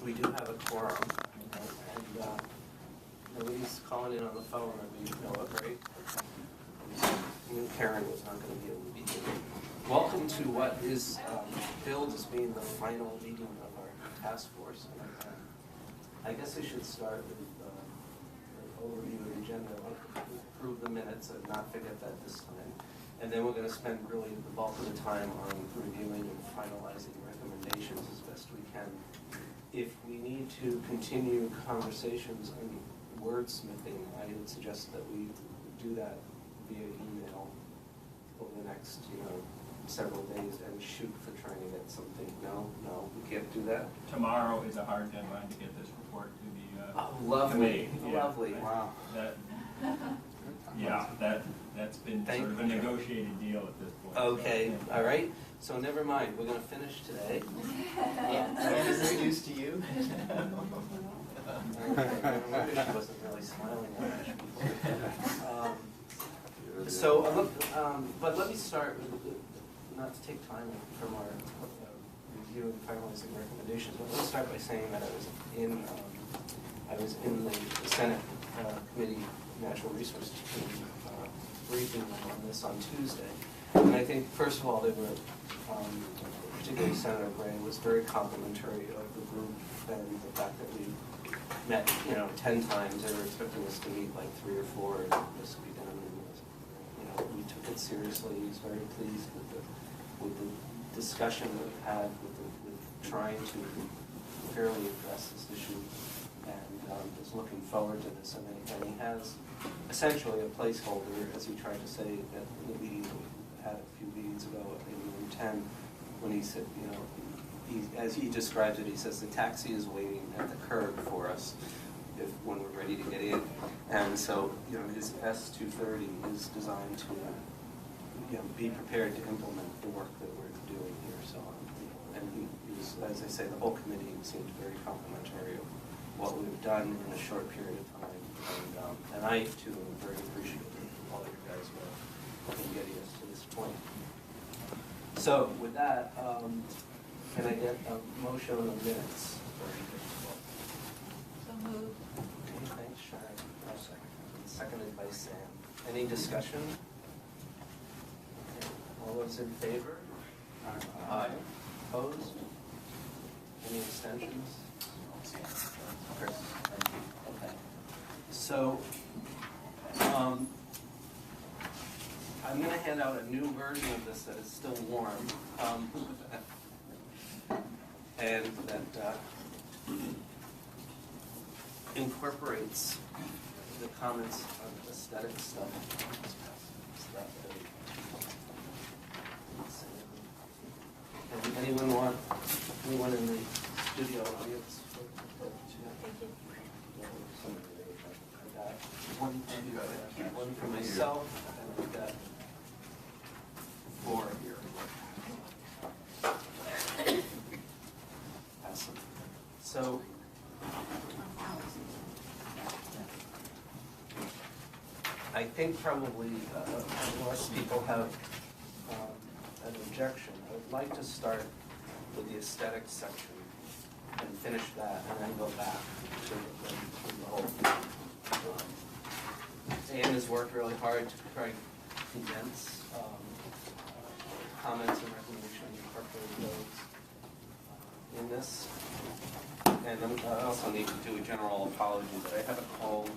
we do have a quorum, and nobody's calling in on the phone that we know of, right? Even Karen was not going to be able to be here. Welcome to what is billed as being the final meeting of our task force. I guess I should start with an overview of the agenda. I want to approve the minutes and not forget that this time. And then we're going to spend really the bulk of the time on reviewing and finalizing recommendations as best we can. If we need to continue conversations on wordsmithing, I would suggest that we do that via email over the next, several days and shoot for trying to get something. No, we can't do that. Tomorrow is a hard deadline to get this report to the lovely, committee. lovely, Yeah, wow. That's been sort of a negotiated deal at this point. Okay, so, all right. So never mind, we're going to finish today. Is this news to you? I wonder if she wasn't really smiling at me. But let me start with, not to take time from our review and finalizing recommendations, but let me start by saying that I was in the Senate Committee, Natural Resources Committee, briefing them on this on Tuesday. And I think, first of all, they were, particularly Senator Gray, was very complimentary of the group and the fact that we met, 10 times. They were expecting us to meet like 3 or 4, and this could be done. And, we took it seriously. He was very pleased with the discussion that we had with trying to fairly address this issue, and is looking forward to this. And he has essentially a placeholder, as he tried to say at the meeting that we had a few meetings ago, maybe in 10, when he said, as he describes it, he says the taxi is waiting at the curb for us when we're ready to get in. And so, his S230 is designed to, be prepared to implement the work that we're doing here. So, and he was, as I say, the whole committee seemed very complimentary of what we've done in a short period of time. And I, too, am very appreciative of all you guys were in getting us to this point. So, with that, can I get a motion on the minutes? So moved. Okay, thanks, Sharon. I'll second. Seconded by Sam. Any discussion? Okay. All those in favor? Aye. Opposed? Any abstentions? Chris, thank you. Okay. So, I'm going to hand out a new version of this that is still warm, and that incorporates the comments on aesthetic stuff. Anyone in the studio audience? Thank you. One for myself, and I've got 4 here. Awesome. So, I think probably, unless people have an objection, I would like to start with the aesthetics section and finish that, and then go back to the whole. Anne has worked really hard to try to condense comments and recommendations, incorporate those in this. And I also need to do a general apology that I have a cold,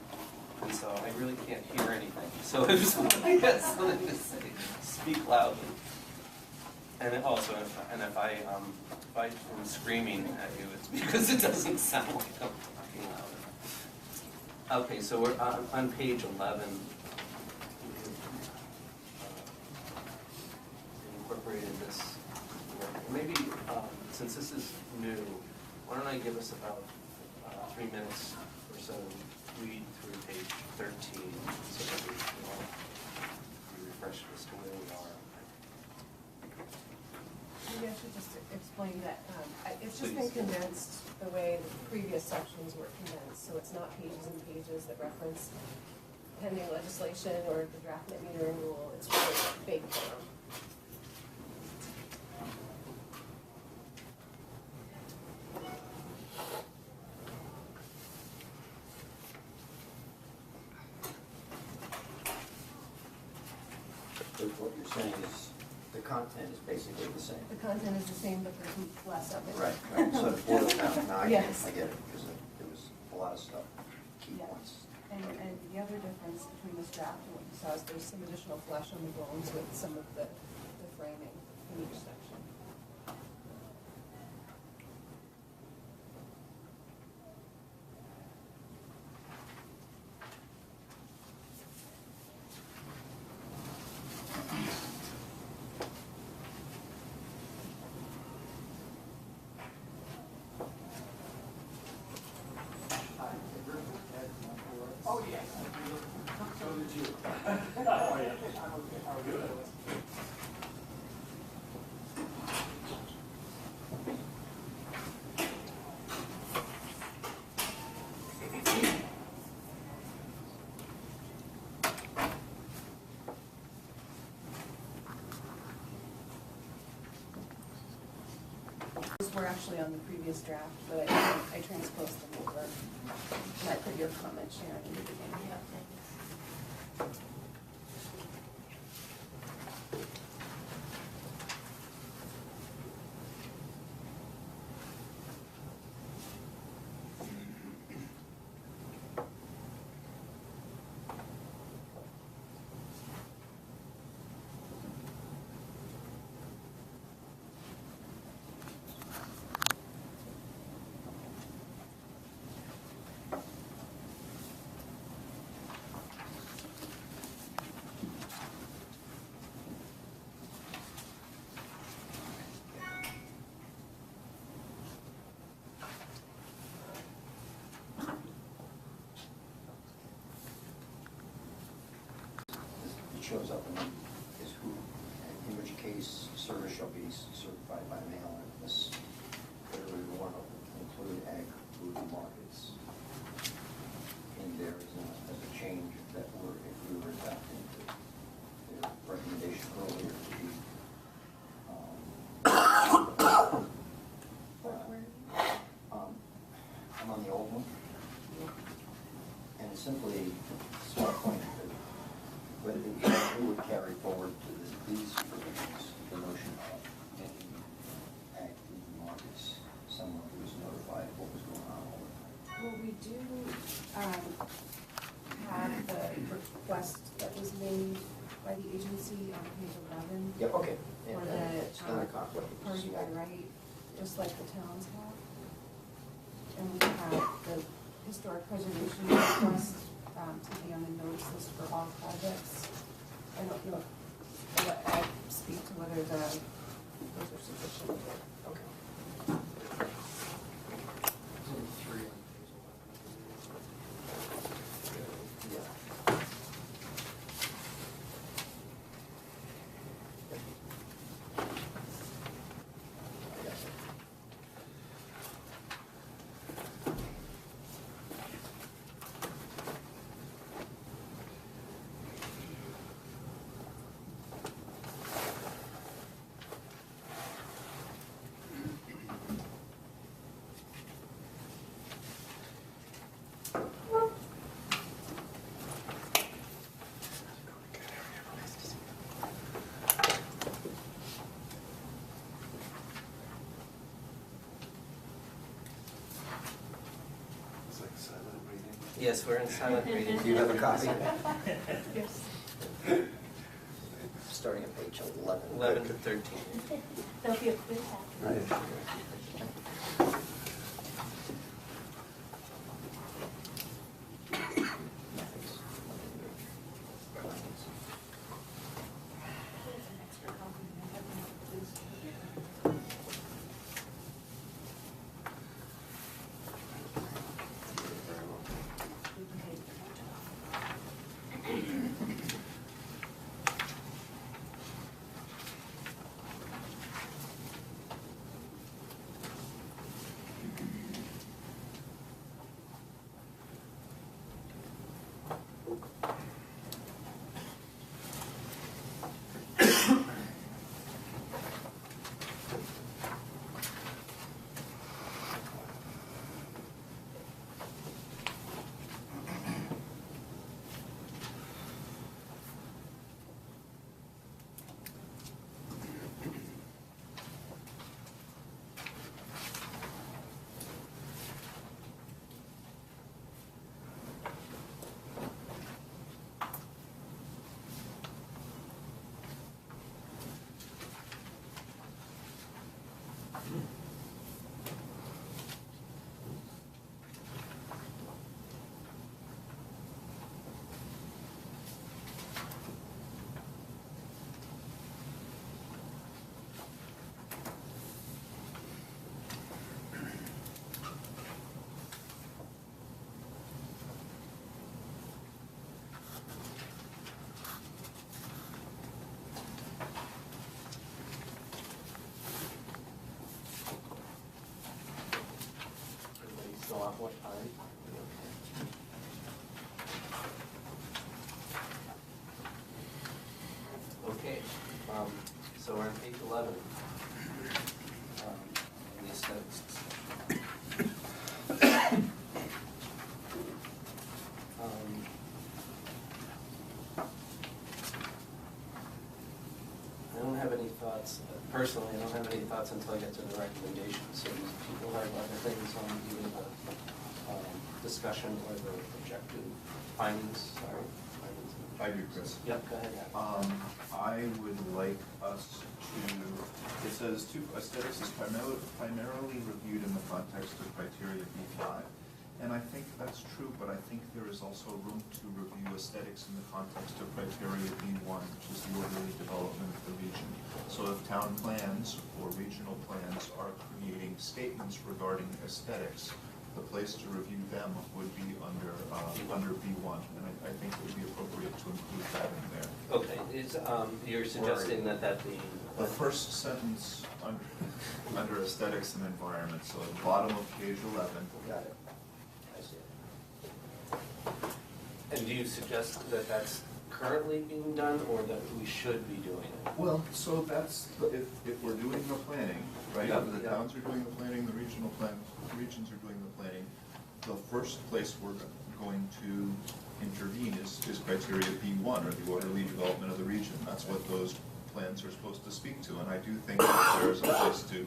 and so I really can't hear anything. So if somebody has something to say, speak loudly. And also, if I am screaming at you, it's because it doesn't sound like I'm talking loud. Okay, so we're on page 11. Incorporated this. Maybe since this is new, why don't I give us about 3 minutes or so to read through page 13, so that we be refreshed as to where we are. Maybe I should just explain that it's just been condensed the way the previous sections were condensed, so it's not pages and pages that reference pending legislation or the draft net metering rule. It's really big form. So what you're saying is the content is basically the same. The content is the same, but there's less of it. Right, right, so it boils down, now I Yes. get it, because there was a lot of stuff, key Yeah. points. And the other difference between this draft and what you saw is there's some additional flesh on the bones with some of the framing in each section. Oh, yes. So did you. Oh, yeah. How are you? Those were actually on the previous draft, but I transposed them over. And I put your comment, Sharon, in the beginning. It shows up in is who, in which case service shall be certified by mail unless federally warrant include ag food markets. And there is a change that if we were adopting the recommendation earlier to be I'm on the old one. And it's simply a small point that whether it would carry forward to these provisions, the notion of making ag food markets someone who was notified of what was going on all the time. Well, we do have the request that was made by the agency on page 11. Yeah, okay. For And the it's not a conflict. party by right, just like the towns have. And we have the historic preservation request to be on the notice list for all projects. I don't know, I'll let Ed speak to whether those are sufficient. Okay. Yeah. I got it. It's like silent reading. Yes, we're in silent reading. Do you have a copy? Yes. Starting at page 11. 11 to 13. There'll be a quiz after. Right. a lot more time. Okay, so we're on page 11. And the aesthetics. I don't have any thoughts, personally, I don't have any thoughts until I get to the recommendations. So if people have other things on either the discussion or the objective findings, sorry. Findings. I do, Chris. Yep, go ahead. I would like us to, it says aesthetics is primarily reviewed in the context of criteria B5. And I think that's true, but I think there is also room to review aesthetics in the context of criteria B1, which is the orderly development of the region. So if town plans or regional plans are creating statements regarding aesthetics, the place to review them would be under B1, and I think it would be appropriate to include that in there. Okay, you're suggesting that be... The first sentence under aesthetics and environment, so at the bottom of page 11. Got it. I see it. And do you suggest that that's currently being done, or that we should be doing it? Well, so that's, if we're doing the planning, right? Yep, The yep. towns are doing the planning, the regions are doing the planning. The first place we're going to intervene is criteria B1, or the orderly development of the region. That's what those plans are supposed to speak to, and I do think that there's a place to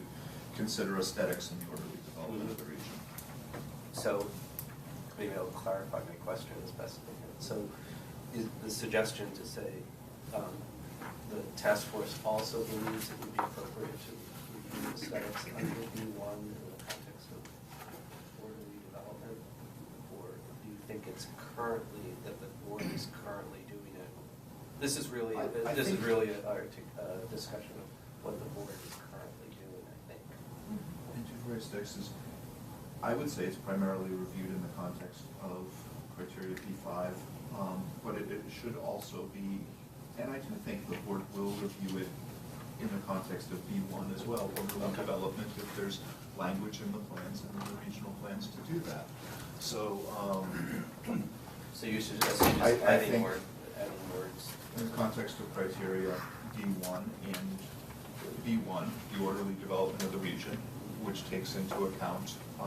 consider aesthetics in the orderly development of the region. So, maybe I'll clarify my question as best I can. So, is the suggestion to say the task force also believes it would be appropriate to review aesthetics under B1 in the context of orderly development? Or do you think it's currently, that the board is currently doing it? This is really, I a think- discussion of what the board is currently doing, I think. And aesthetics is, I would say it's primarily reviewed in the context of criteria P5, but it should also be, and I do think the board will review it in the context of B1 as well, orderly development, if there's language in the plans and the regional plans to do that. So, So you suggesting just I adding think- words? in the context of criteria D1 and B1, the orderly development of the region, which takes into account The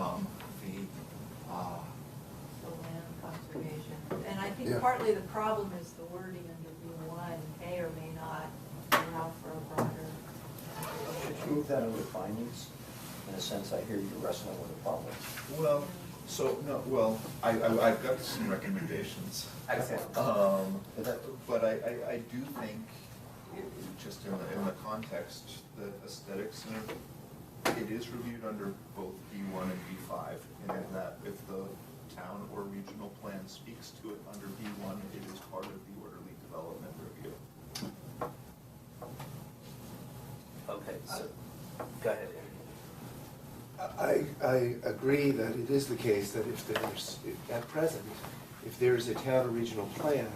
land conservation. And I think Yeah. partly the problem is the wording under B1 may or may not allow for a broader. Should you move that under findings? In a sense, I hear you wrestling with a problem. well, so, no, well, I've got some recommendations. Excellent. But I do think, just in the context, that aesthetics, it is reviewed under both B1 and B5, and in that if the town or regional plan speaks to it under B1, it is part of the orderly development review. Okay, so, go ahead, Andy. I agree that it is the case that at present, if there's a town or regional plan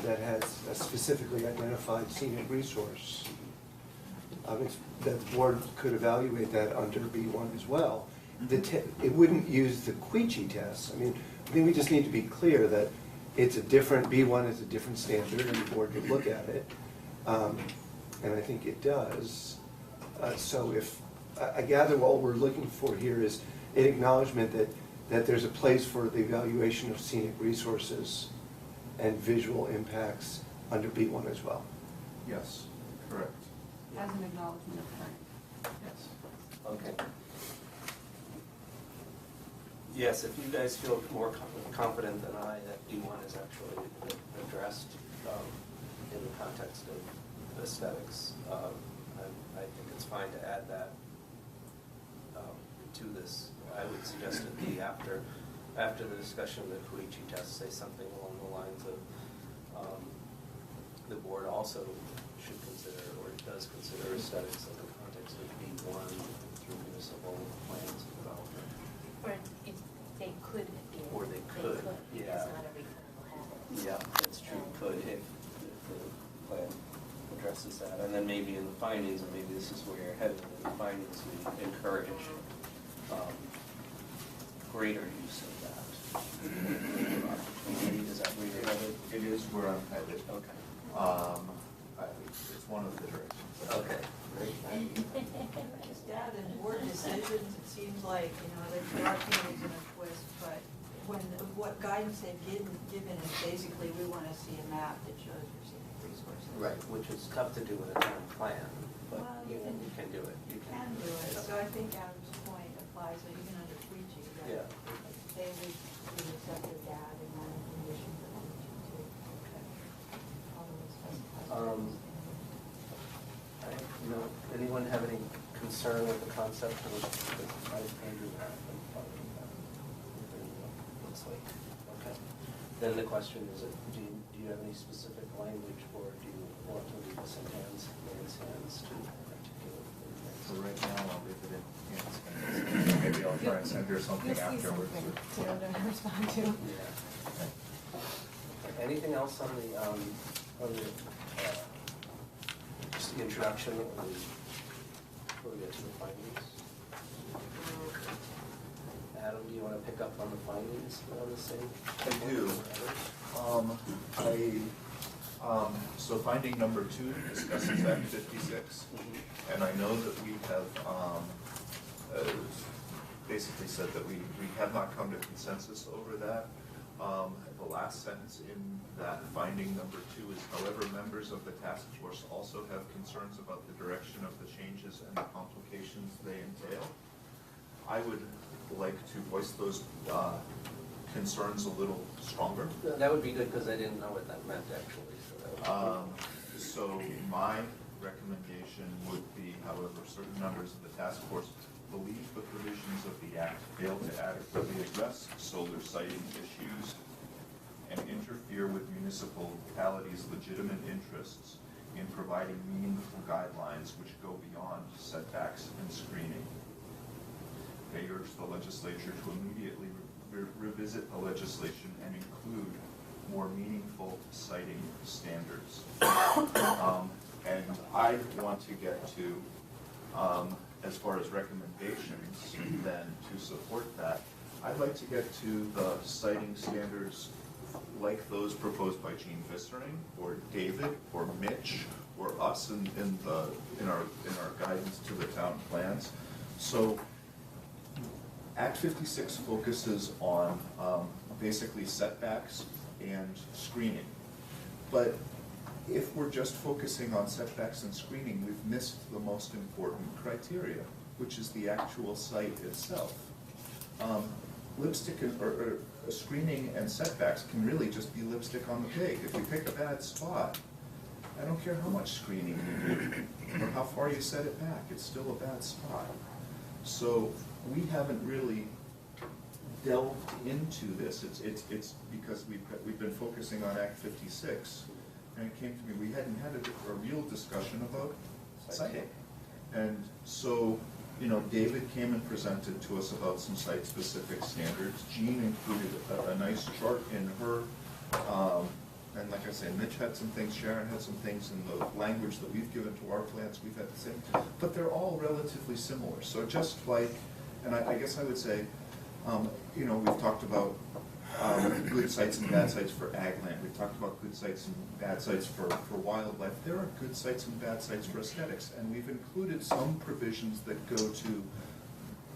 that has a specifically identified scenic resource, that the board could evaluate that under B1 as well. It wouldn't use the Queechy test. I mean, I think we just need to be clear that it's a different, B1 is a different standard, and the board could look at it. And I think it does. So I gather all we're looking for here is an acknowledgement that there's a place for the evaluation of scenic resources and visual impacts under B1 as well. Yes, correct. As an acknowledgement of claim. Yes. Okay. Yes, if you guys feel more confident than I that B1 is actually addressed in the context of aesthetics, I think it's fine to add that to this. I would suggest it be after the discussion of the Koichi test, say something along the lines of the board also should consider, or does consider aesthetics in the context of B1 through municipal plans and development. Or if they could. Or they could, yeah. Because not every plan will have it. Yeah, that's true, could if the plan addresses that. And then maybe in the findings, and maybe this is where you're headed, in the findings, we encourage greater use of that? Is that where you're headed? It is where I'm headed. Okay. It's one of the directions. Okay, great. Just add in board decisions, it seems like, there are things in a twist, but what guidance they've given is basically, we want to see a map that shows your scenic resources. Right, which is tough to do with a town plan, but Well, you can do it. You can do it, so I think Adam's point applies, that even under preaching, Yeah. that they would accept that in one condition for preaching too. Okay. Although it specifies. Anyone have any concern with the concept of Andrew Marathon? Looks like, okay. Then the question is, do you have any specific language, or do you want to leave this in Dan's hands to articulate? So right now, I'll leave it in Dan's hands. Maybe I'll try and send her something You'll see afterwards. something to respond to. Yeah. Okay. Anything else on the just the introduction or before we get to the findings? Adam, do you want to pick up on the findings on the same? I do. So finding number 2 discusses Act 56, and I know that we have basically said that we have not come to consensus over that. The last sentence in that finding number 2 is, however, members of the task force also have concerns about the direction of the changes and the complications they entail. I would like to voice those concerns a little stronger. That would be good, because I didn't know what that meant, actually. So my recommendation would be, however, certain members of the task force believe the provisions of the Act fail to adequately address solar siting issues and interfere with municipalities' legitimate interests in providing meaningful guidelines which go beyond setbacks and screening. They urge the legislature to immediately revisit the legislation and include more meaningful siting standards. And I want to get to, as far as recommendations, then to support that, I'd like to get to the siting standards like those proposed by Gene Vissering, or David, or Mitch, or us in our guidance to the town plans. So Act 56 focuses on basically setbacks and screening. But if we're just focusing on setbacks and screening, we've missed the most important criteria, which is the actual site itself. Lipstick or screening and setbacks can really just be lipstick on the pig. If you pick a bad spot, I don't care how much screening you do or how far you set it back, it's still a bad spot. So we haven't really delved into this. It's because we've been focusing on Act 56, and it came to me, we hadn't had a real discussion about siting. And so, David came and presented to us about some site-specific standards. Jean included a nice chart in her, and like I say, Mitch had some things, Sharon had some things, in the language that we've given to our plans, we've had the same, but they're all relatively similar. So just like, and I guess I would say, we've talked about good sites and bad sites for ag land. We've talked about good sites and bad sites for wildlife. There are good sites and bad sites for aesthetics, and we've included some provisions that go to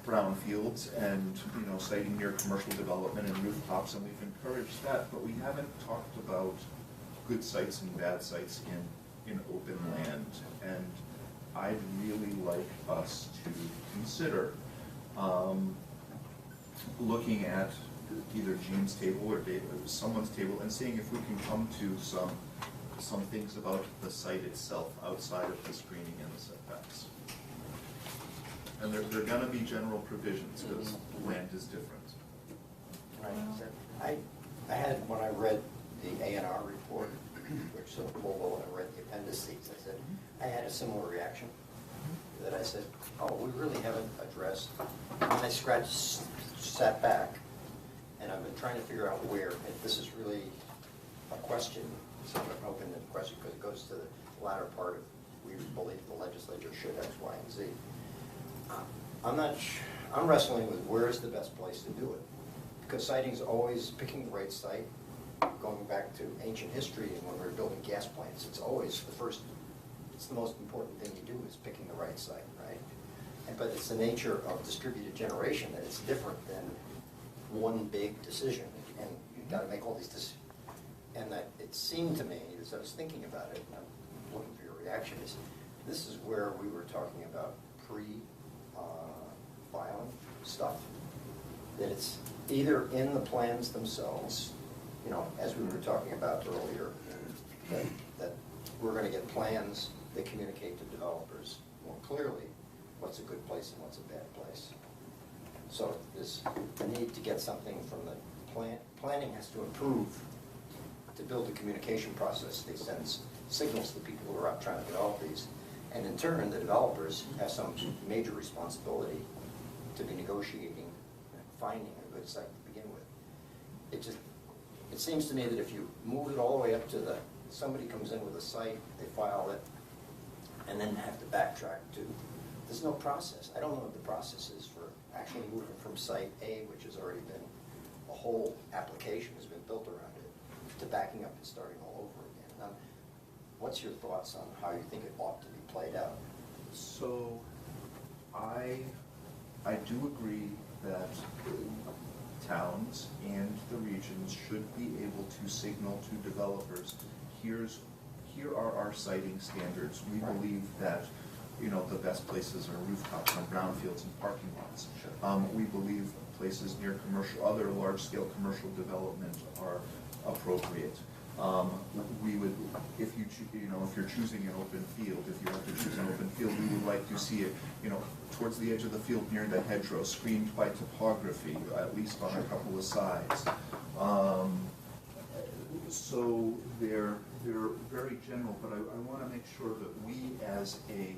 brownfields and siting near commercial development and rooftops, and we've encouraged that, but we haven't talked about good sites and bad sites in open land. And I'd really like us to consider looking at either Jean's table or someone's table and seeing if we can come to some things about the site itself outside of the screening and the setbacks. And they're going to be general provisions because land is different. Right. I had, when I read the A&R report, which sort of pulled when I read the appendices, I said, I had a similar reaction. That I said, oh, we really haven't addressed, and I scratched, sat back, and I've been trying to figure out where, if this is really a question, so I'm open to the question because it goes to the latter part of, we believe the legislature should X, Y, and Z. I'm wrestling with where is the best place to do it. because siting's always picking the right site, going back to ancient history and when we were building gas plants, it's always it's the most important thing you do is picking the right site, right? But it's the nature of distributed generation that it's different than one big decision, and you've got to make all these decisions. And that it seemed to me, as I was thinking about it, and I'm looking for your reaction, is this is where we were talking about pre-filing stuff, that it's either in the plans themselves, you know, as we were talking about earlier, that we're going to get plans that communicate to developers more clearly what's a good place and what's a bad place. So there's a need to get something from the planning has to improve to build a communication process that sends signals to people who are out trying to develop these. And in turn, the developers have some major responsibility to be negotiating and finding a good site to begin with. It seems to me that if you move it all the way up to somebody comes in with a site, they file it, and then have to backtrack to, there's no process. I don't know what the process is for actually moving from site A, which has already been, a whole application has been built around it, to backing up and starting all over again. What's your thoughts on how you think it ought to be played out? So, I do agree that towns and the regions should be able to signal to developers, here are our siting standards. We believe that, you know, the best places are rooftops on brownfields and parking lots. Sure. We believe places near other large-scale commercial development are appropriate. We would, if you're choosing an open field, if you have to choose an open field, we would like to see it, you know, towards the edge of the field near the hedgerow, screened by topography, at least on a couple of sides. So they're very general, but I want to make sure that we, as a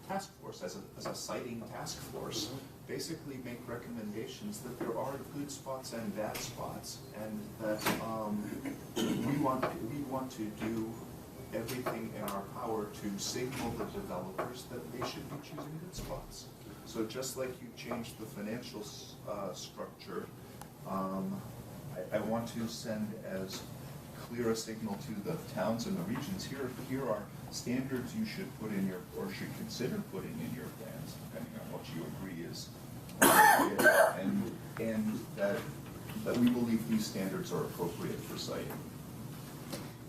task force, as a siting task force, basically make recommendations that there are good spots and bad spots, and that we want to do everything in our power to signal the developers that they should be choosing good spots. So just like you changed the financial structure, I want to send as clear a signal to the towns and the regions. Here are standards you should put in your, or should consider putting in your plans, depending on what you agree is appropriate, and that we believe these standards are appropriate for siting.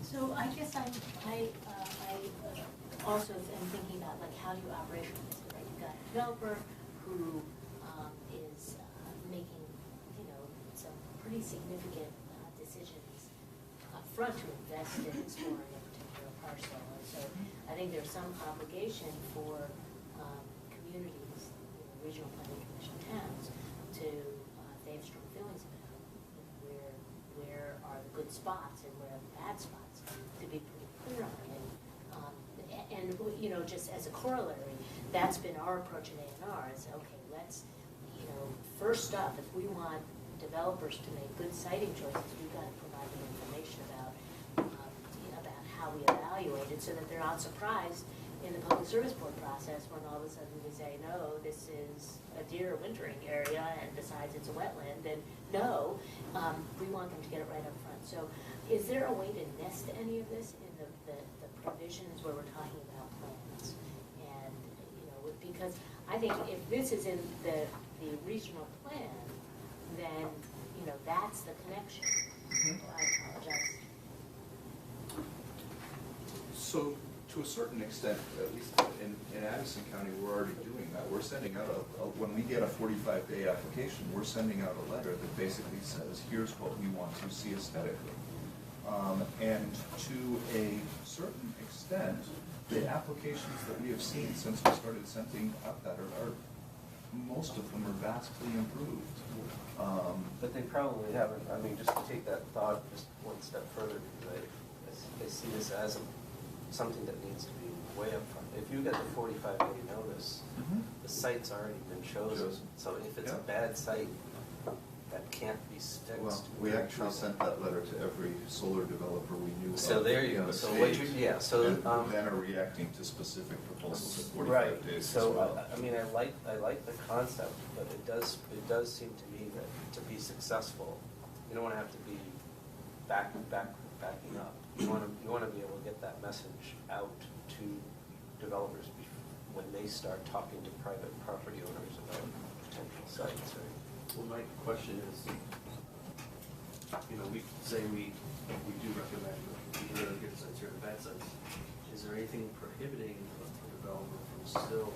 So I guess I also am thinking about, like, how do you operationalize it, right? You've got a developer who is making, you know, some pretty significant decisions up front to invest in exploring a particular parcel. And so I think there's some obligation for communities, you know, regional planning commission towns, to they have strong feelings about, you know, where are the good spots and where are the bad spots, to be pretty clear on it. And you know, just as a corollary, that's been our approach in A&R, is okay, let's, you know, first up, if we want developers to make good siting choices, we've got to provide them information about, you know, about how we evaluate it, so that they're not surprised in the public service board process when all of a sudden we say, no, this is a deer wintering area, and besides it's a wetland, and no, we want them to get it right up front. So is there a way to nest any of this in the provisions where we're talking about plans? And, you know, because I think if this is in the regional plan, then, you know, that's the connection. I apologize. So, to a certain extent, at least in Addison County, we're already doing that. We're sending out when we get a 45-day application, we're sending out a letter that basically says, here's what we want to see aesthetically. And to a certain extent, the applications that we have seen since we started sending out that are most of them are vastly improved. But they probably haven't, I mean, just to take that thought just one step further, because I see this as something that needs to be way up front. If you get the 45-day notice, the site's already been chosen, so if it's a bad site, that can't be fixed. Well, we actually sent that letter to every solar developer we knew of. So there you go. So what you, yeah, so and then are reacting to specific proposals at 45 right. days. So as well. I mean, I like the concept, but it does seem to me that to be successful, you don't wanna have to be backing up. You wanna be able to get that message out to developers when they start talking to private property owners about potential sites, right? Well, my question is, we say we do recommend either good sites or bad sites. Is there anything prohibiting a developer from still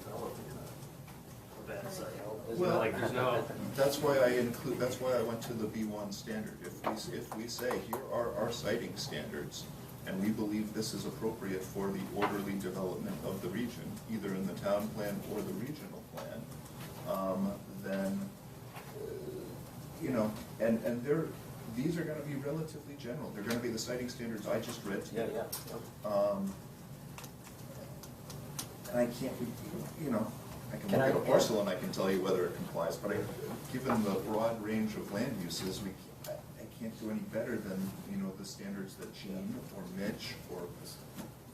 developing a bad site? Well, There's no. That's why I went to the B1 standard. If we say, here are our siting standards, and we believe this is appropriate for the orderly development of the region, either in the town plan or the regional plan, then, and these are gonna be relatively general. They're gonna be the siting standards I just read to you. Yeah. And I can't, I can look at a parcel and I can tell you whether it complies, but given the broad range of land uses, I can't do any better than, the standards that Gene or Mitch or.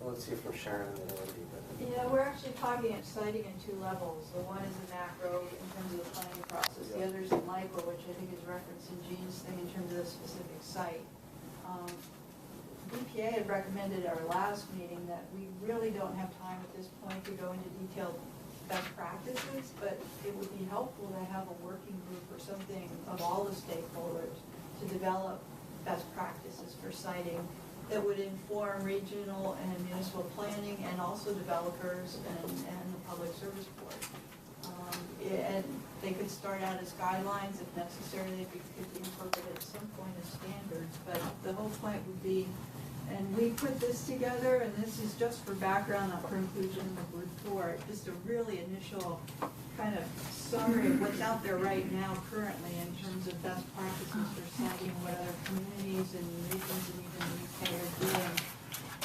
Well, let's hear from Sharon and Andy, but. Yeah, we're actually talking at citing in two levels. The one is the macro in terms of the planning process. The other is the micro, which I think is referenced in Gene's thing in terms of the specific site. BPA had recommended at our last meeting that we really don't have time at this point to go into detailed best practices, but it would be helpful to have a working group or something of all the stakeholders to develop best practices for siting that would inform regional and municipal planning and also developers and the public service board. And they could start out as guidelines if necessary, they could be incorporated at some point as standards, but the whole point would be, and we put this together, and this is just for background, not for inclusion in the report, just a really initial kind of summary of what's out there right now currently in terms of best practices for siting, what other communities and regions and even the UK are doing.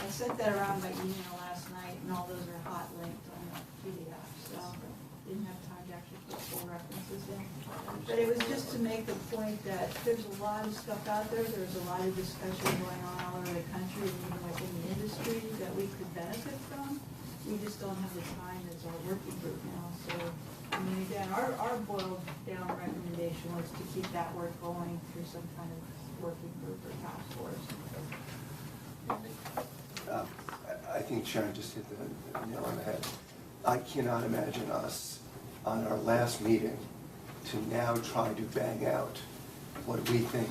I sent that around by email last night, and all those are hot linked on the PDF, so didn't have time to actually put full references in. But it was just to make the point that there's a lot of stuff out there, there's a lot of discussion going on all over the country and even within the industry that we could benefit from. We just don't have the time as our working group now, so, again, our boiled down recommendation was to keep that work going through some kind of working group or task force. I think Sharon just hit the nail on the head. I cannot imagine us on our last meeting to now try to bang out what we think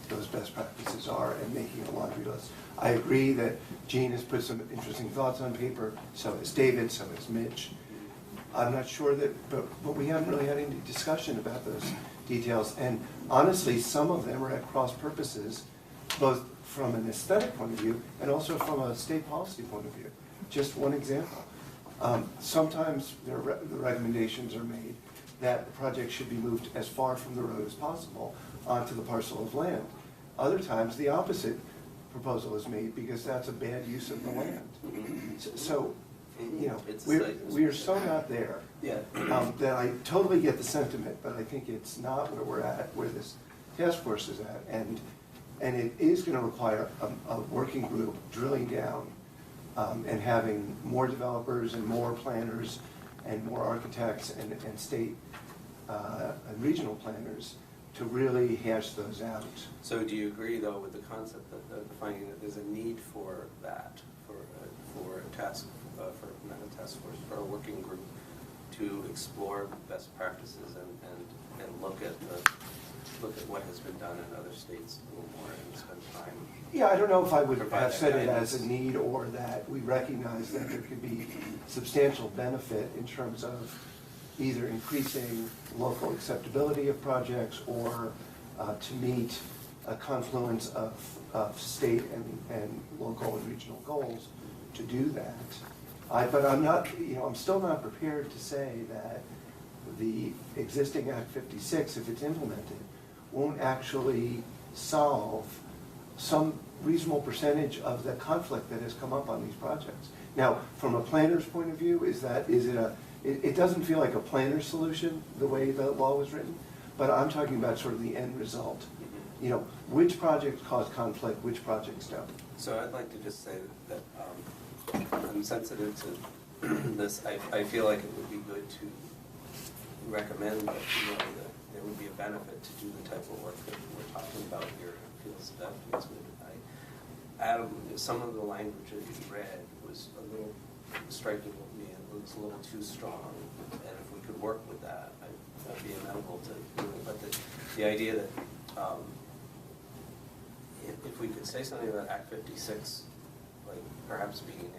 those best practices are and making a laundry list. I agree that Gene has put some interesting thoughts on paper, so has David, so has Mitch. I'm not sure that, but we haven't really had any discussion about those details. And honestly, some of them are at cross purposes, both from an aesthetic point of view and also from a state policy point of view. Just one example. Sometimes the recommendations are made that the project should be moved as far from the road as possible onto the parcel of land. Other times, the opposite proposal is made because that's a bad use of the land. So we are so not there that I totally get the sentiment, but I think it's not where we're at, where this task force is at. And it is going to require a working group drilling down and having more developers and more planners and more architects and state and regional planners to really hash those out. So do you agree, though, with the concept that the finding that there's a need for that, for a task, not a task force, for a working group to explore best practices and look at what has been done in other states a little more and spend time? Yeah, I don't know if I would provide have that said it guidance. as a need or that we recognize that there could be substantial benefit in terms of either increasing local acceptability of projects or to meet a confluence of state and local and regional goals to do that. But I'm not, I'm still not prepared to say that the existing Act 56, if it's implemented, won't actually solve some reasonable percentage of the conflict that has come up on these projects. Now, from a planner's point of view, it doesn't feel like a planner's solution, the way the law was written, but I'm talking about sort of the end result. Which projects cause conflict, which projects don't. So I'd like to just say that I'm sensitive to this. I feel like it would be good to recommend that, that there would be a benefit to do the type of work that we're talking about here. It feels that feels good. Adam, some of the language that you read was a little striking with me, and it was a little too strong. And if we could work with that, I'd be amenable to doing it. But the idea that if we could say something about Act 56, like perhaps being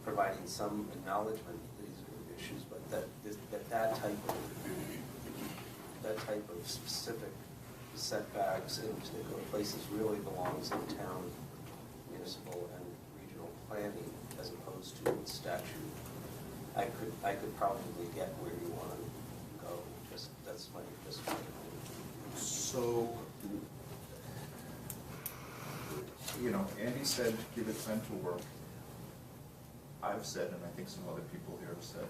providing some acknowledgement that these are issues, but that type of specific setbacks in particular places really belongs in town, municipal, and regional planning as opposed to statute. I could probably get where you want to go. That's my opinion. So, Andy said, give it time to work. I've said, and I think some other people here have said,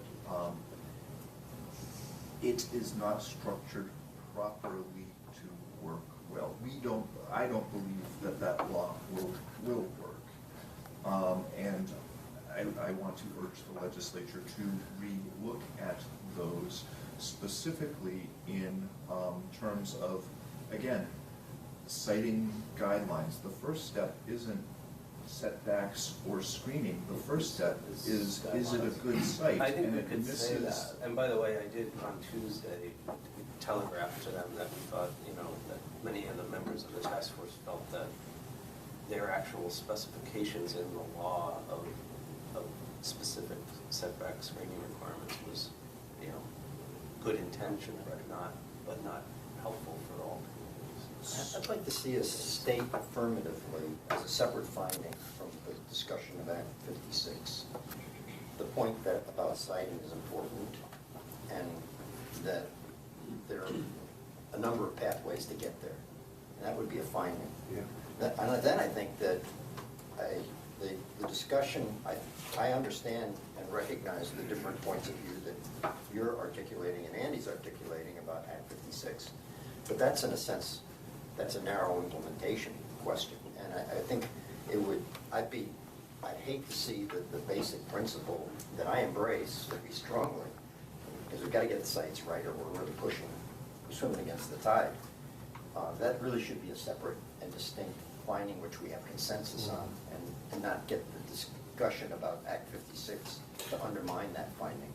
it is not structured properly to work well. I don't believe that law will work. And I want to urge the legislature to re-look at those specifically in terms of, again, citing guidelines. The first step isn't setbacks or screening. The first step is it a good site? I think and we it could say misses. that. And by the way, I did on Tuesday telegraph to them that we thought, that many of the members of the task force felt that their actual specifications in the law of specific setback screening requirements was, good intention, but not helpful for all communities. I'd like to see us state affirmatively as a separate finding from the discussion of Act 56, the point that about citing is important and that there are a number of pathways to get there. And that would be a finding. Yeah. And then I think that the discussion, I understand and recognize the different points of view that you're articulating and Andy's articulating about Act 56. But that's, in a sense, that's a narrow implementation question. And I think I'd hate to see the basic principle that I embrace pretty strongly, because we've got to get the sites right or we're really swimming against the tide. That really should be a separate and distinct finding which we have consensus on, and not get the discussion about Act 56 to undermine that finding.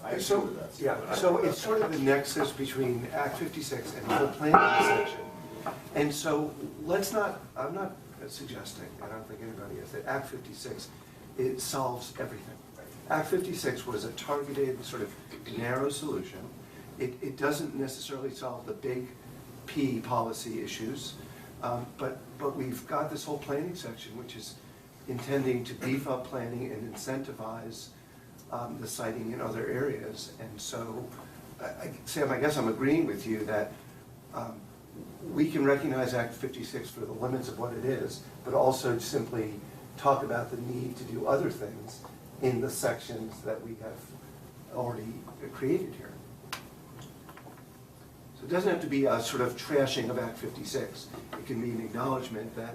I agree So, with that. yeah, so it's sort of the nexus between Act 56 and the whole planning section. And so I'm not suggesting, I don't think anybody is, that Act 56, it solves everything. Act 56 was a targeted, sort of narrow solution. It doesn't necessarily solve the big P policy issues, but we've got this whole planning section which is intending to beef up planning and incentivize the siting in other areas. And so, Sam, I guess I'm agreeing with you that we can recognize Act 56 for the limits of what it is, but also simply talk about the need to do other things in the sections that we have already created here. So it doesn't have to be a sort of trashing of Act 56. It can be an acknowledgement that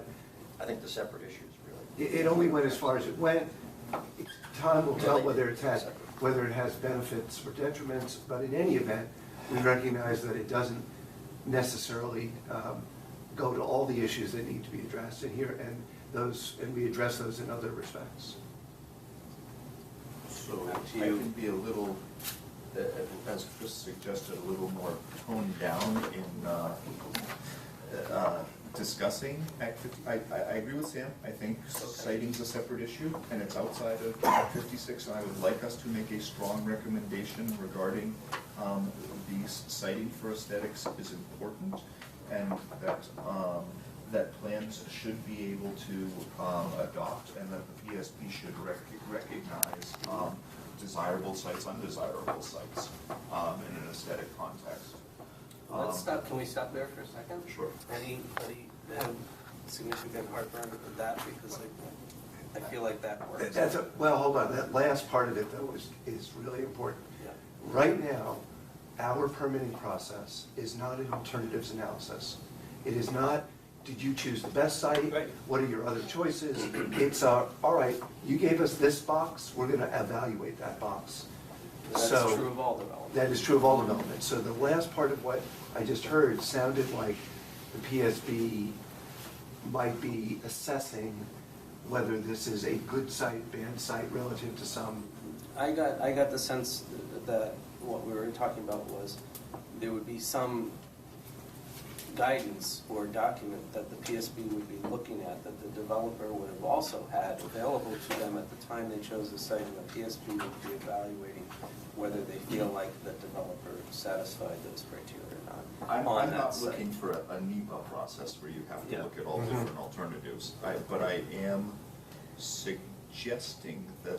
I think the separate issues really. it only went as far as it went. Time will tell whether it has benefits or detriments, but in any event, we recognize that it doesn't necessarily go to all the issues that need to be addressed in here, and we address those in other respects. So I can be a little, as Chris suggested, a little more toned down in discussing Act 50. I agree with Sam. I think citing's a separate issue, and it's outside of Act 56, and I would like us to make a strong recommendation regarding the citing for aesthetics is important, and that plans should be able to adopt, and that the PSP should recognize desirable sites, undesirable sites in an aesthetic context. Let's stop. Can we stop there for a second? Sure. Anybody have significant heartburn with that? Because I feel like that works. Well, hold on. That last part of it, though, is really important. Yeah. Right now, our permitting process is not an alternatives analysis. It is not, did you choose the best site? Right. What are your other choices? It's, all right, you gave us this box, we're going to evaluate that box. That's So- true of all development. That is true of all development. So the last part of what I just heard sounded like the PSB might be assessing whether this is a good site, bad site relative to some. I got the sense that what we were talking about was there would be some guidance or document that the PSB would be looking at that the developer would have also had available to them at the time they chose the site, and the PSB would be evaluating whether they feel like the developer satisfied those criteria or not I'm on that not site. looking for a NEPA process where you have to Yeah. look at all Mhm. different alternatives. But I am suggesting that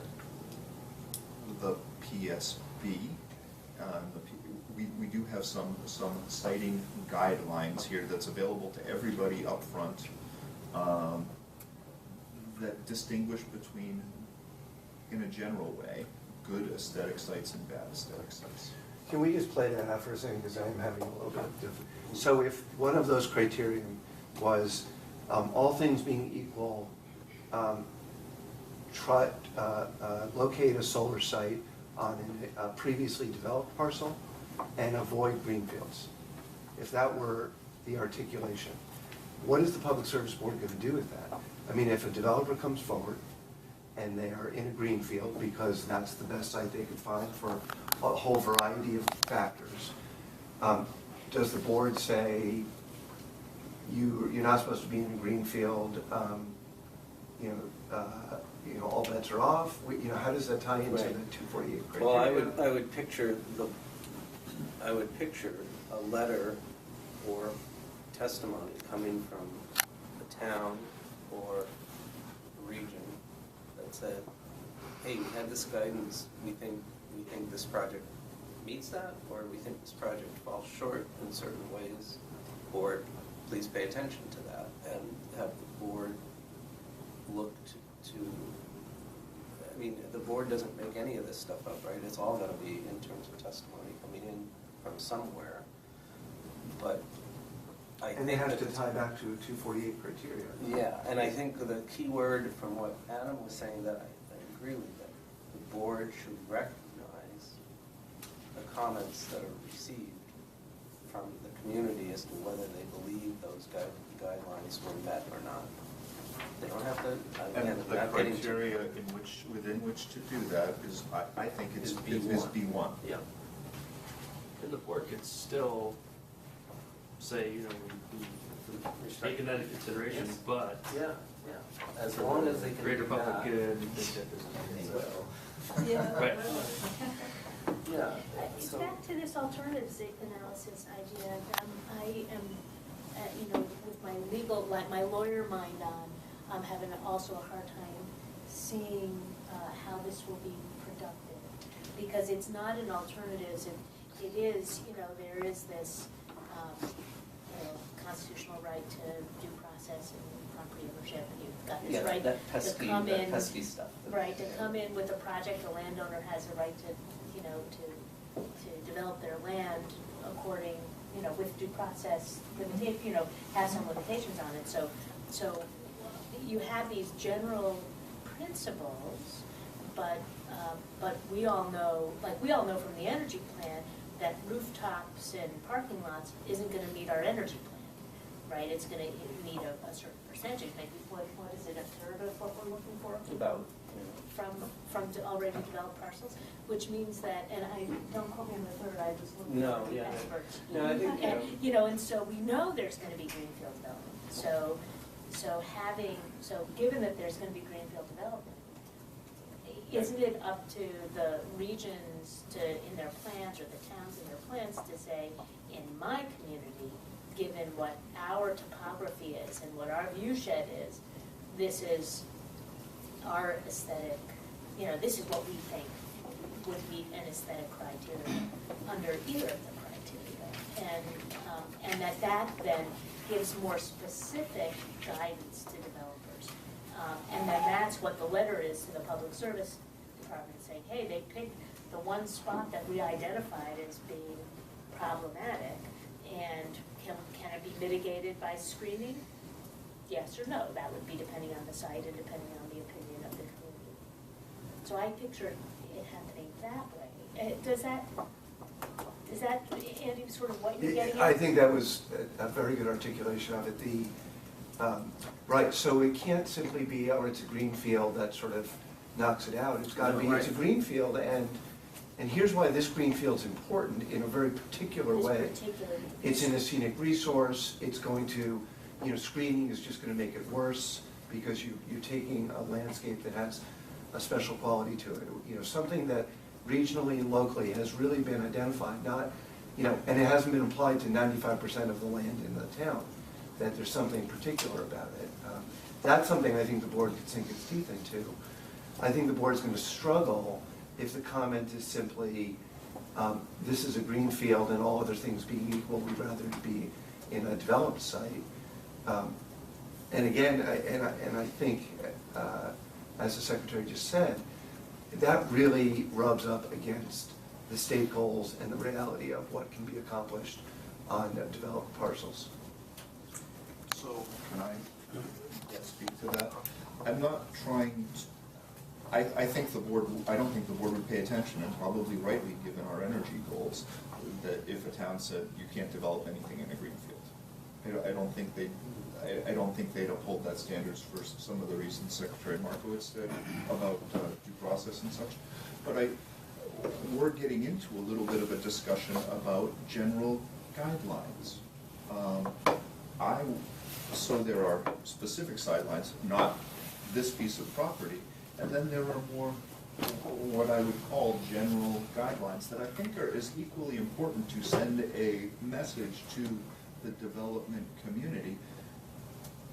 the PSB, we do have some citing guidelines here that's available to everybody up front, that distinguish between, in a general way, good aesthetic sites and bad aesthetic sites. Can we just play that out for a second, because I'm having a little bit of difficulty. So if one of those criteria was, all things being equal, locate a solar site on a previously developed parcel and avoid greenfields. If that were the articulation, what is the Public Service Board going to do with that? I mean, if a developer comes forward and they are in a greenfield because that's the best site they could find for a whole variety of factors, does the board say, you're not supposed to be in a greenfield, all bets are off? How does that tie into the Right. 248 criteria? Well, I would picture a letter or testimony coming from a town or a region that said, hey, we had this guidance, we think this project meets that, or we think this project falls short in certain ways, or please pay attention to that, and have the board look to, I mean, the board doesn't make any of this stuff up, right? It's all gonna be in terms of testimony coming in from somewhere, but I think And they have that to it's- tie back to a 248 criteria. Yeah, and I think the key word from what Adam was saying that I agree with, that the board should recognize the comments that are received from the community as to whether they believe those guidelines were met or not. They don't have to, again, And the not getting to. criteria within which to do that is, I think it's Is B1. Yeah. And the board could still say, we've taken that into consideration, Yes. but Yeah, as long as they can greater do public that. good, we think that this is So, Yeah. Right. yeah, It's so, back to this alternatives analysis idea. I am, with my my lawyer mind on, I'm having also a hard time seeing how this will be productive. Because it's not an alternatives, it is, there is this, constitutional right to due process and property ownership, and you've got this yeah, right that to come in. pesky stuff. Right, to come in with a project, the landowner has a right to, to develop their land according, with due process, has some limitations on it. So you have these general principles, but we all know from the energy plan that rooftops and parking lots isn't gonna meet our energy plan, right? It's gonna need a certain percentage, maybe, what is it, a third of what we're looking for? About, From already developed parcels, which means that, and I, don't quote me on the third, I was looking No, for the yeah. experts. No, I think, And, and so we know there's gonna be greenfield development, so given that there's gonna be greenfield development, isn't it up to the regions to, in their plans, or the towns in their plans to say, in my community, given what our topography is and what our view shed is, this is our aesthetic, this is what we think would meet an aesthetic criteria under either of the criteria. And that then gives more specific guidance to developers. And then that's what the letter is to the Public Service Department, saying, hey, they picked the one spot that we identified as being problematic, and can it be mitigated by screening? Yes or no? That would be depending on the site and depending on the opinion of the community. So I picture it happening that way, Does that, Andy, sort of what you're getting at? I think that was a very good articulation of it. Right, so it can't simply be, oh, it's a green field that sort of knocks it out. It's gotta be, it's a green field, and here's why this green field's important in a very particular way. It's in a scenic resource, it's going to, screening is just gonna make it worse because you're taking a landscape that has a special quality to it. Something that regionally and locally has really been identified, not, and it hasn't been applied to 95% of the land in the town, that there's something particular about it. That's something I think the board could sink its teeth into. I think the board's going to struggle if the comment is simply, this is a green field and all other things being equal, we'd rather it be in a developed site. And again, I think, as the secretary just said, that really rubs up against the state goals and the reality of what can be accomplished on developed parcels. So, can I speak to that? I'm not trying to, I don't think the board would pay attention, and probably rightly, given our energy goals, that if a town said you can't develop anything in a green field. I don't think they'd uphold that standards for some of the reasons Secretary Markowitz said about due process and such. But we're getting into a little bit of a discussion about general guidelines. So there are specific sidelines, not this piece of property, and then there are more what I would call general guidelines that I think are as equally important to send a message to the development community.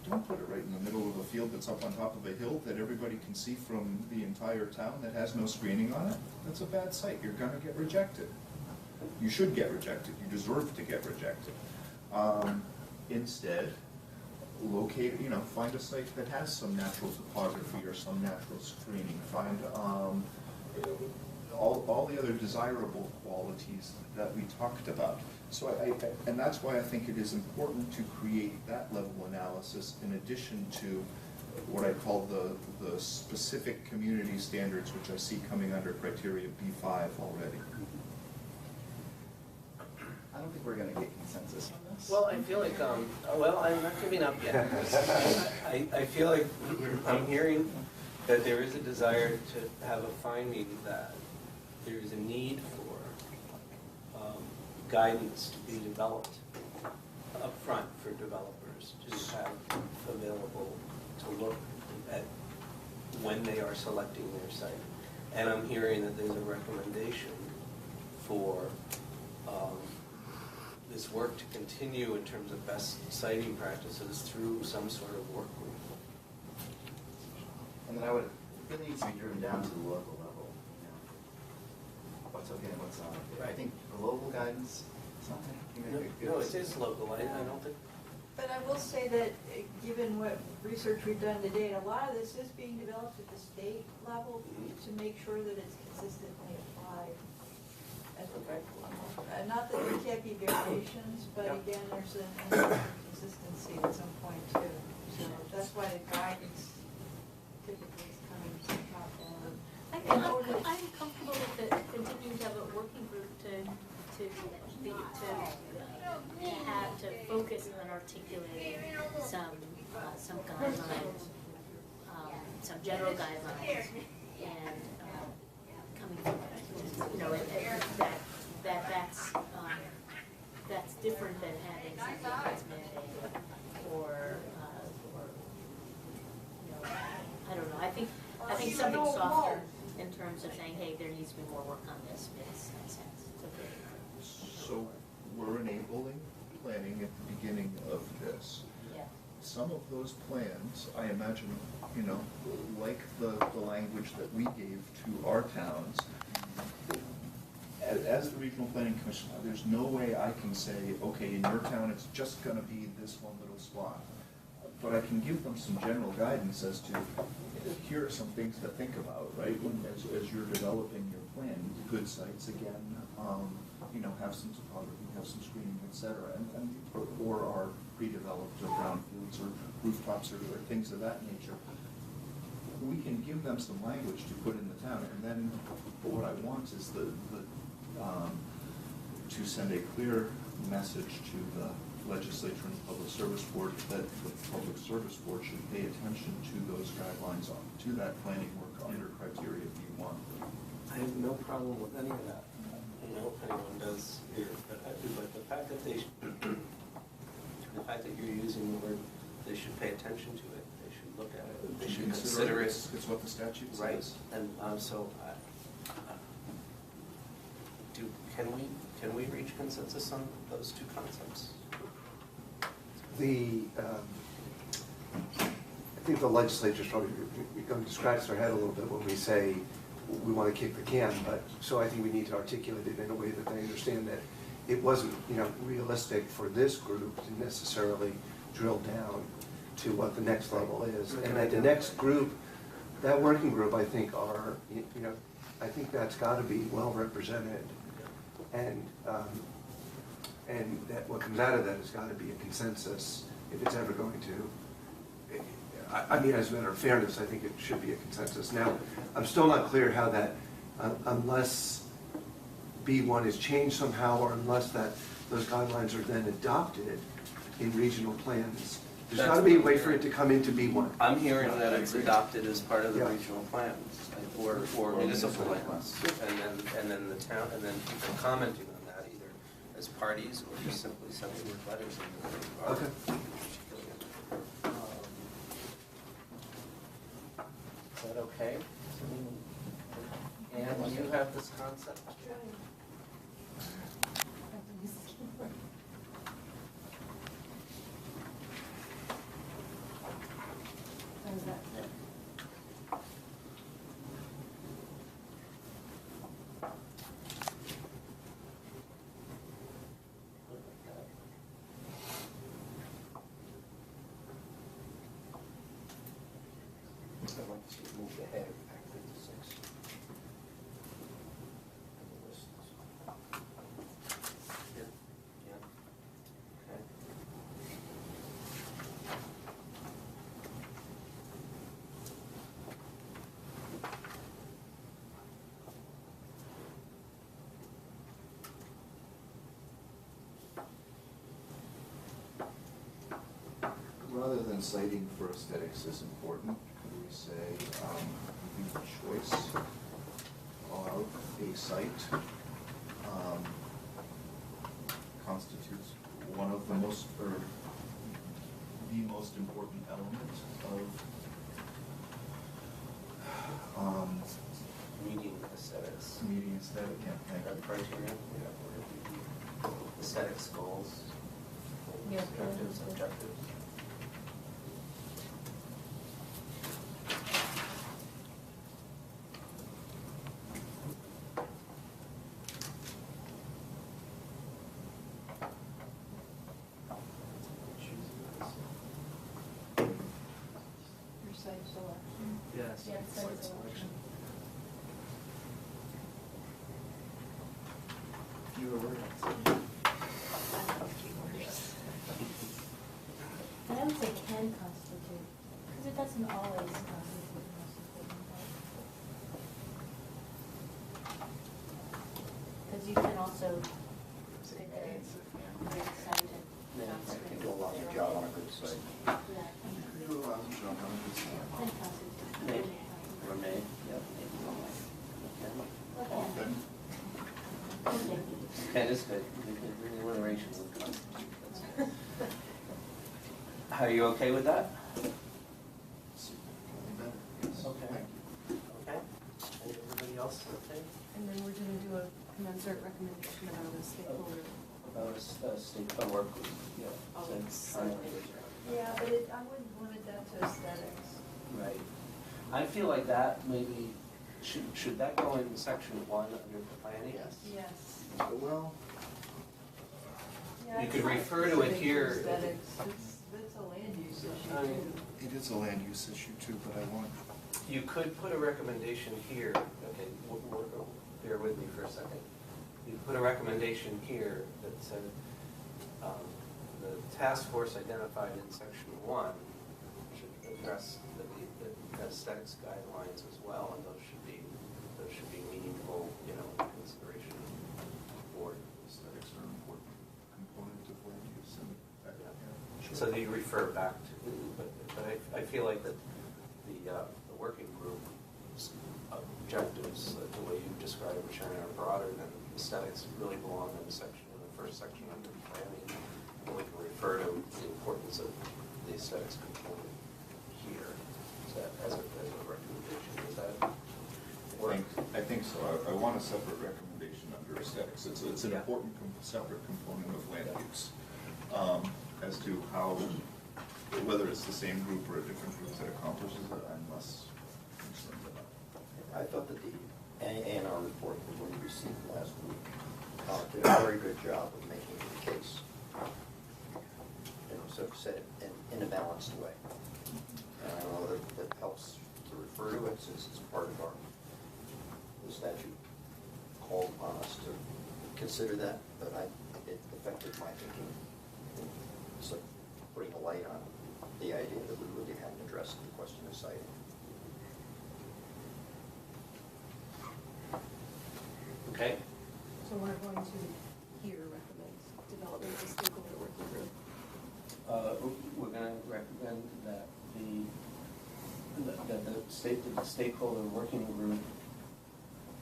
Don't put it right in the middle of a field that's up on top of a hill that everybody can see from the entire town that has no screening on it. That's a bad site. You're gonna get rejected. You should get rejected. You deserve to get rejected. Instead, find a site that has some natural topography or some natural screening. Find all the other desirable qualities that we talked about. So and that's why I think it is important to create that level analysis in addition to what I call the specific community standards, which I see coming under criteria B5 already. I don't think we're going to get consensus on this. Well, I feel like, I'm not giving up yet. I feel like I'm hearing that there is a desire to have a finding that there is a need for guidance to be developed up front for developers to have available to look at when they are selecting their site. And I'm hearing that there's a recommendation for this work to continue in terms of best siting practices through some sort of work group. And then it really needs to be driven down to the local level. What's okay and what's not okay. I think global guidance is not going to make a good No, it is local. I don't think. But I will say that, given what research we've done to date, a lot of this is being developed at the state level to make sure that it's consistently applied at the local level. Not that there can't be variations, but again, there's an consistency at some point too. So that's why the guidance typically is coming from top down. I'm comfortable with it, continuing to have a working group to focus on articulating some guidelines, some general guidelines, and coming from that's different than having something that's mandated or I don't know. I think something softer in terms of saying, hey, there needs to be more work on this makes sense. So we're enabling planning at the beginning of this. Yeah. Some of those plans, I imagine, like the language that we gave to our towns, as the Regional Planning Commission, there's no way I can say, okay, in your town, it's just gonna be this one little spot. But I can give them some general guidance as to, here are some things to think about, right? As you're developing your plan, good sites again, have some topography, have some screening, et cetera, or are pre-developed or brownfields or rooftops or things of that nature. we can give them some language to put in the town, and then, but what I want is to send a clear message to the legislature and the Public Service Board that the Public Service Board should pay attention to those guidelines, to that planning work under criteria B1. I have no problem with any of that. I don't know if anyone does here, but the fact that the fact that you're using the word, they should pay attention to it, they should look at it, they should consider it. It's what the statute says. Right, and so, can we reach consensus on those two concepts? I think the legislature's probably going to scratch their head a little bit when we say we want to kick the can, but, so I think we need to articulate it in a way that they understand that it wasn't, realistic for this group to necessarily drill down to what the next level is. And that the next group, that working group, I think I think that's got to be well represented. And that what comes out of that has got to be a consensus if it's ever going to. I mean, as a matter of fairness, I think it should be a consensus. Now, I'm still not clear how that, unless B1 is changed somehow, or unless those guidelines are then adopted in regional plans, there's got to be a way for it to come into B1. I'm hearing that it's adopted as part of the Yeah. regional plans, or municipal plans, and then the town, and then people commenting on that either as parties or just simply sending letters. Okay. Is that okay? And you have this concept? How's that fit? I'd like to see it move ahead, Act 56. Yeah, yeah. Okay. Rather than citing for aesthetics is important, could we say the choice of a site constitutes one of the most, or the most important element of Meeting aesthetics. meeting aesthetic, yeah, thank That you. criteria, aesthetics, goals, Yeah. objectives. Your site selection. Yes. Yeah, site selection. Fewer words. And I would say can constitute, because it doesn't always constitute the most important part. Because you can also pick a great site and. Yeah, I can do a lousy job on a good site. Yeah. You do a lousy job on a good site. Can constitute. Maybe, or may, yep, maybe. Often. Okay. Ken is good, alliteration would constitute, that's good. Are you okay with that? Significantly better, yes. Okay. Thank you. Okay. And everybody else okay? And then we're gonna do a commensurate recommendation about a stakeholder. About a state work group, yeah. Oh, So, trying to- Yeah, but I wouldn't limit that to aesthetics. Right. I feel like that maybe, should that go in section 1 under the planning? Yes. Well, Yeah, You it's could not refer to it specific here. Aesthetics, it's a land use I issue mean, too. it is a land use issue too, but I want, You could put a recommendation here, okay, bear with me for a second. You could put a recommendation here that said, the task force identified in section 1 address the aesthetics guidelines as well, and those should be meaningful, consideration for. Aesthetics are an important component of land use and. So that you refer back to, but I feel like that the working group's objectives, the way you describe it, Sharon, are broader than aesthetics, really belong in the first section under planning. And we can refer to the importance of the aesthetics component here, so that as a recommendation. Is that work? I think so. I want a separate recommendation under aesthetics. It's an Yeah. important separate component of land use. As to how, whether it's the same group or a different group that accomplishes it, I'm less concerned about. I thought that the A&R report that we received last week did a very good job of making the case. So said it in a balanced way. And I know that helps to refer to it since it's part of the statute called upon us to consider that, but it affected my thinking. So putting a light on the idea that we really hadn't addressed the question of siting. Okay. So we're going to here recommend development of stakeholder working group. We're going to recommend that the stakeholder working group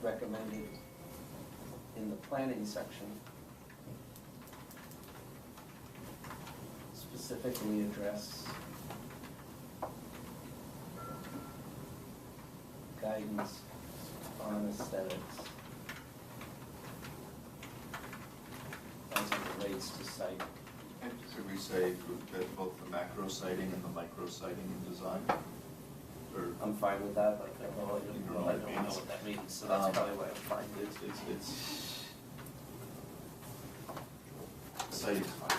recommended in the planning section specifically address guidance on aesthetics as it relates to site. And should we say that both the macro siting and the micro siting in design? Or I'm fine with that, but I don't know what that means, so that's probably why I'm fine. it's siting's fine.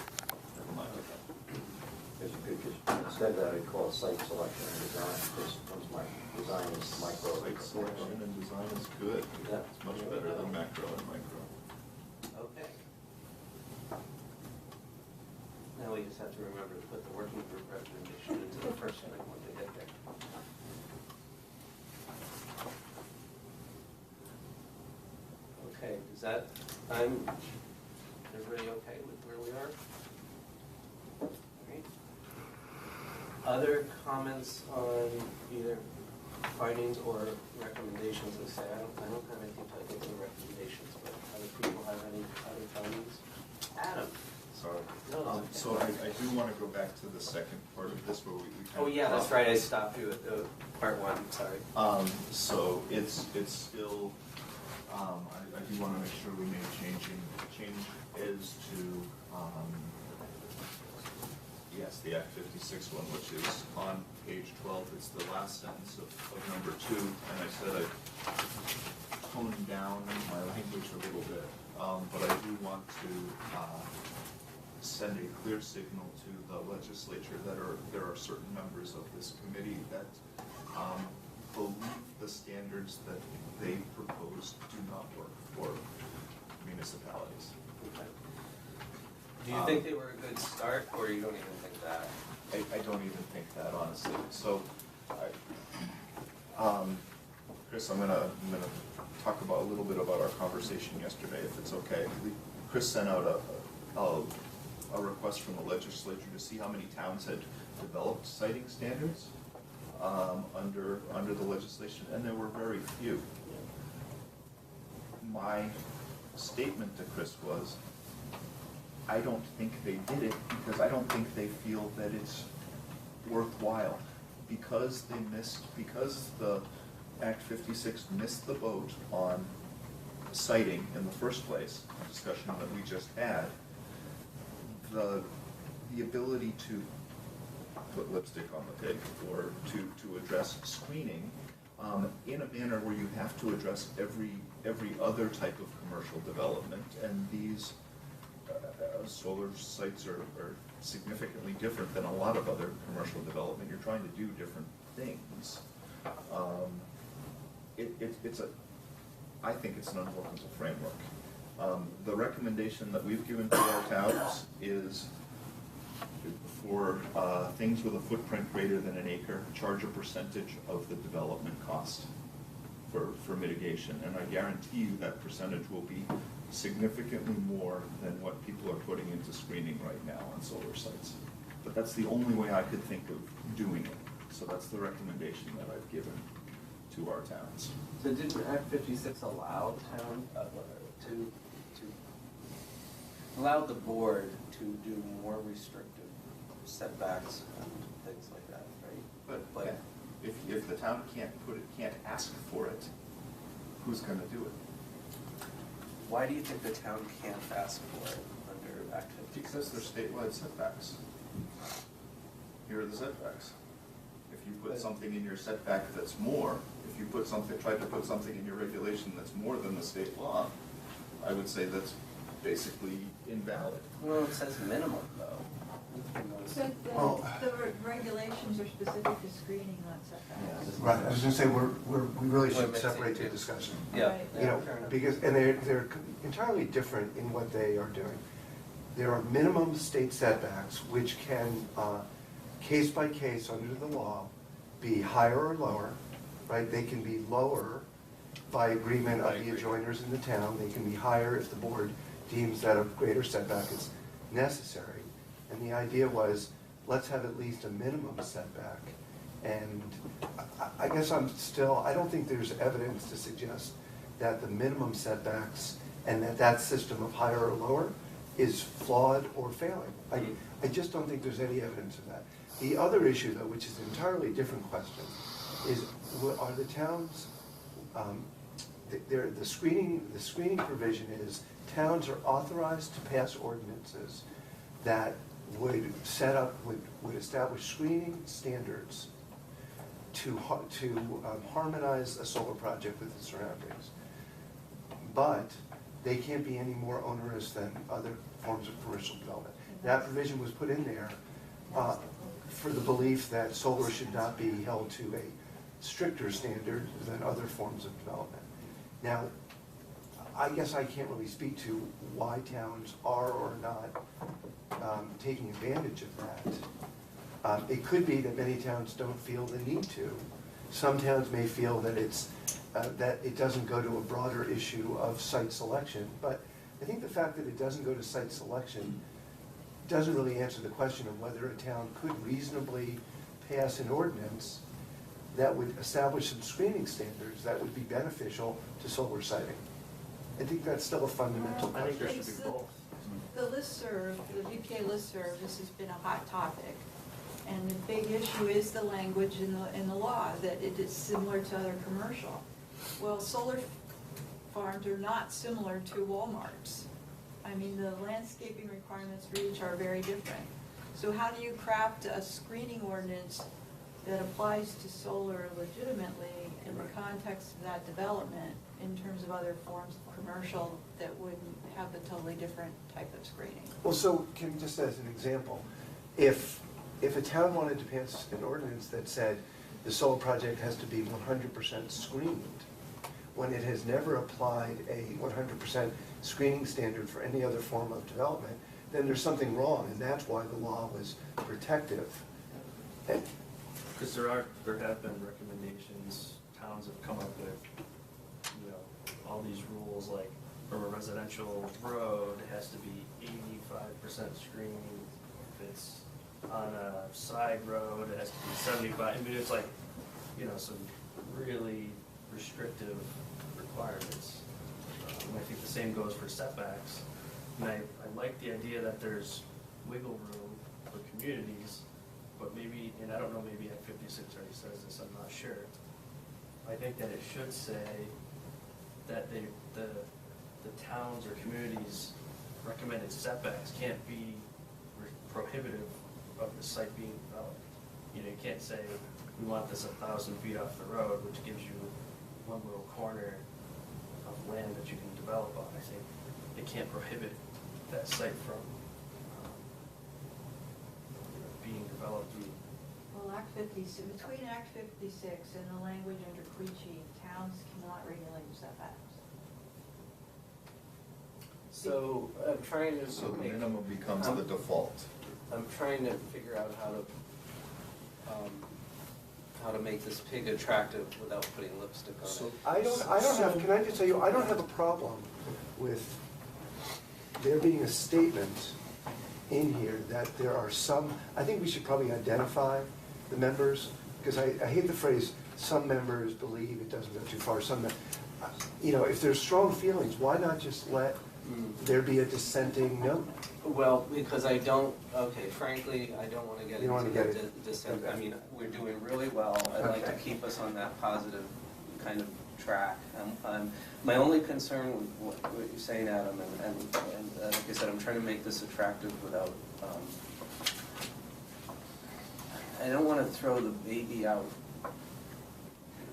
Never mind. Because you could just, instead of that, I'd call it site selection and design, because my design is micro. Site selection and design is good. Yeah. It's much better than macro and micro. Okay. Now we just have to remember to put the working group recommendation into the first one when they get there. Okay, is that, everybody okay with where we are? Great. Other comments on either findings or recommendations? I say, I don't have anything to get to the recommendations, but other people have any other findings? Adam? Sorry. No. So I do want to go back to the second part of this where we kind Oh, of yeah, that's dropped- right, I stopped you at part one, sorry. So it's still, I do want to make sure we made change is to, yes, the Act 56 one, which is on page 12. It's the last sentence of number 2, and I said I toned down my language a little bit, but I do want to send a clear signal to the legislature that there are certain members of this committee that believe the standards that they propose do not work for municipalities. Okay. Do you think they were a good start, or you don't even think that? I don't even think that, honestly. So, Chris, I'm gonna talk about a little bit about our conversation yesterday, if it's okay. Chris sent out a request from the legislature to see how many towns had developed citing standards under the legislation, and there were very few. My statement to Chris was, I don't think they did it because I don't think they feel that it's worthwhile. Because the Act 56 missed the boat on citing in the first place, a discussion that we just had, the ability to put lipstick on the pig or to address screening in a manner where you have to address every other type of commercial development, and these solar sites are significantly different than a lot of other commercial development. You're trying to do different things. I think it's an unworkable framework. The recommendation that we've given to our towns is for things with a footprint greater than an acre, charge a percentage of the development cost for mitigation. And I guarantee you that percentage will be significantly more than what people are putting into screening right now on solar sites. But that's the only way I could think of doing it. So that's the recommendation that I've given to our towns. So didn't Act 56 allow town, to allow the board to do more restrictive setbacks and things like that, right? But if the town can't ask for it, who's gonna do it? Why do you think the town can't ask for it under Act 56? Because they're statewide setbacks. Here are the setbacks. If you put something in your setback that's more, if you try to put something in your regulation that's more than the state law, I would say that's basically invalid. Well, it says minimum though. But Well- the regulations are specific to screening, not setbacks. Right, I was gonna say, we really Wait, should wait, separate the see, discussion. Yeah, Right. You know, fair enough. because, and they're entirely different in what they are doing. There are minimum state setbacks, which can, case by case under the law, be higher or lower, right? They can be lower by agreement of the adjoiners in the town. They can be higher if the board deems that a greater setback is necessary. And the idea was, let's have at least a minimum setback. And I guess I don't think there's evidence to suggest that the minimum setbacks and that system of higher or lower is flawed or failing. I just don't think there's any evidence of that. The other issue, though, which is an entirely different question, is are the towns, the screening provision is towns are authorized to pass ordinances that would establish screening standards to harmonize a solar project with its surroundings. But they can't be any more onerous than other forms of commercial development. That provision was put in there for the belief that solar should not be held to a stricter standard than other forms of development. Now, I guess I can't really speak to why towns are or not taking advantage of that. It could be that many towns don't feel the need to. Some towns may feel that that it doesn't go to a broader issue of site selection, but I think the fact that it doesn't go to site selection doesn't really answer the question of whether a town could reasonably pass an ordinance that would establish some screening standards that would be beneficial to solar siting. I think that's still a fundamental I think there question. should be both. The listserv, the BPA listserv, this has been a hot topic. And the big issue is the language in the law, that it is similar to other commercial. Well, solar farms are not similar to Walmart's. I mean, the landscaping requirements for each are very different. So how do you craft a screening ordinance that applies to solar legitimately in the context of that development in terms of other forms of commercial that would have a totally different type of screening? Well, so, Kim, just as an example, if a town wanted to pass an ordinance that said the solar project has to be 100% screened, when it has never applied a 100% screening standard for any other form of development, then there's something wrong, and that's why the law was protective. Because there have been recommendations, towns have come up with, all these rules, like from a residential road, it has to be 85% screened. If it's on a side road, it has to be 75. I mean, it's like, some really restrictive requirements. And I think the same goes for setbacks. And I like the idea that there's wiggle room for communities, but maybe, and I don't know, maybe Act 56 already says this, I'm not sure. I think that it should say that the towns or communities' recommended setbacks can't be prohibitive of the site being developed. You can't say, we want this 1,000 feet off the road, which gives you one little corner of land that you can develop on. I think it can't prohibit that site from being developed. Well, Act 56, between Act 56 and the language under Clichy, towns cannot regulate setbacks. So I'm trying to So the make. minimum becomes the default. I'm trying to figure out how to make this pig attractive without putting lipstick on So it. I don't have, can I just tell you, I don't have a problem with there being a statement in here that there are some, I think we should probably identify the members, because I hate the phrase, some members believe it doesn't go too far, you know, if there's strong feelings, why not just let there be a dissenting note? Well, because I don't, okay, frankly, I don't want to get You don't into wanna the get dissent. okay. I mean, we're doing really well. I'd like to Okay. keep us on that positive kind of track. My only concern with what you're saying, Adam, and like I said, I'm trying to make this attractive without, I don't want to throw the baby out,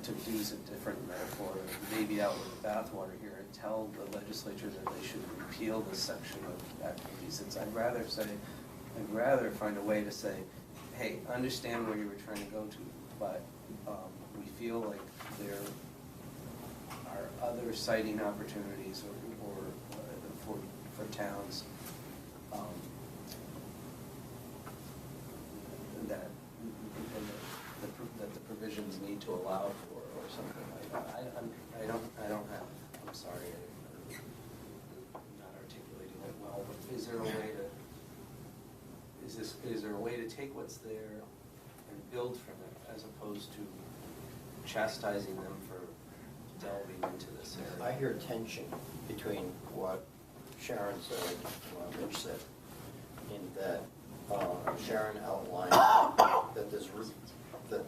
to use a different metaphor, the baby out with the bathwater here and tell the legislature that they should repeal this section of activities. I'd rather find a way to say, hey, understand where you were trying to go to, but we feel like there are other siting opportunities or for towns that the provisions need to allow for, or something like that. I don't have, I'm sorry, I'm not articulating it well, but is there a way to, is there a way to take what's there and build from it, as opposed to chastising them for delving into this area? I hear tension between what Sharon said and what Mitch said, in that Sharon outlined that there's, and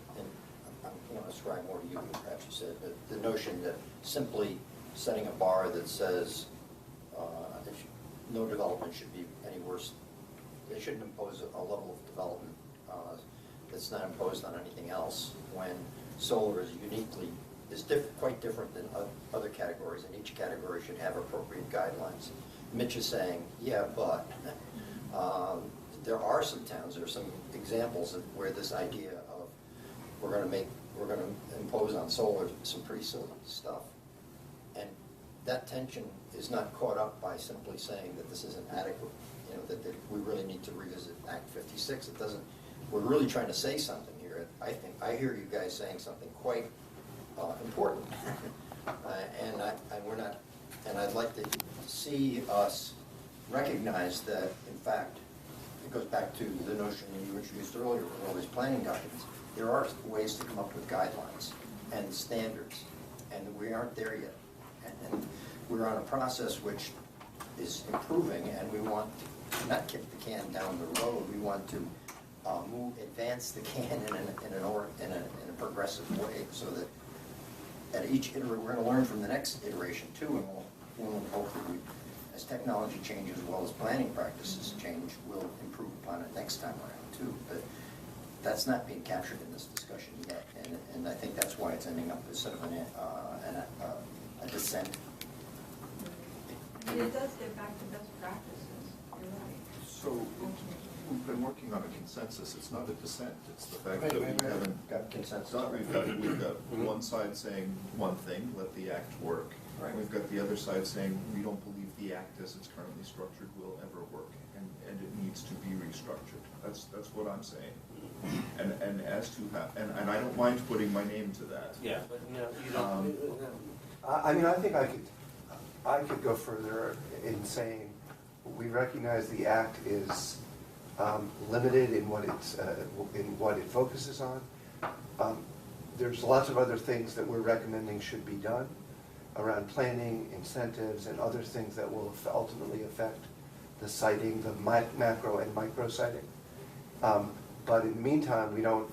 I want to ascribe more to you than perhaps you said, but the notion that simply setting a bar that says no development should be any worse, they shouldn't impose a level of development that's not imposed on anything else, when solar is quite different than other categories, and each category should have appropriate guidelines. Mitch is saying, yeah, but there are some towns, there are some examples of where this idea of we're going to impose on solar some pretty silly stuff, and that tension is not caught up by simply saying that this isn't adequate, you know, that we really need to revisit Act 56. It doesn't. We're really trying to say something here. I hear you guys saying something quite important, and I'd like to see us recognize that, in fact, it goes back to the notion that you introduced earlier with all these planning documents. There are ways to come up with guidelines and standards, and we aren't there yet. And we're on a process which is improving, and we want to not kick the can down the road. We want to advance the can in a progressive way, so that at each iteration, we're going to learn from the next iteration too, and we'll hopefully, as technology changes as well as planning practices change, we'll improve upon it next time around too. But that's not being captured in this discussion yet, and I think that's why it's ending up as sort of a dissent. And it does get back to best practices, you're right. So we've been working on a consensus. It's not a dissent. It's the fact Right, that right, we right. haven't Got consensus. We've got one side saying one thing, let the act work. Right. We've got the other side saying we don't believe the act as it's currently structured will ever work, and it needs to be restructured. That's what I'm saying. And as to how, and I don't mind putting my name to that. Yeah, but no, you don't. I mean, I think I could go further in saying we recognize the act is limited in what it focuses on. There's lots of other things that we're recommending should be done around planning, incentives, and other things that will ultimately affect the siting, the macro and micro siting. But in the meantime, we don't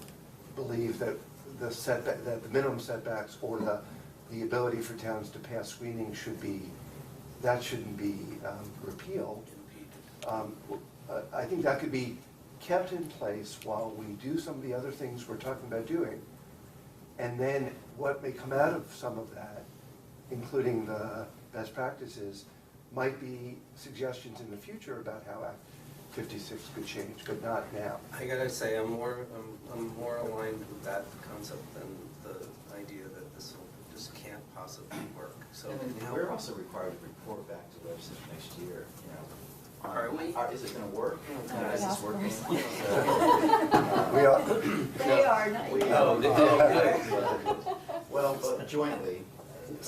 believe that the minimum setbacks or the ability for towns to pass screening shouldn't be repealed. I think that could be kept in place while we do some of the other things we're talking about doing. And then what may come out of some of that, including the best practices, might be suggestions in the future about how Act 56 could change, but not now. I gotta say, I'm more aligned with that concept than the idea that this can't possibly work. So, And you know, we're also required to report back to the legislature next year, you know, Are we? Is it gonna work? Yeah. Is this working? We are, They are, not you. Oh, Well, but jointly,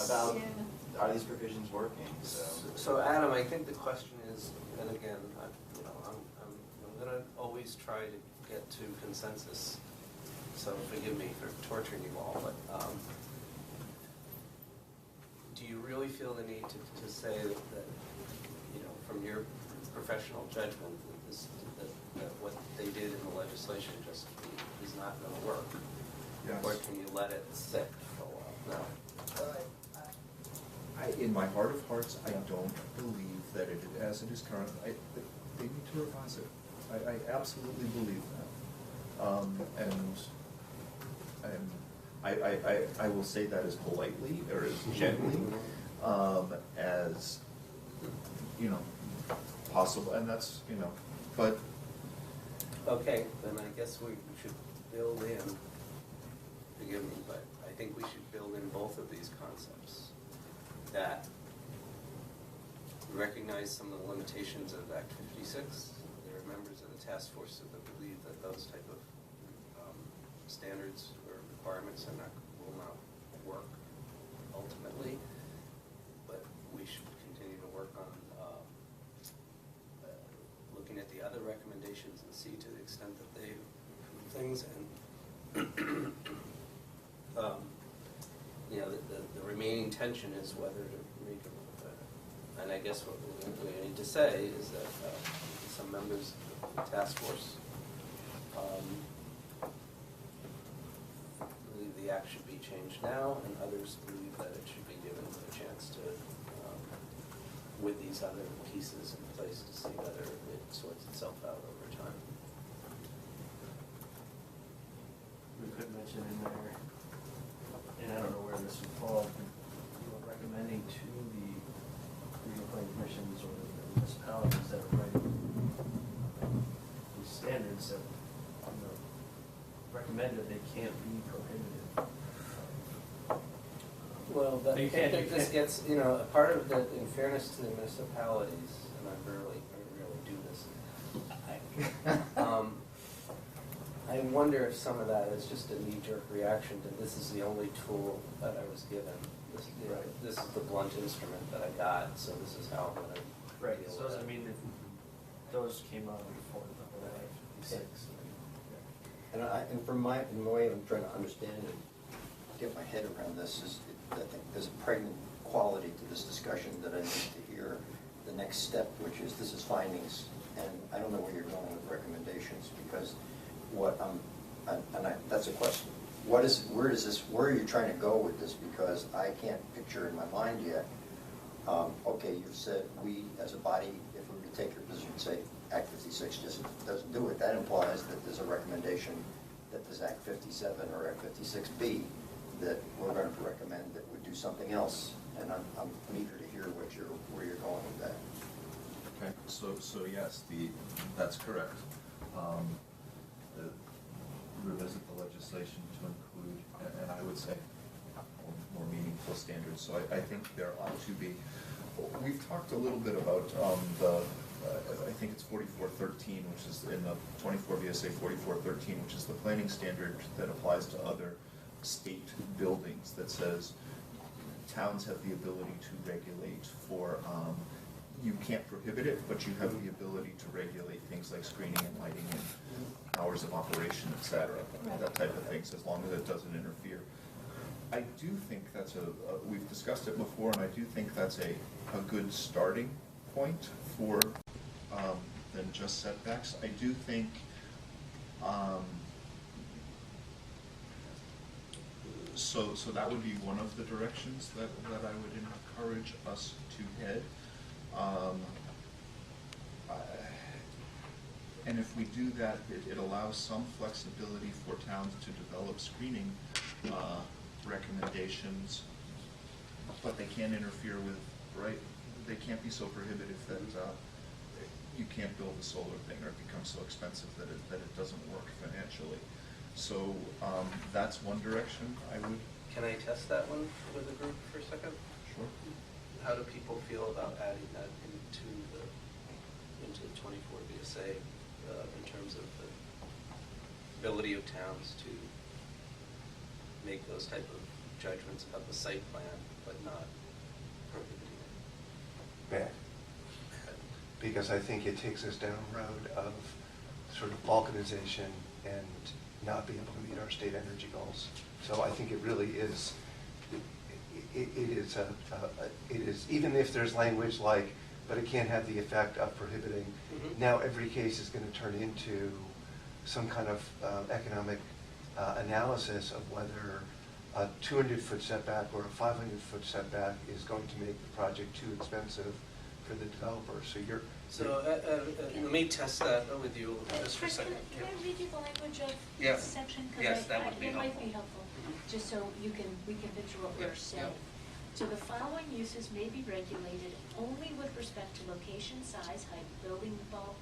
about, are these provisions working? So Adam, I think the question is, and again, I'm gonna always try to get to consensus, so forgive me for torturing you all, but, do you really feel the need to say that, from your professional judgment, that what they did in the legislation just is not gonna work? Yes. Or can you let it sit for a while? No. In my heart of hearts, I don't believe that it, as it is current, they need to revise it. I absolutely believe that. And I will say that as politely or as gently as, possible, and that's, but. Okay, then I guess we should build in, forgive me, but I think we should build in both of these concepts. That recognize some of the limitations of Act 56. There are members of the task force that believe that those type of standards or requirements will not work ultimately. But we should continue to work on looking at the other recommendations and see to the extent that they improve things, and the remaining tension is whether to make it, and I guess what we need to say is that some members of the task force believe the act should be changed now, and others believe that it should be given a chance to, with these other pieces in place, to see whether it sorts itself out over time. We could mention in there, and I don't know where this would fall, but recommending to the regional planning commissions or the municipalities that are writing these standards that, recommend that they can't be prohibited. Well, but You I can't- think you this can't- gets, a part of the, in fairness to the municipalities, and I rarely do this. I wonder if some of that is just a knee-jerk reaction to this is the only tool that I was given. This is the blunt instrument that I got, so this is how I'm gonna Right, deal so with I it. mean, if those came out before the Act 56. And from the way I'm trying to understand and get my head around this is, I think there's a pregnant quality to this discussion that I need to hear the next step, which is, this is findings, and I don't know where you're going with recommendations, because that's a question. Where are you trying to go with this? Because I can't picture in my mind yet. Okay, you've said we, as a body, if we were to take your position, say Act 56 just doesn't do it, that implies that there's a recommendation that there's Act 57 or Act 56B that we're going to recommend that would do something else. And I'm eager to hear where you're going with that. Okay, so yes, that's correct. Revisit the legislation to include, and I would say, more meaningful standards. So I think there ought to be. We've talked a little bit about I think it's 4413, which is in the 24 VSA 4413, which is the planning standard that applies to other state buildings, that says towns have the ability to regulate for, you can't prohibit it, but you have the ability to regulate things like screening and lighting and hours of operation, et cetera, that type of things, as long as it doesn't interfere. I do think that's we've discussed it before, and I do think that's a good starting point for than just setbacks. I do think so that would be one of the directions that I would encourage us to head. And if we do that, it allows some flexibility for towns to develop screening recommendations, but they can't interfere with, right? They can't be so prohibitive that you can't build a solar thing, or it becomes so expensive that it doesn't work financially. So that's one direction I would. Can I test that one with the group for a second? Sure. How do people feel about adding that into the into 24 BSA in terms of the ability of towns to make those type of judgments about the site plan, but not prohibiting it. Bad. Because I think it takes us down a road of sort of balkanization and not being able to meet our state energy goals. So I think it really is, it is, even if there's language like, but it can't have the effect of prohibiting, now every case is going to turn into some kind of economic analysis of whether a 200-foot setback or a 500-foot setback is going to make the project too expensive for the developer. So let me test that with you just for a Chris, second. can I read you the language of Yeah. this section? 'Cause Yes, that would be It might helpful. be helpful, just so we can picture what we're saying. So the following uses may be regulated only with respect to location, size, height, building bulk,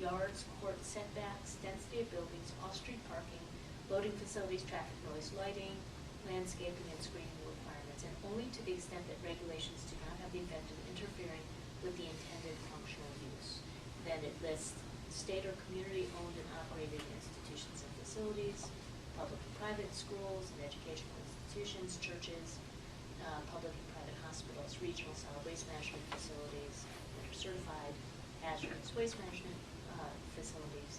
yards, court setbacks, density of buildings, off-street parking, loading facilities, traffic noise, lighting, landscaping, and screening requirements, and only to the extent that regulations do not have the effect of interfering with the intended functional use. Then it lists state or community-owned and operated institutions and facilities, public and private schools and educational institutions, churches, public and private hospitals, regional solid waste management facilities, that are certified hazardous waste management facilities.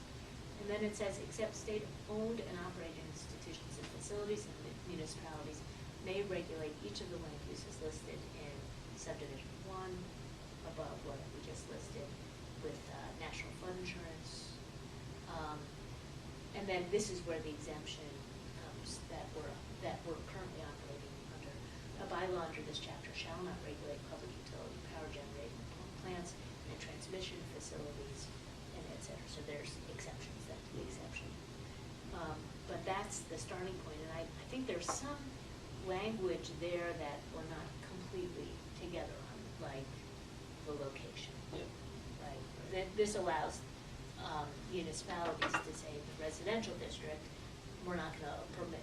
And then it says, except state-owned and operated institutions and facilities and municipalities may regulate each of the land uses listed in subdivision 1, above what we just listed, with national flood insurance. And then this is where the exemption comes that we're currently operating under. A bylaw under this chapter shall not regulate public utility, power generating plants, and transmission facilities, and et cetera. So there's exceptions, that's the exception. But that's the starting point, and I think there's some language there that we're not completely together on, like the location. Yeah. Right? This allows municipalities to say the residential district, we're not gonna permit,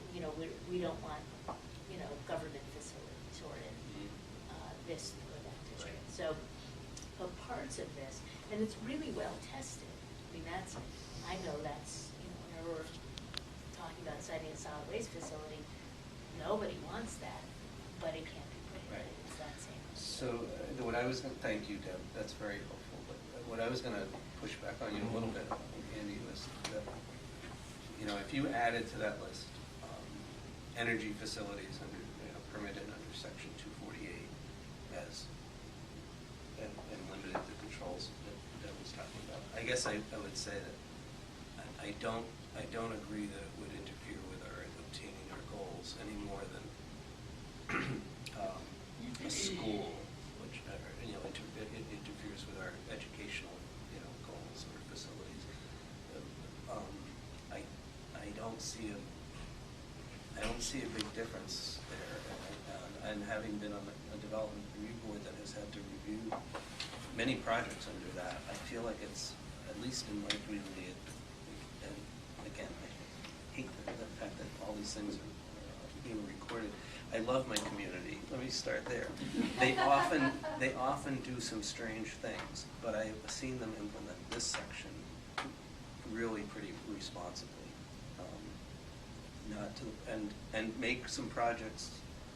we don't want, government facilities or in this or that district. Right. So, but parts of this, and it's really well tested. I mean, I know that's, whenever we're talking about citing a solid waste facility, nobody wants that, but it can't be prohibited. Right. It's that same. So what I was going to, thank you, Deb, that's very helpful, but what I was going to push back on you a little bit, Andy, was that, if you added to that list, energy facilities under, permitted under section 248 as, and limited the controls that Deb was talking about, I guess I would say that I don't agree that it would interfere with our obtaining our goals any more than a school, which it interferes with our educational goals or facilities. I don't see a big difference there, and having been on a development review board that has had to review many projects under that, I feel like it's, at least in my community, and again, I hate the fact that all these things are being recorded. I love my community. Let me start there. They often do some strange things, but I've seen them implement this section really pretty responsibly. Not to and make some projects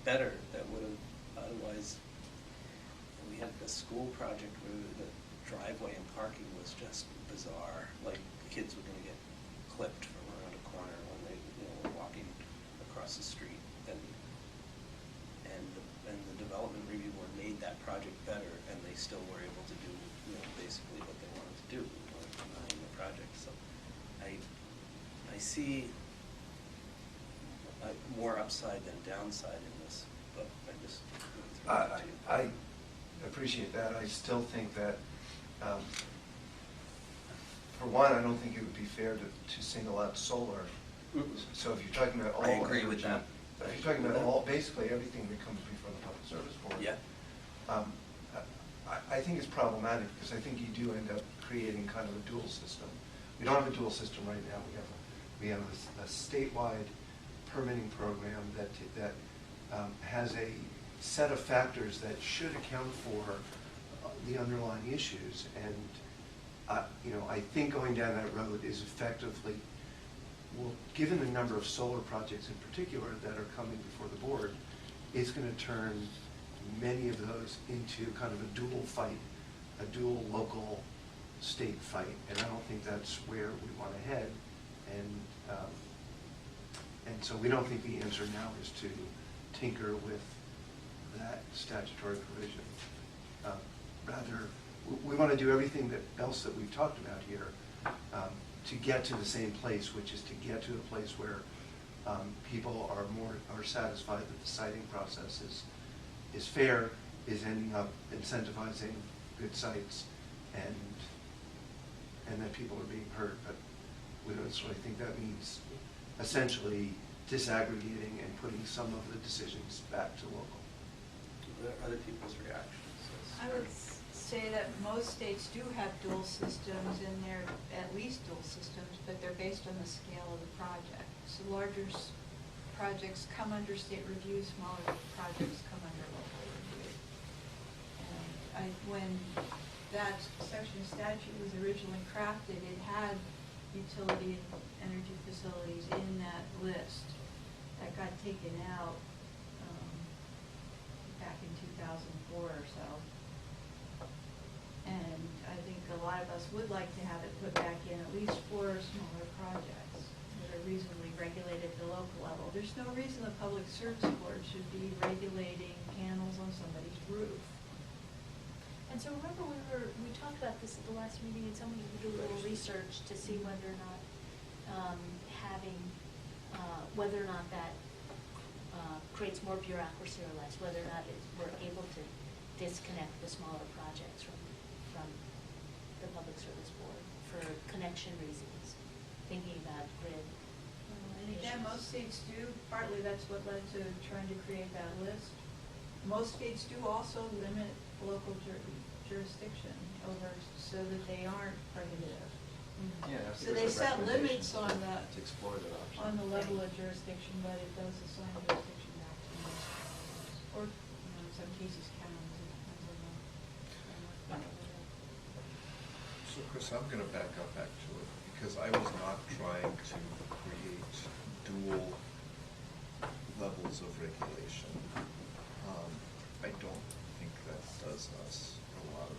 better that would have otherwise. We had a school project where the driveway and parking was just bizarre. Like the kids were going to get clipped from around a corner when they were walking across the street, and the development review board made that project better, and they still were able to do basically what they wanted to do in the project. So I see more upside than downside in this, but I just threw it to you. I appreciate that. I still think that, for one, I don't think it would be fair to single out solar. So if you're talking about all I agree with energy, that. if you're talking about all, basically everything that comes before the Public Service Board. Yeah. I think it's problematic because I think you do end up creating kind of a dual system. We don't have a dual system right now. We have a statewide permitting program that has a set of factors that should account for the underlying issues, and I think going down that road is effectively, well, given the number of solar projects in particular that are coming before the board, is going to turn many of those into kind of a dual fight, a dual local state fight, and I don't think that's where we want to head. And so we don't think the answer now is to tinker with that statutory provision. Rather, we want to do everything else that we've talked about here to get to the same place, which is to get to a place where people are satisfied that the siting process is fair, is ending up incentivizing good sites, and that people are being heard. But we don't necessarily think that means essentially disaggregating and putting some of the decisions back to local. Other people's reactions? I would say that most states do have dual systems in there, at least dual systems, but they're based on the scale of the project. So larger projects come under state review, smaller projects come under local review. And when that section of statute was originally crafted, it had utility and energy facilities in that list. That got taken out back in 2004 or so. And I think a lot of us would like to have it put back in at least for smaller projects that are reasonably regulated at the local level. There's no reason the Public Service Board should be regulating panels on somebody's roof. And so remember we talked about this at the last meeting, and somebody would do a little research to see whether or not whether or not that creates more bureaucracy or less, whether or not we're able to disconnect the smaller projects from the Public Service Board for connection reasons, thinking about grid. And again, most states do, partly that's what led to trying to create that list. Most states do also limit local jurisdiction over, so that they aren't prohibitive. Yeah, So they set limits on to explore that option. the level of jurisdiction, but it does assign jurisdiction back to most states. Or, in some cases, counties, it depends on the. So Chris, I'm gonna back up actually, because I was not trying to create dual levels of regulation. I don't think that does us a lot of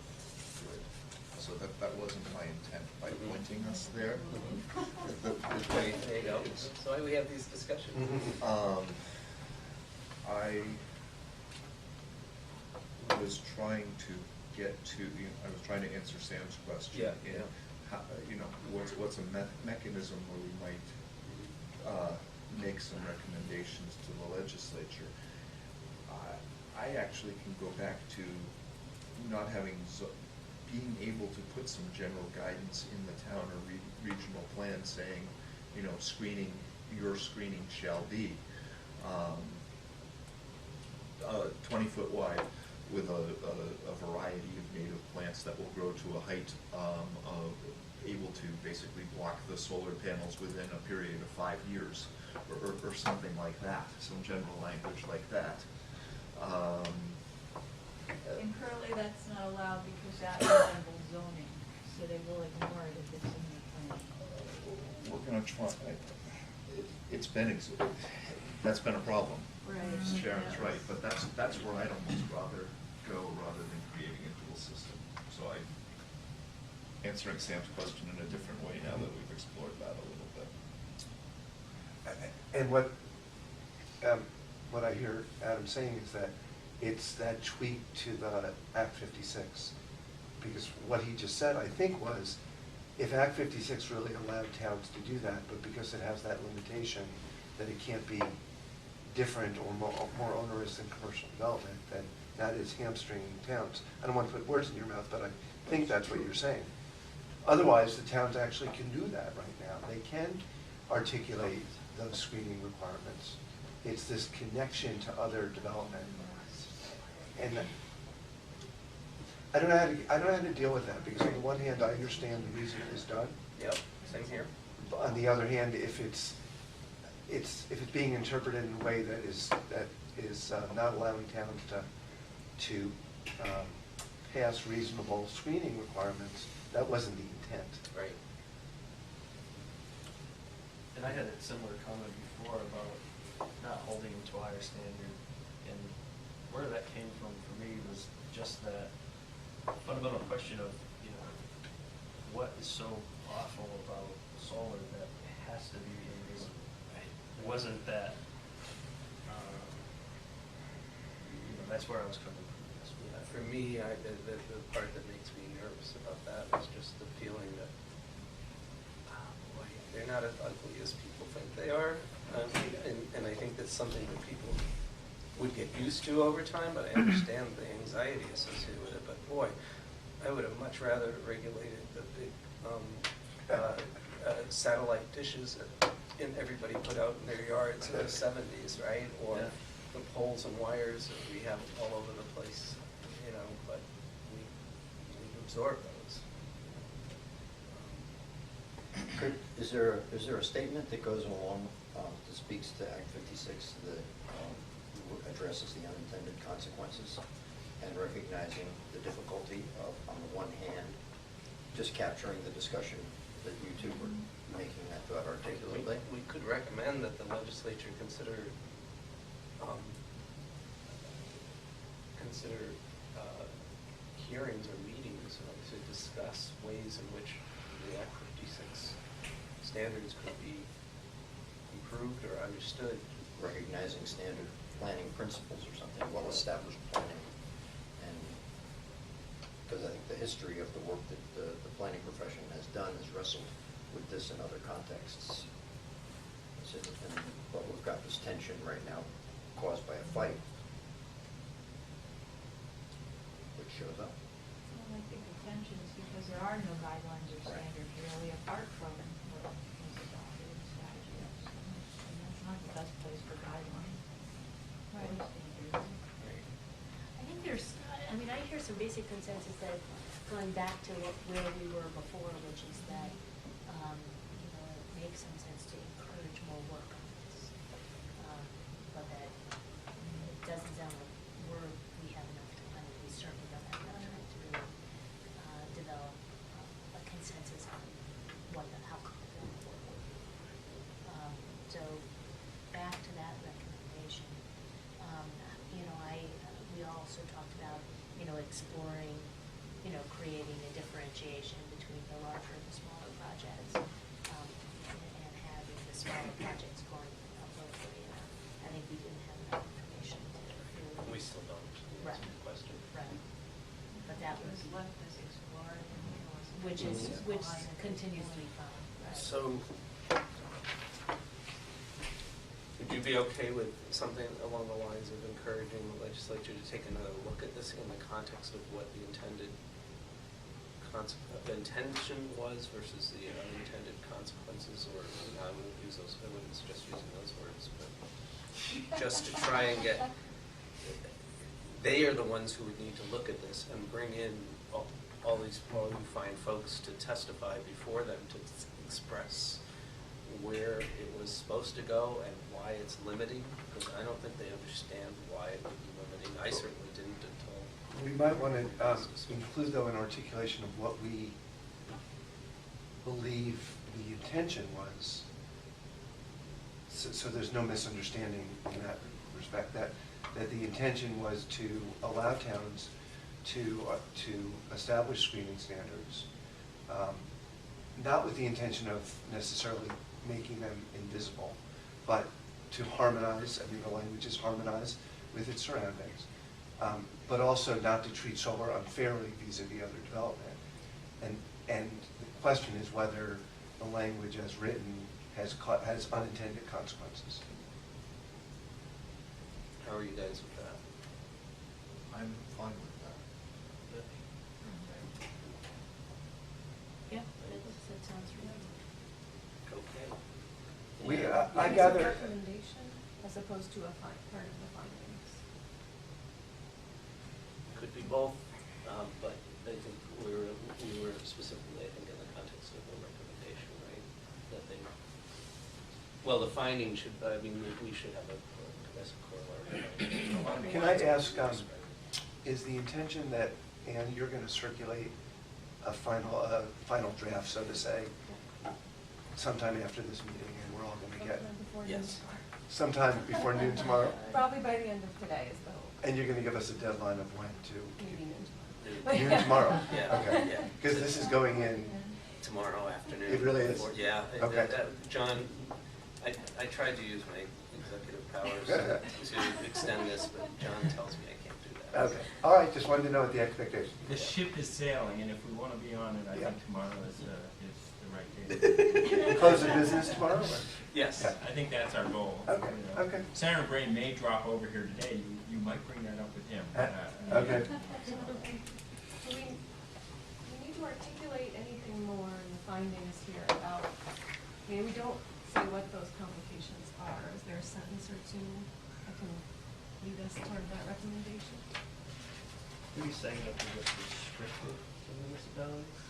good. So that wasn't my intent by pointing us there. There you go. That's why we have these discussions. I was trying to get to, I was trying to answer Sam's question. Yeah, in yeah. how, what's a mechanism where we might make some recommendations to the legislature. I actually can go back to not having, being able to put some general guidance in the town or regional plan saying, screening, your screening shall be 20-foot wide with a variety of native plants that will grow to a height of able to basically block the solar panels within a period of 5 years, or something like that, some general language like that. And currently, that's not allowed because that resembles zoning, so they will ignore it if it's in the plan. We're gonna try, it's been, that's been a problem. Right. Sharon's right, but that's where I'd almost rather go rather than creating a dual system. So answering Sam's question in a different way now that we've explored that a little bit. And what I hear Adam saying is that it's that tweak to the Act 56. Because what he just said, I think, was if Act 56 really allowed towns to do that, but because it has that limitation that it can't be different or more onerous than commercial development, then that is hamstringing towns. I don't want to put words in your mouth, but I think that's what you're saying. Otherwise, the towns actually can do that right now. They can articulate those screening requirements. It's this connection to other development. And I don't know how to deal with that, because on the one hand, I understand the reason it was done. Yep, same here. But on the other hand, if it's being interpreted in a way that is not allowing towns to pass reasonable screening requirements, that wasn't the intent. Right. And I had a similar comment before about not holding them to a higher standard, and where that came from for me was just that fundamental question of, you know, what is so awful about solar that it has to be invisible? It wasn't that, you know, that's where I was coming from. Yeah, for me, the part that makes me nervous about that is just the feeling that, oh boy, they're not as ugly as people think they are. And I think that's something that people would get used to over time, but I understand the anxiety associated with it. But boy, I would have much rather regulated the big satellite dishes that everybody put out in their yards in the 70s, right? Or Yeah. the poles and wires that we have all over the place, you know, but we absorb those. Is there a statement that goes along, that speaks to Act 56 that addresses the unintended consequences and recognizing the difficulty of, on the one hand, just capturing the discussion that you two were making that thought articulately? We could recommend that the legislature consider hearings or meetings to discuss ways in which the Act 56 standards could be improved or understood. Recognizing standard planning principles or something, well-established planning. And because I think the history of the work that the planning profession has done is wrestled with this in other contexts. But we've got this tension right now caused by a fight, which shows up. Well, I think the tension is because there are no guidelines or standards really apart from what is adopted in statutes. And that's not the best place for guidelines. Or standards. I think I hear some basic consensus that going back to where we were before, which is that, you know, it makes some sense to encourage more work on this. But that it doesn't sound like we have enough time, and we certainly don't have enough time to really develop a consensus on how competent the work would be. So back to that recommendation, you know, we also talked about, you know, exploring, you know, creating a differentiation between the larger and the smaller projects, and having the smaller projects going locally. I think we didn't have enough information to really. We still don't. Right. That's a good question. Right. But that It was, was left as explored and it was. which continues to be fine, right? So, would you be okay with something along the lines of encouraging the legislature to take another look at this in the context of what the intention was versus the unintended consequences, or I wouldn't use those, I wouldn't suggest using those words, but just to try and get, they are the ones who would need to look at this and bring in all these fine folks to testify before them to express where it was supposed to go and why it's limiting, because I don't think they understand why it would be limiting. I certainly didn't until. We might want to include, though, an articulation of what we believe the intention was, so there's no misunderstanding in that respect, that the intention was to allow towns to establish screening standards, not with the intention of necessarily making them invisible, but to harmonize, I mean, the language is harmonized with its surroundings, but also not to treat solar unfairly vis-a-vis other development. And the question is whether the language as written has unintended consequences. How are you guys with that? I'm fine with that. Yeah, that sounds right. Okay. I It's a gather. recommendation as opposed to a part of the findings. Could be both, but I think we were specifically, I think, in the context of the recommendation, right? That they, well, the finding should, I mean, we should have a corollary. Can I ask, is the intention that, Anne, you're going to circulate final draft, so to say, sometime after this meeting, and we're all gonna get, Sometime before noon Yes. tomorrow. sometime before noon tomorrow? Probably by the end of today is the hope. And you're gonna give us a deadline of when Maybe noon to? tomorrow. Noon tomorrow? Yeah, Okay. yeah. Because this is going in, Tomorrow afternoon. It really is? before- Yeah. Okay. John, I tried to use my executive powers to extend this, but John tells me I can't do that. okay, all right, just wanted to know what the expectation. The ship is sailing, and if we want to be on it, I Yeah. think tomorrow is the right day. You close the business tomorrow? or- Yes. Yeah. I think that's our goal. Okay, you know. okay. Senator Gray may drop over here today, you might bring that up with him. Okay. So we need to articulate anything more in the findings here about, I mean, we don't say what those complications are. Is there a sentence or two that can lead us toward that recommendation? Maybe saying that we're just restricted to municipalities?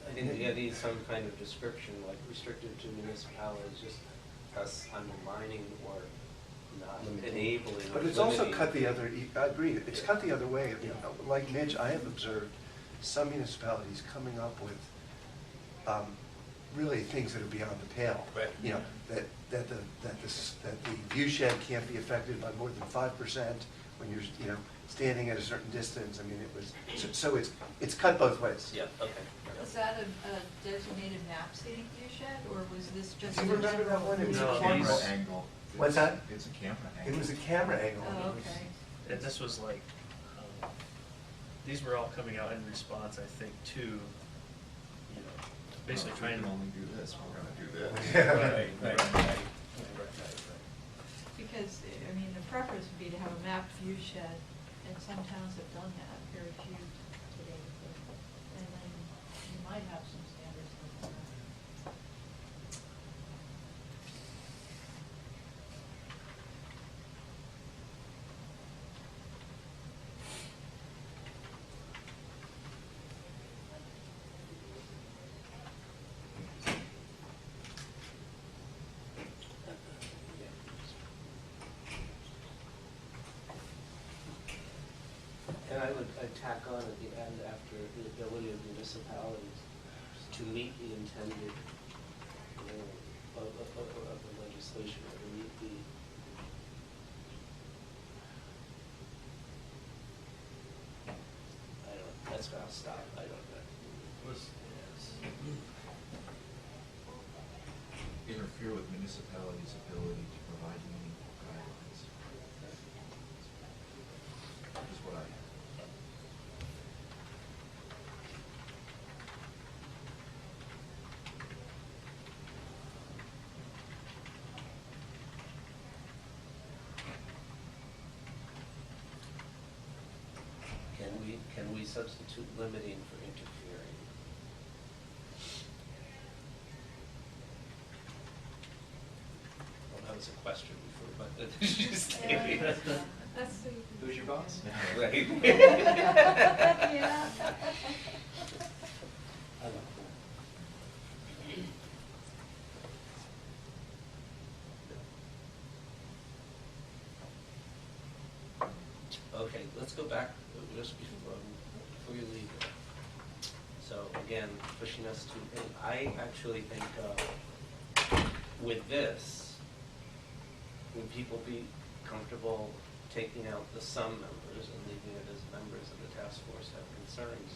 I think you need some kind of description, like restricted to municipalities, just us undermining or not Limiting. enabling or But it's also limiting. cut the other, I agree, it's cut the other way. You know, like Midge, I have observed some municipalities coming up with really things that are beyond the pale. Right. You know, that the view shed can't be affected by more than 5% when you're, you know, standing at a certain distance. I mean, it was, so it's cut both ways. Yeah, okay. Was that a designated map seating view shed, or was this just? Do you remember that one? It was a No, camera these- angle. What's that? It's a camera angle. It was a camera angle. Oh, okay. And this was like, these were all coming out in response, I think, to, you know, basically If we trying can to. only do this, we're gonna do this. Yeah. Right. Because, I mean, the preference would be to have a mapped view shed, and some towns have done that, very few today. And then you might have some standards like that. And I'd tack on at the end after the ability of municipalities to meet the intended goal of the legislation, or to meet the I don't, that's where I'll stop, I don't know. Interfere with municipalities' ability to provide meaningful guidelines. Is what I. Can we substitute limiting for interfering? Well, that was a question before, but That's so you can- who's your boss? Right. Yeah. Okay, let's go back just before you leave. So again, pushing us to, and I actually think with this, would people be comfortable taking out the some members and leaving it as members of the task force have concerns?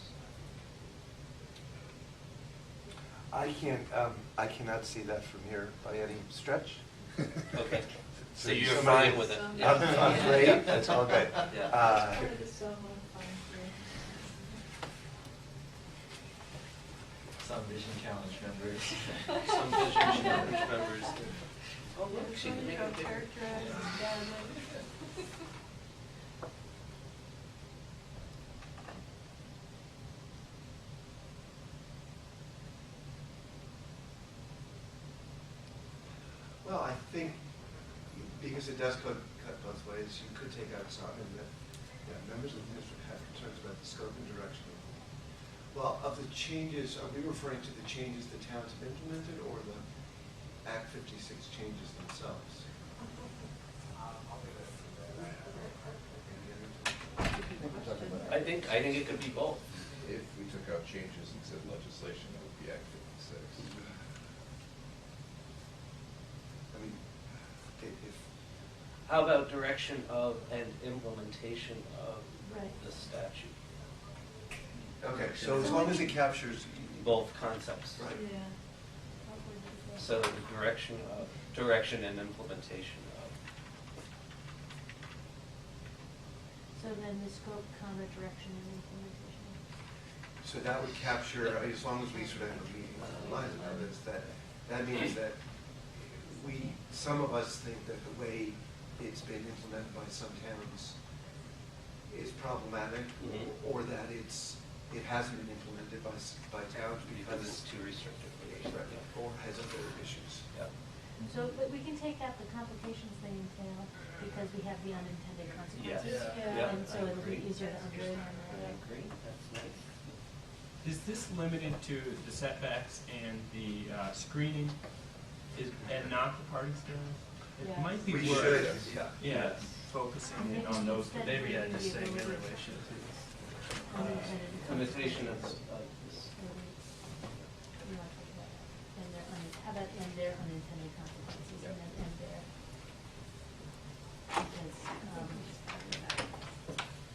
I cannot see that from here by any stretch. Okay, so you're So fine my- with it? Some- Yeah. I'm great, that's all good. Yeah. Part of the sum of fine Some vision challenge members. Some vision challenge members. Oh, look, she can make print. it bigger. Characterized as badly. Well, I think, because it does cut both ways, you could take out some, and that members of the district have concerns about the scope and direction. Well, of the changes, are we referring to the changes the towns have implemented or the Act 56 changes themselves? I think it could be both. If we took out changes and said legislation, it would be Act 56. I mean, if, How about direction of and implementation of Right. the statute? okay, so as long as it captures. Both concepts. Right. Yeah. So the direction and implementation of. So then the scope, comma, direction, and implementation. So that would capture, as long as we sort of have a meeting lines about this, that means that some of us think that the way it's been implemented by some towns is problematic, Mhm. or that it hasn't been implemented by towns Because because it's too restrictive. or has other issues. Yeah. So, but we can take out the complications they entail, because we have the unintended Yes. consequences. Yeah. And so I it'll be agree. easier to understand I that. agree, that's nice. Is this limited to the setbacks and the screening, and not the parking stalls? It Yes. might be We worth, should, yeah. yeah, focusing in on those. Maybe I just saying in relation to this. Unintended Limitation of consequences. this. You want to take that out. And their how about and their unintended consequences, and then and their. Because,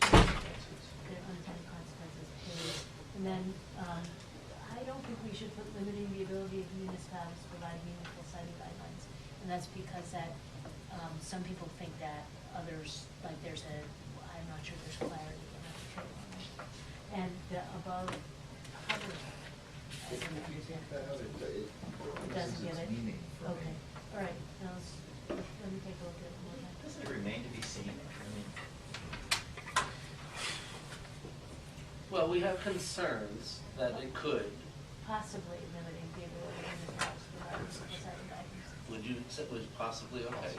their unintended consequences is, and then, I don't think we should put limiting the ability of municipalities to provide meaningful siting guidelines. And that's because that, some people think that others, like there's I'm not sure there's clarity, I'm not sure on that. And the above covered. If you take that out, it Doesn't loses get its it? meaning for me. Okay, all right, now let me take a look at it one more time. Doesn't it remain to be seen? I mean, Well, we have concerns that it could. Possibly limiting the ability of municipalities to provide meaningful siting guidelines. Would possibly, okay.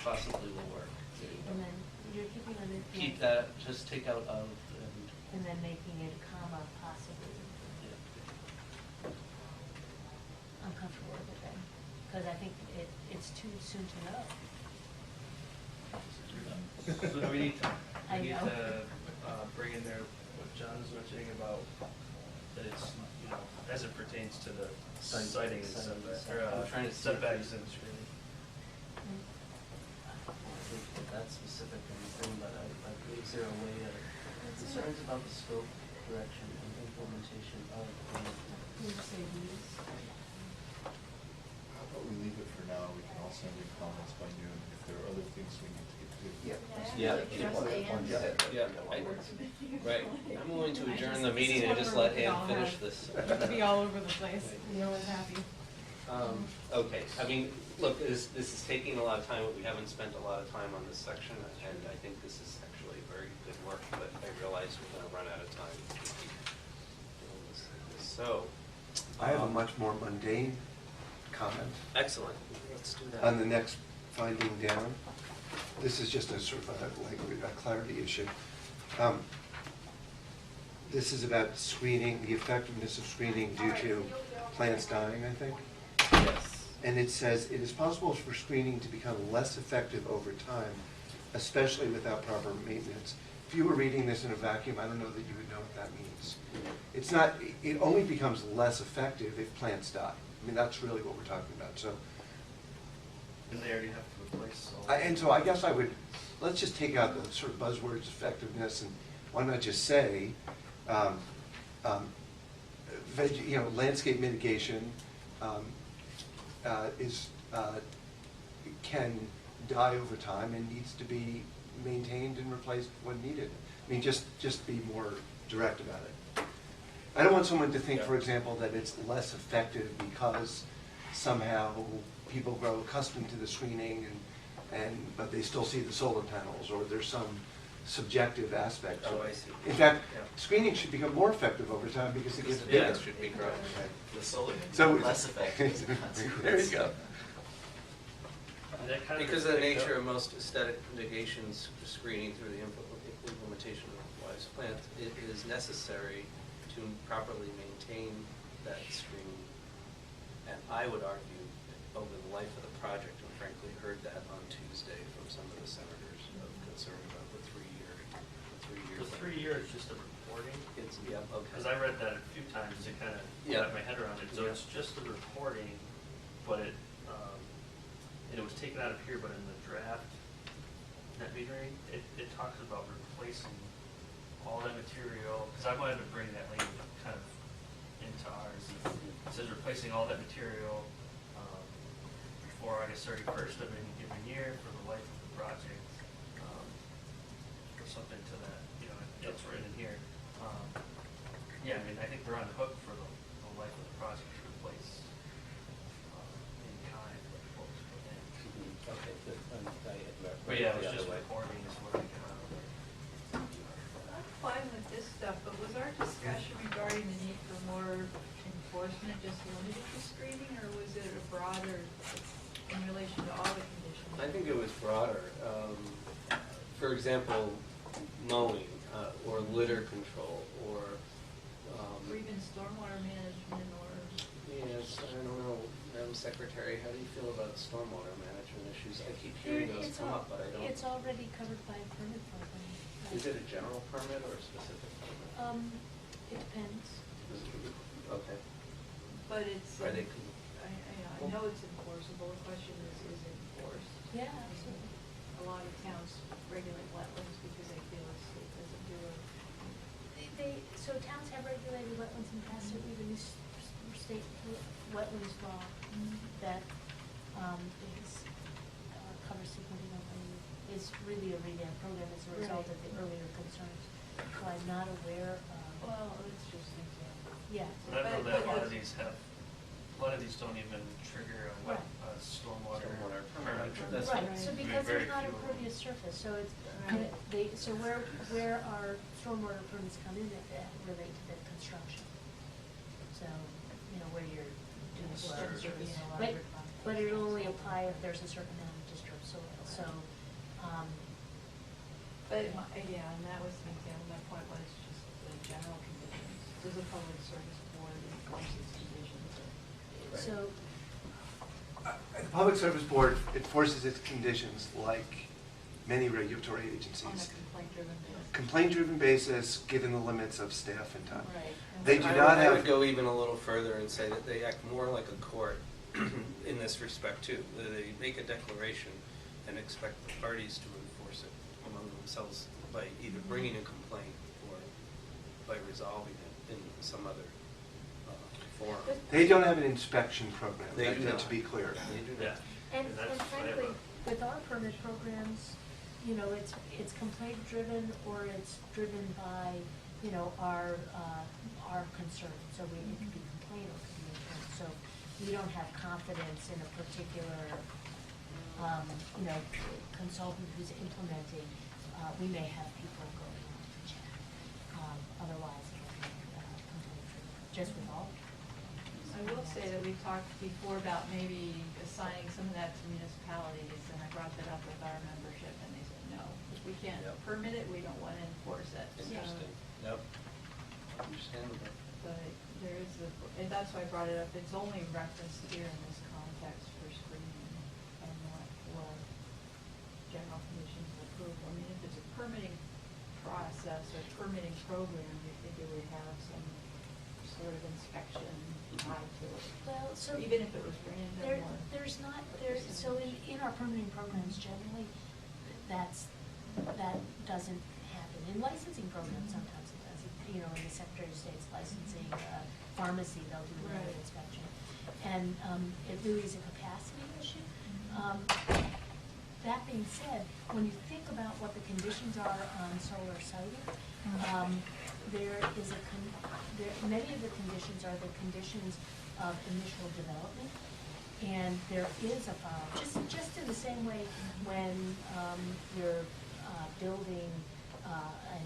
Possibly will work. And then you're keeping under. Keep that, just take out of, And then making it comma possibly. I'm comfortable with it then, because I think it's too soon to know. So we need to, I know. bring in there what John was mentioning about that it's, as it pertains to the siting and setbacks, or I'm trying to see if setbacks there's- and screening. I think that specific thing, but is there a way of concerns about the scope, direction, and implementation of You say these. How about we leave it for now, we can all send in comments by noon if there are other things we need to get to. Yeah. Yeah, right. I'm willing to adjourn the meeting and just let Ann finish this. Be all over the place, no one's happy. Okay, I mean, look, this is taking a lot of time, but we haven't spent a lot of time on this section, and I think this is actually very good work, but I realize we're gonna run out of time. to keep doing this. So. I have a much more mundane comment Excellent, let's do that. on the next finding down. This is just a sort of a clarity issue. This is about screening, the effectiveness of screening due to plants dying, I think. Yes. And it says, it is possible for screening to become less effective over time, especially without proper maintenance. If you were reading this in a vacuum, I don't know that you would know what that means. It's not, it only becomes less effective if plants die. I mean, that's really what we're talking about, so. And they already have to replace all. And so I guess I would, let's just take out the sort of buzzwords, effectiveness, and why not just say, landscape mitigation can die over time and needs to be maintained and replaced when needed. I mean, just be more direct about it. I don't want someone to think, for example, that it's less effective because somehow people grow accustomed to the screening but they still see the solar panels, or there's some subjective aspect to it. Oh, I see. In fact, Yeah. screening should become more effective over time because it gets Yeah, bigger. it should be growing. The solar So less effective as a consequence. there you go. That kind of Because is of the picked nature up. of most aesthetic mitigations, screening through the implementation of wise plants, it is necessary to properly maintain that screening. And I would argue over the life of the project, and frankly heard that on Tuesday from some of the senators of concern about the 3 year. The 3 years, just the reporting? It's, yeah, okay. Because I read that a few times to kind of Yeah. wrap my head around it. So Yeah. it's just the reporting, but it, and it was taken out of here, but in the draft net metering, it talks about replacing all that material, because I wanted to bring that language kind of into ours. It says replacing all that material before August 31st of any given year for the life of the project, or something to that, you know, it's written in here. Yeah, I mean, I think we're on the hook for the life of the project to replace in kind what was put in. Okay, good. But yeah, it was The just other way. reporting is what I got out of it. I'm fine with this stuff, but was our discussion regarding the need for more enforcement just limited to screening, or was it a broader in relation to all the conditions? I think it was broader. For example, mowing or litter control or. Or even stormwater management, or, Yes, I don't know, Madam Secretary, how do you feel about stormwater management issues? I keep hearing those come up, but I don't. It's already covered by a permit program. Is it a general permit or a specific permit? It depends. Okay. but it's, Are they? I know it's enforceable, the question is it enforced? Yeah, absolutely. A lot of towns regulate wetlands because they feel it doesn't do it. So towns have regulated wetlands in the past, so we have a new state wetlands law that covers significantly, is really a revamp program as a result of the earlier concerns. So I'm not aware of. Well, it's just an example. Yeah. But I know that a lot of But- these don't even trigger a Right. stormwater Stormwater permit. That's Right, right. so Be because very there's not a few. pervious surface, so it's, Right. so where our stormwater permits come in, that relate to the construction. So, where you're doing Sure. slopes or, but it'll only apply if there's a certain amount of disturbed soil, so, But, yeah, and that was the example, my point was just the general conditions. Does a public service board enforce its conditions? so, The Public Service Board enforces its conditions like many regulatory On a agencies. complaint-driven basis. Complaint-driven basis, given the limits of staff and time. Right. They do I not would have. go even a little further and say that they act more like a court in this respect too. They make a declaration and expect the parties to enforce it among themselves by either bringing a complaint or by resolving it in some other forum. They don't have an inspection program, They do to not. be clear. They do Yeah. not. and that's what I frankly, wrote. with our permit programs, it's complaint driven or it's driven by, our concern. So it could be complaint or it could be intent. So we don't have confidence in a particular, consultant who's implementing. We may have people going on to check. Otherwise, it would be complaint driven, just with all. I will say that we talked before about maybe assigning some of that to municipalities, and I brought that up with our membership, and they said, no, if we can't Yep. permit it, we don't want to enforce it. So- Interesting. Yep. Understandable. But there is and that's why I brought it up, it's only referenced here in this context for screening and not for general conditions of approval. I mean, if it's a permitting process or permitting program, you think it would have some sort of inspection tied to it. Well, so. Even if it was random or. There's not, so in our permitting programs generally, that doesn't happen. In licensing programs, sometimes it does. In the Secretary of State's licensing, pharmacy, they'll do an Right. inspection. And it really is a capacity issue. That being said, when you think about what the conditions are on solar siting, there is many of the conditions are the conditions of initial development. And there is a file, just in the same way when you're building an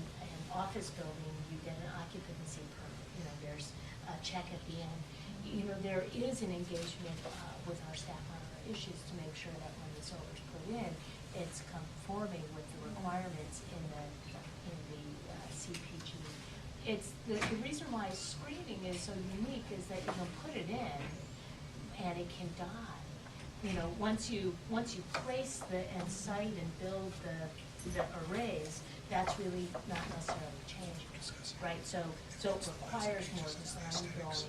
office building, you get an occupancy permit. There's a check at the end. There is an engagement with our staff on our issues to make sure that when the solar's put in, it's conforming with the requirements in the CPG. it's, the reason why screening is so unique is that you can put it in and it can die. You know, once you place and site and build the arrays, that's really not necessarily changing, right? So it requires more of this ongoing,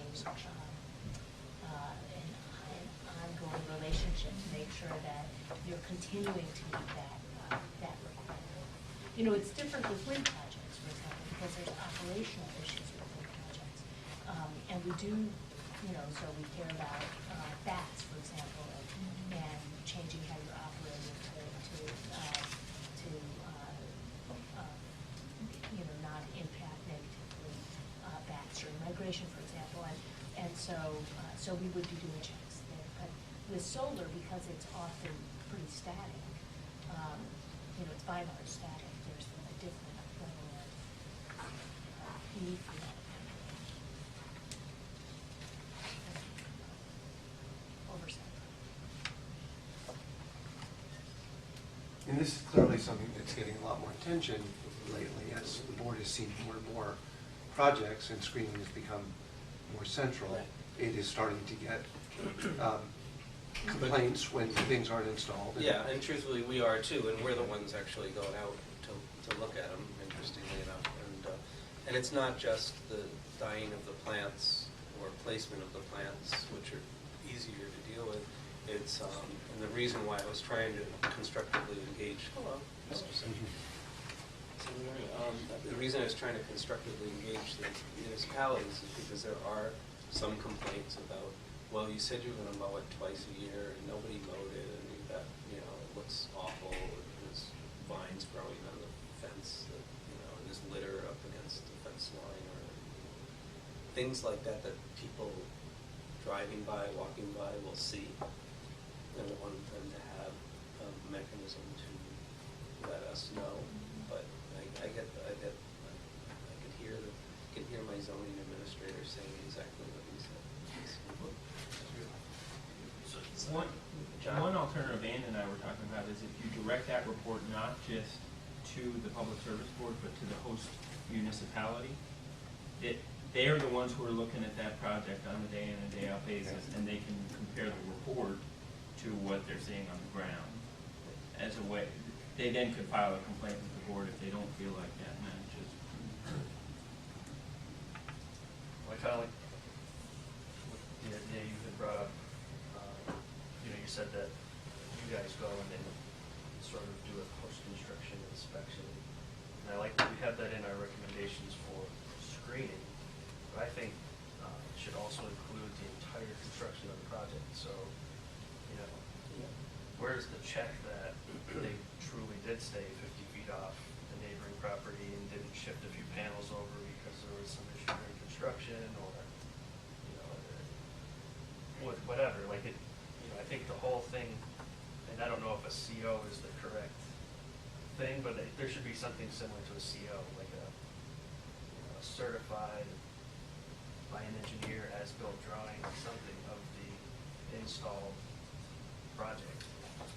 an ongoing relationship to make sure that you're continuing to meet that requirement. You know, it's different with wind projects, for example, because there's operational issues with wind projects. And we do, you know, so we care about bats, for example, and changing how you're operating to you know, not impact negatively bats during migration, for example. And so we would be doing checks there. But with solar, because it's often pretty static, you know, it's by and large static, there's a different level of need for that oversight. And this is clearly something that's getting a lot more attention lately as the board has seen more and more projects and screening has become more central. It is starting to get complaints when things aren't installed. Yeah, and truthfully, we are too, and we're the ones actually going out to look at them, interestingly enough. And it's not just the dying of the plants or placement of the plants, which are easier to deal with. It's, and the reason why I was trying to constructively engage, hello, Mr. Simpson. The reason I was trying to constructively engage the municipalities is because there are some complaints about, well, you said you were going to mow it twice a year and nobody mowed it, and you've got, you know, it looks awful, and there's vines growing on the fence, that, you know, and there's litter up against the fence line, or things like that that people driving by, walking by will see. And I want them to have a mechanism to let us know. But I could hear my zoning administrator saying exactly what he said. One alternative Ann and I were talking about is if you direct that report not just to the Public Service Board, but to the host municipality, they're the ones who are looking at that project on a day in and day out basis, and they can compare the report to what they're seeing on the ground. As a way, they then could file a complaint with the board if they don't feel like that matches. I kind of like the idea you had brought up. You know, you said that you guys go and then sort of do a post-construction inspection. And I like that we have that in our recommendations for screening, but I think it should also include the entire construction of the project. So, you know, where's the check that they truly did stay 50 feet off the neighboring property and didn't shift a few panels over because there was some issue during construction, or, you know, whatever. Like, it, you know, I think the whole thing, and I don't know if a CO is the correct thing, but there should be something similar to a CO, like a, you know, a certified by an engineer as-built drawing or something of the installed project.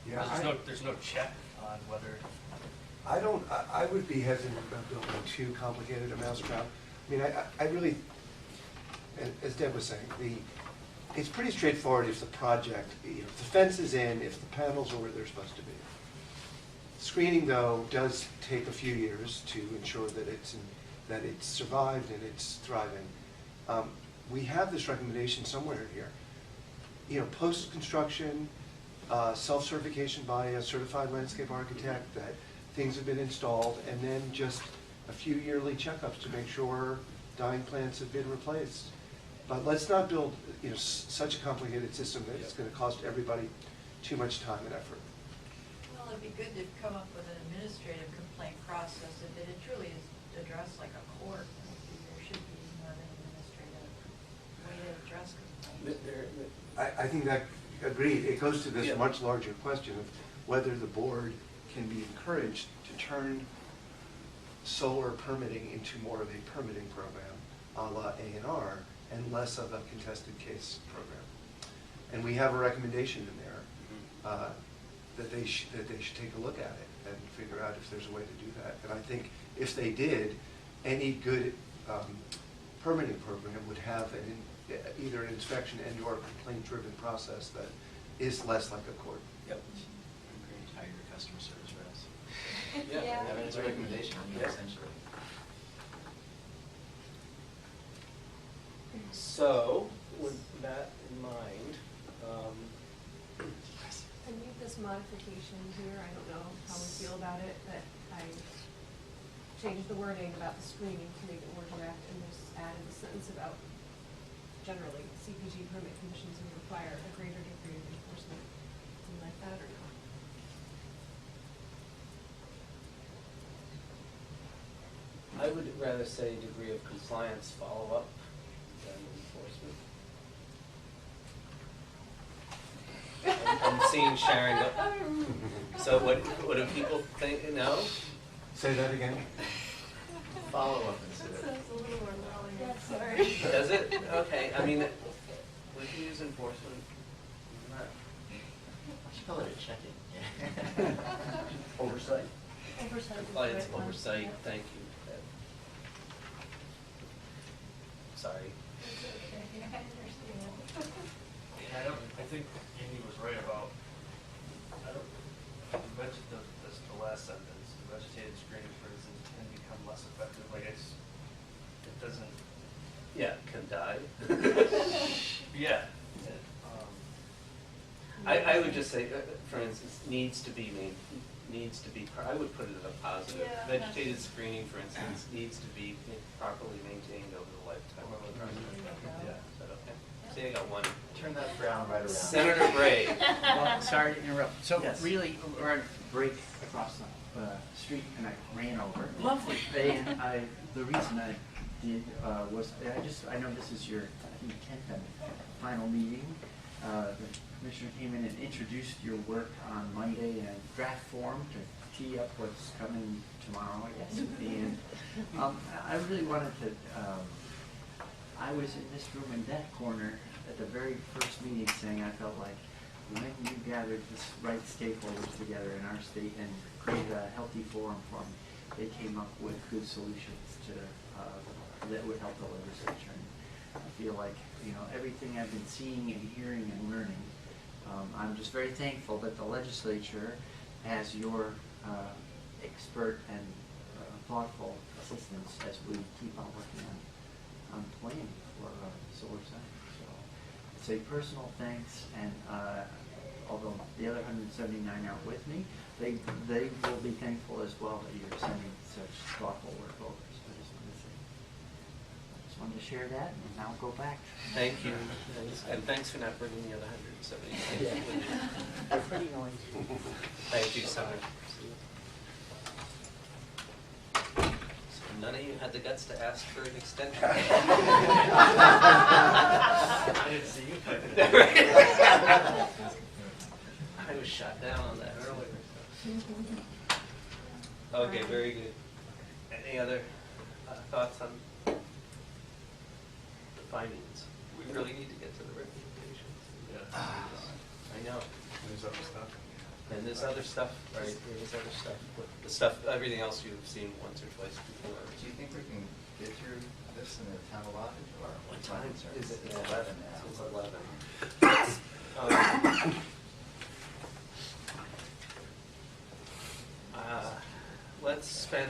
Yeah, There's no check on whether. I would be hesitant about building too complicated a mousetrap. I mean, I really, as Deb was saying, it's pretty straightforward if the project, you know, if the fence is in, if the panels are where they're supposed to be. Screening, though, does take a few years to ensure that it's survived and it's thriving. We have this recommendation somewhere here. You know, post-construction, self-certification by a certified landscape architect that things have been installed, and then just a few yearly checkups to make sure dying plants have been replaced. But let's not build, you know, such a complicated system that it's going to cost everybody too much time and effort. Well, it'd be good to come up with an administrative complaint process, if it truly is addressed like a court. There should be more of an administrative way to address complaints. I think that, agreed, it goes to this much larger question of whether the board can be encouraged to turn solar permitting into more of a permitting program, a la A&R, and less of a contested case program. And we have a recommendation in there that they should take a look at it and figure out if there's a way to do that. And I think if they did, any good permitting program would have either an inspection and/or complaint-driven process that is less like a court. Yep. Hire your customer service reps. Yeah. I mean, it's a recommendation, Yeah. essentially. So, with that in mind, I made this modification here, I don't know how we feel about it, but I changed the wording about the screening to make it more direct and just added a sentence about generally CPG permit conditions will require a greater degree of enforcement. Do you like that or not? I would rather say degree of compliance follow-up than enforcement. I'm seeing Sharon go, so what do people think, no? Say that again? Follow-up instead That of. sounds a little more relevant, sorry. Does it? Okay, I mean, we can use enforcement. Not- I should call it a check-in. Oversight? Oversight is the Compliance right one. oversight, Yep. thank you. Sorry. I think Amy was right about, that's the last sentence, the vegetated screening, for instance, can become less effective, like it doesn't, Yeah, can die. yeah. I would just say, for instance, needs to be, I would put it in a positive. Yeah. Vegetated screening, for instance, needs to be properly maintained over the lifetime of the project. Yeah. Is that okay? See, I got one. Turn that frown right around. Senator Bray. Well, sorry to interrupt. So Yes. really, we're on a break across the street and I ran over. Lovely. And the reason I did was, I know this is your, I think, 10th and final meeting. The commissioner came in and introduced your work on Monday in draft form to tee up what's coming tomorrow, I guess. And I really wanted to, I was in this room in that corner at the very first meeting saying I felt like when you gathered the right stakeholders together in our state and created a healthy forum for them, they came up with good solutions to, that would help the legislature. And I feel like, everything I've been seeing and hearing and learning, I'm just very thankful that the legislature has your expert and thoughtful assistance as we keep on working on planning for solar science. So it's a personal thanks, and although the other 179 aren't with me, they will be thankful as well that you're sending such thoughtful work over. So I just wanted to share that, and now go back. Thank you. And thanks for not bringing the other 170 with you. They're pretty noisy. Thank you, Senator. So none of you had the guts to ask for an extension. I didn't see you typing it. I was shot down on that earlier. Okay, very good. Any other thoughts on the findings? We really need to get to the recommendations. Yeah. I know. There's other stuff. And there's other stuff, right? There's other stuff. The stuff, everything else you've seen once or twice before. Do you think we can get through this in the town allotted, or What time is it? It's 11 now. It's 11. Let's spend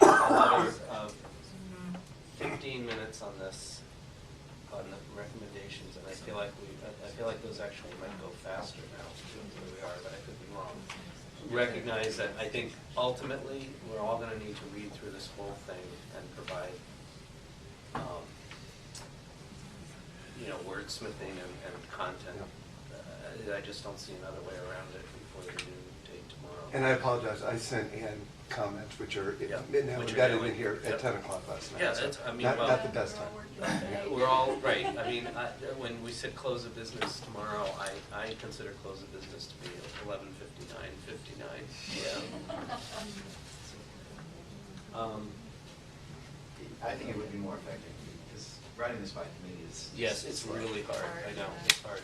another 15 minutes on this, on the recommendations, and I feel like those actually might go faster now than we are, but I could be wrong. Recognize that I think ultimately we're all going to need to read through this whole thing and provide, wordsmithing and content. I just don't see another way around it before the new date tomorrow. And I apologize, I sent Ann comments, which are, Yeah, now which we are got it going. in here Yep. at 10 o'clock last night. Yeah, so that's, I mean, not, well. not the best time. We're all, right, I mean, when we said close of business tomorrow, I consider close of business to be 11:59 p.m. I think it would be more effective, because writing this by committee is. Yes, it's really hard, I know, it's hard.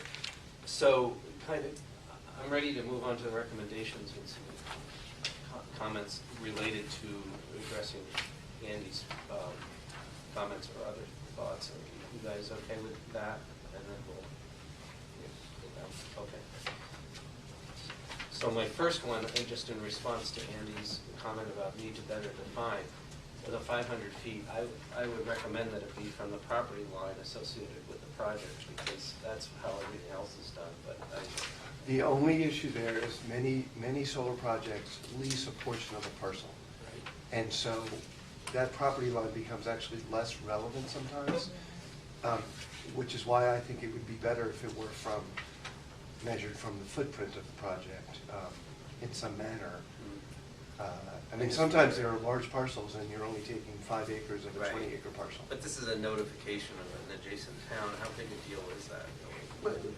So, I'm ready to move on to the recommendations with some comments related to addressing Andy's comments or other thoughts. Are you guys okay with that? And then we'll go down. Okay. So my first one, and just in response to Andy's comment about need to better define, for the 500 feet, I would recommend that it be from the property line associated with the project, because that's how everything else is done, but The only issue there is many solar projects lease a portion of a parcel. And so that property line becomes actually less relevant sometimes, which is why I think it would be better if it were measured from the footprint of the project in some manner. I mean, sometimes there are large parcels and you're only taking 5 acres of a 20-acre parcel. But this is a notification of an adjacent town. How big a deal is that? And,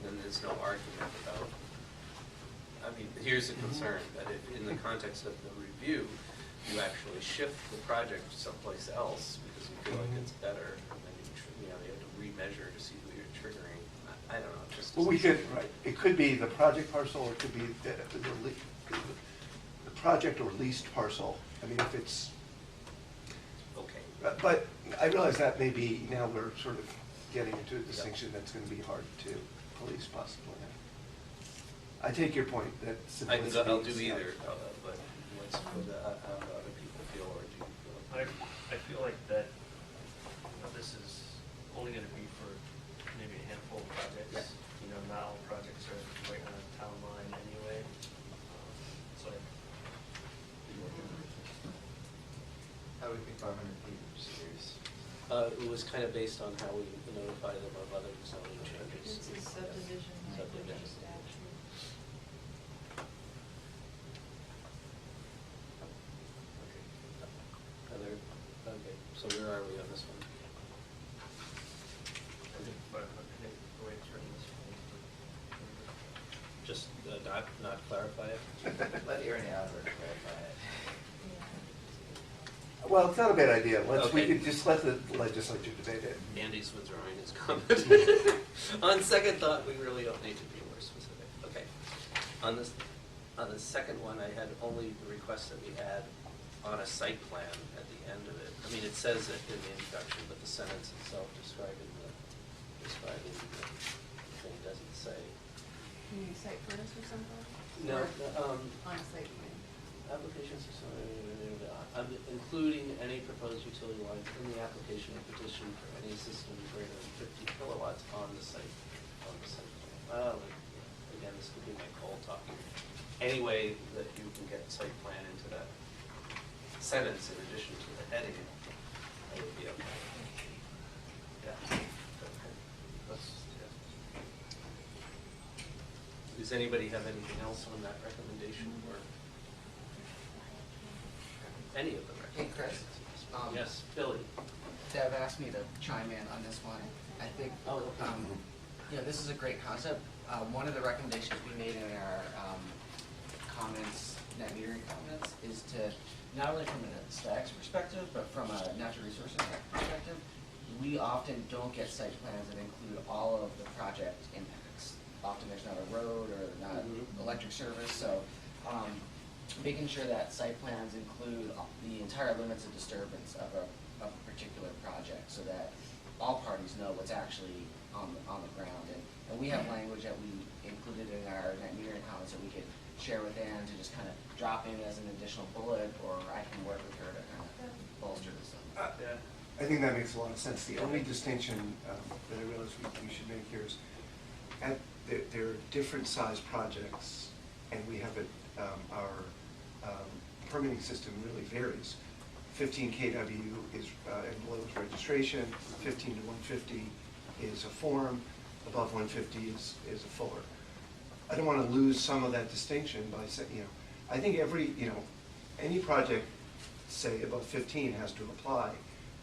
then there's no argument about, I mean, here's the concern, that if in the context of the review, you actually shift the project someplace else because you feel like it's better, and then you have to remeasure to see who you're triggering. I don't know, just. Well, we could, right, it could be the project parcel, or it could be the project or leased parcel. I mean, if it's, Okay. but I realize that may be, now we're sort of getting into a distinction that's going to be hard to police possibly. I take your point that simplicity. I'll do either, but what's how do other people feel, or do you feel? I feel like that, this is only gonna be for maybe a handful of projects. Yeah. You know, not all projects are right on a town line anyway. So How would we think 500 feet? I'm just curious. It was kind of based on how we notify them of other zoning changes. It's a subdivision language Subdivision. statute. Okay, so where are we on this one? I think 500, the way it's written is fine. Just not clarify it? Let Aaron Albert clarify it. Well, it's not a bad idea. We Okay. could just let the legislature debate it. Andy's withdrawing his comment. On second thought, we really don't need to be more specific. Okay. On the second one, I had only the request that we add on a site plan at the end of it. I mean, it says it in the introduction, but the sentence itself describing the thing doesn't say. Can you cite furnace or something? No, Or on site plan. applications, including any proposed utility lines in the application or petition for any system greater than 50 kilowatts on the site plan. Again, this could be my cold talking. Any way that you can get site plan into that sentence in addition to the heading, that would be okay. Yeah. Okay. Does anybody have anything else on that recommendation or any of the Hey, recommendations? Chris. Yes, Billy. Deb asked me to chime in on this one. I think, this is a great concept. One of the recommendations we made in our comments, net metering comments, is to, not only from a stacks perspective, but from a natural resources perspective, we often don't get site plans that include all of the project impacts. Often there's not a road or not electric service, so making sure that site plans include the entire limits of disturbance of a particular project, so that all parties know what's actually on the ground. And we have language that we included in our net metering comments that we could share with Ann to just kind of drop in as an additional bullet, or I can work with her to kind of bolster this up. I think that makes a lot of sense. The only distinction that I realize we should make here is there are different size projects, and we have our permitting system really varies. 15 kW is and below is registration, 15 to 150 is a form, above 150 is a fuller. I don't want to lose some of that distinction by saying, I think any project, say above 15 has to apply.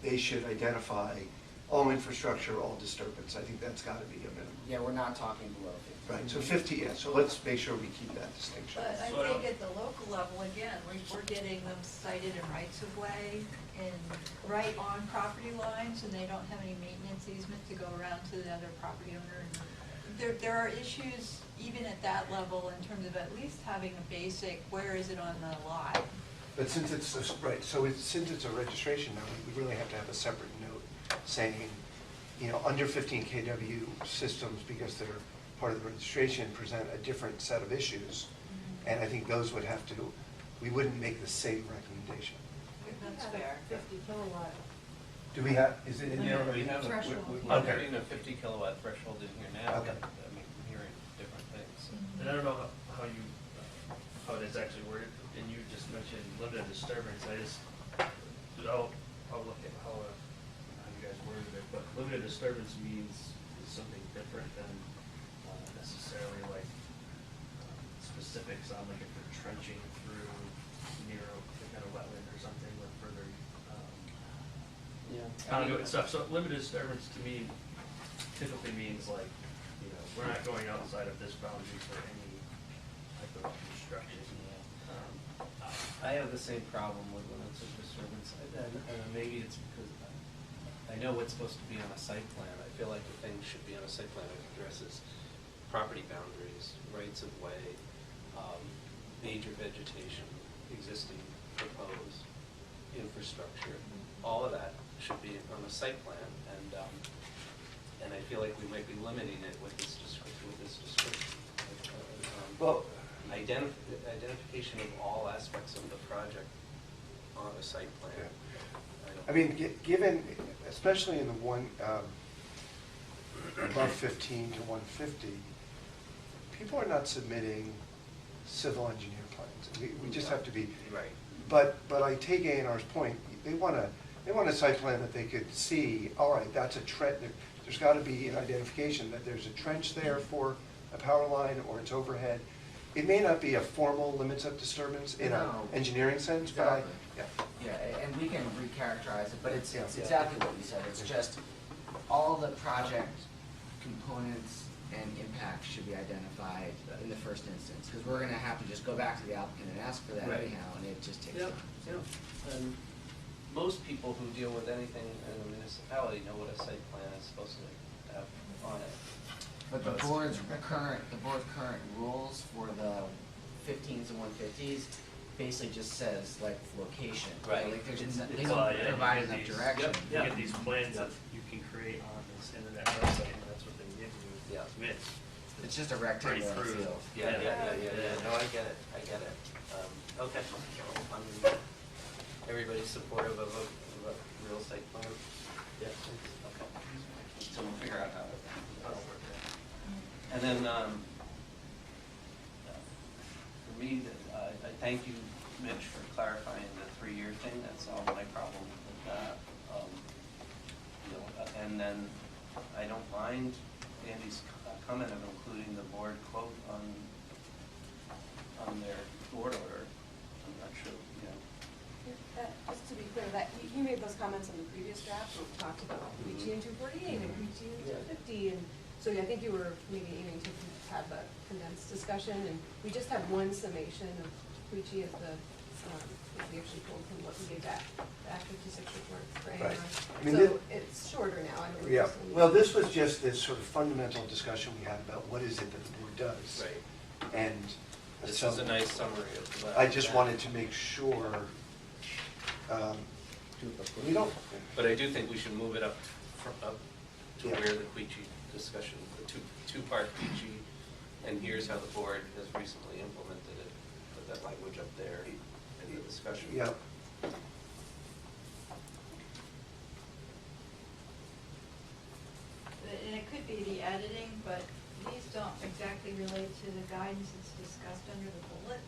They should identify all infrastructure, all disturbance. I think that's got to be a minimum. Yeah, we're not talking below 50. Right, so 50, yeah, so let's make sure we keep that distinction. But I think at the local level, again, we're getting them cited in rights of way and right on property lines, and they don't have any maintenance easement to go around to the other property owner. And there are issues even at that level in terms of at least having a basic, where is it on the lot? But since it's, right, so since it's a registration now, we really have to have a separate note saying, you know, under 15 kW systems, because they're part of the registration, present a different set of issues. And I think those would have to, we wouldn't make the same recommendation. That's fair. 50 kilowatt. Do we have, is it in We there? already have, Threshold. we're Okay. putting a 50 kilowatt threshold in here now, Okay. but I mean, I'm hearing different things. And I don't know how you, how it is actually worded, and you just mentioned limited disturbance, I'll look at how you guys worded it, but limited disturbance means something different than necessarily like specifics on like if you're trenching through near a kind of wetland or something with further Yeah. conduit and stuff. So limited disturbance to me typically means like, you know, we're not going outside of this boundary for any type of construction. I have the same problem with limits of disturbance, and maybe it's because I know what's supposed to be on a site plan. I feel like the thing should be on a site plan that addresses property boundaries, rights of way, major vegetation, existing proposed infrastructure. All of that should be on a site plan, and I feel like we might be limiting it with this description. Well, Identification of all aspects of the project on a site plan. I mean, given, especially in the one, above 15 to 150, people are not submitting civil engineer plans. We just have to be. Right. But I take A&R's point. They want a site plan that they could see, all right, that's a trench. There's got to be an identification that there's a trench there for a power line or it's overhead. It may not be a formal limits of disturbance in an No. engineering sense, Exactly. but Yeah, and we can recharacterize it, but it's Yeah. exactly what you said, it's just all the project components and impacts should be identified in the first instance, because we're gonna have to just go back to the applicant and ask for that Right. anyhow, and it just takes Yep, time. yep. And most people who deal with anything in a municipality know what a site plan is supposed to have on it. But the But- board's current rules for the 15s and 150s basically just says like location. Right. Like there's, It's- they it's, don't yeah, provide you get enough these- direction. Yep. You get these plans that you can create on this internet website, and that's what they give you. Yeah. It's just a rectangular Pretty crude. field. Yeah. No, I get it. Okay. So, everybody's supportive of a real site plan? Yeah. Okay. So we'll figure out how to work that. And then, for me, I thank you, Mitch, for clarifying the 3-year thing. That's all my problem with that. You know, and then I don't mind Andy's comment of including the board quote on their board order. I'm not sure, you know. Just to be clear, that you made those comments on the previous draft, where we talked about reaching in 248 and reaching in 250, and so I think you were maybe aiming to have a condensed discussion, and we just have one summation of Queechee as the, we actually pulled from what we gave back, the Act 56 report for Right. A&R. I mean, So it's shorter now, I don't know. yeah. Well, this was just this sort of fundamental discussion we had about what is it that the board does. Right. And This so is a nice summary of that. I just wanted to make sure, we don't, But I do think we should move it up to Yeah. where the Queechee discussion, the two-part Queechee, and here's how the board has recently implemented it, put that language up there in the discussion. yeah. And it could be the editing, but these don't exactly relate to the guidance that's discussed under the bullet.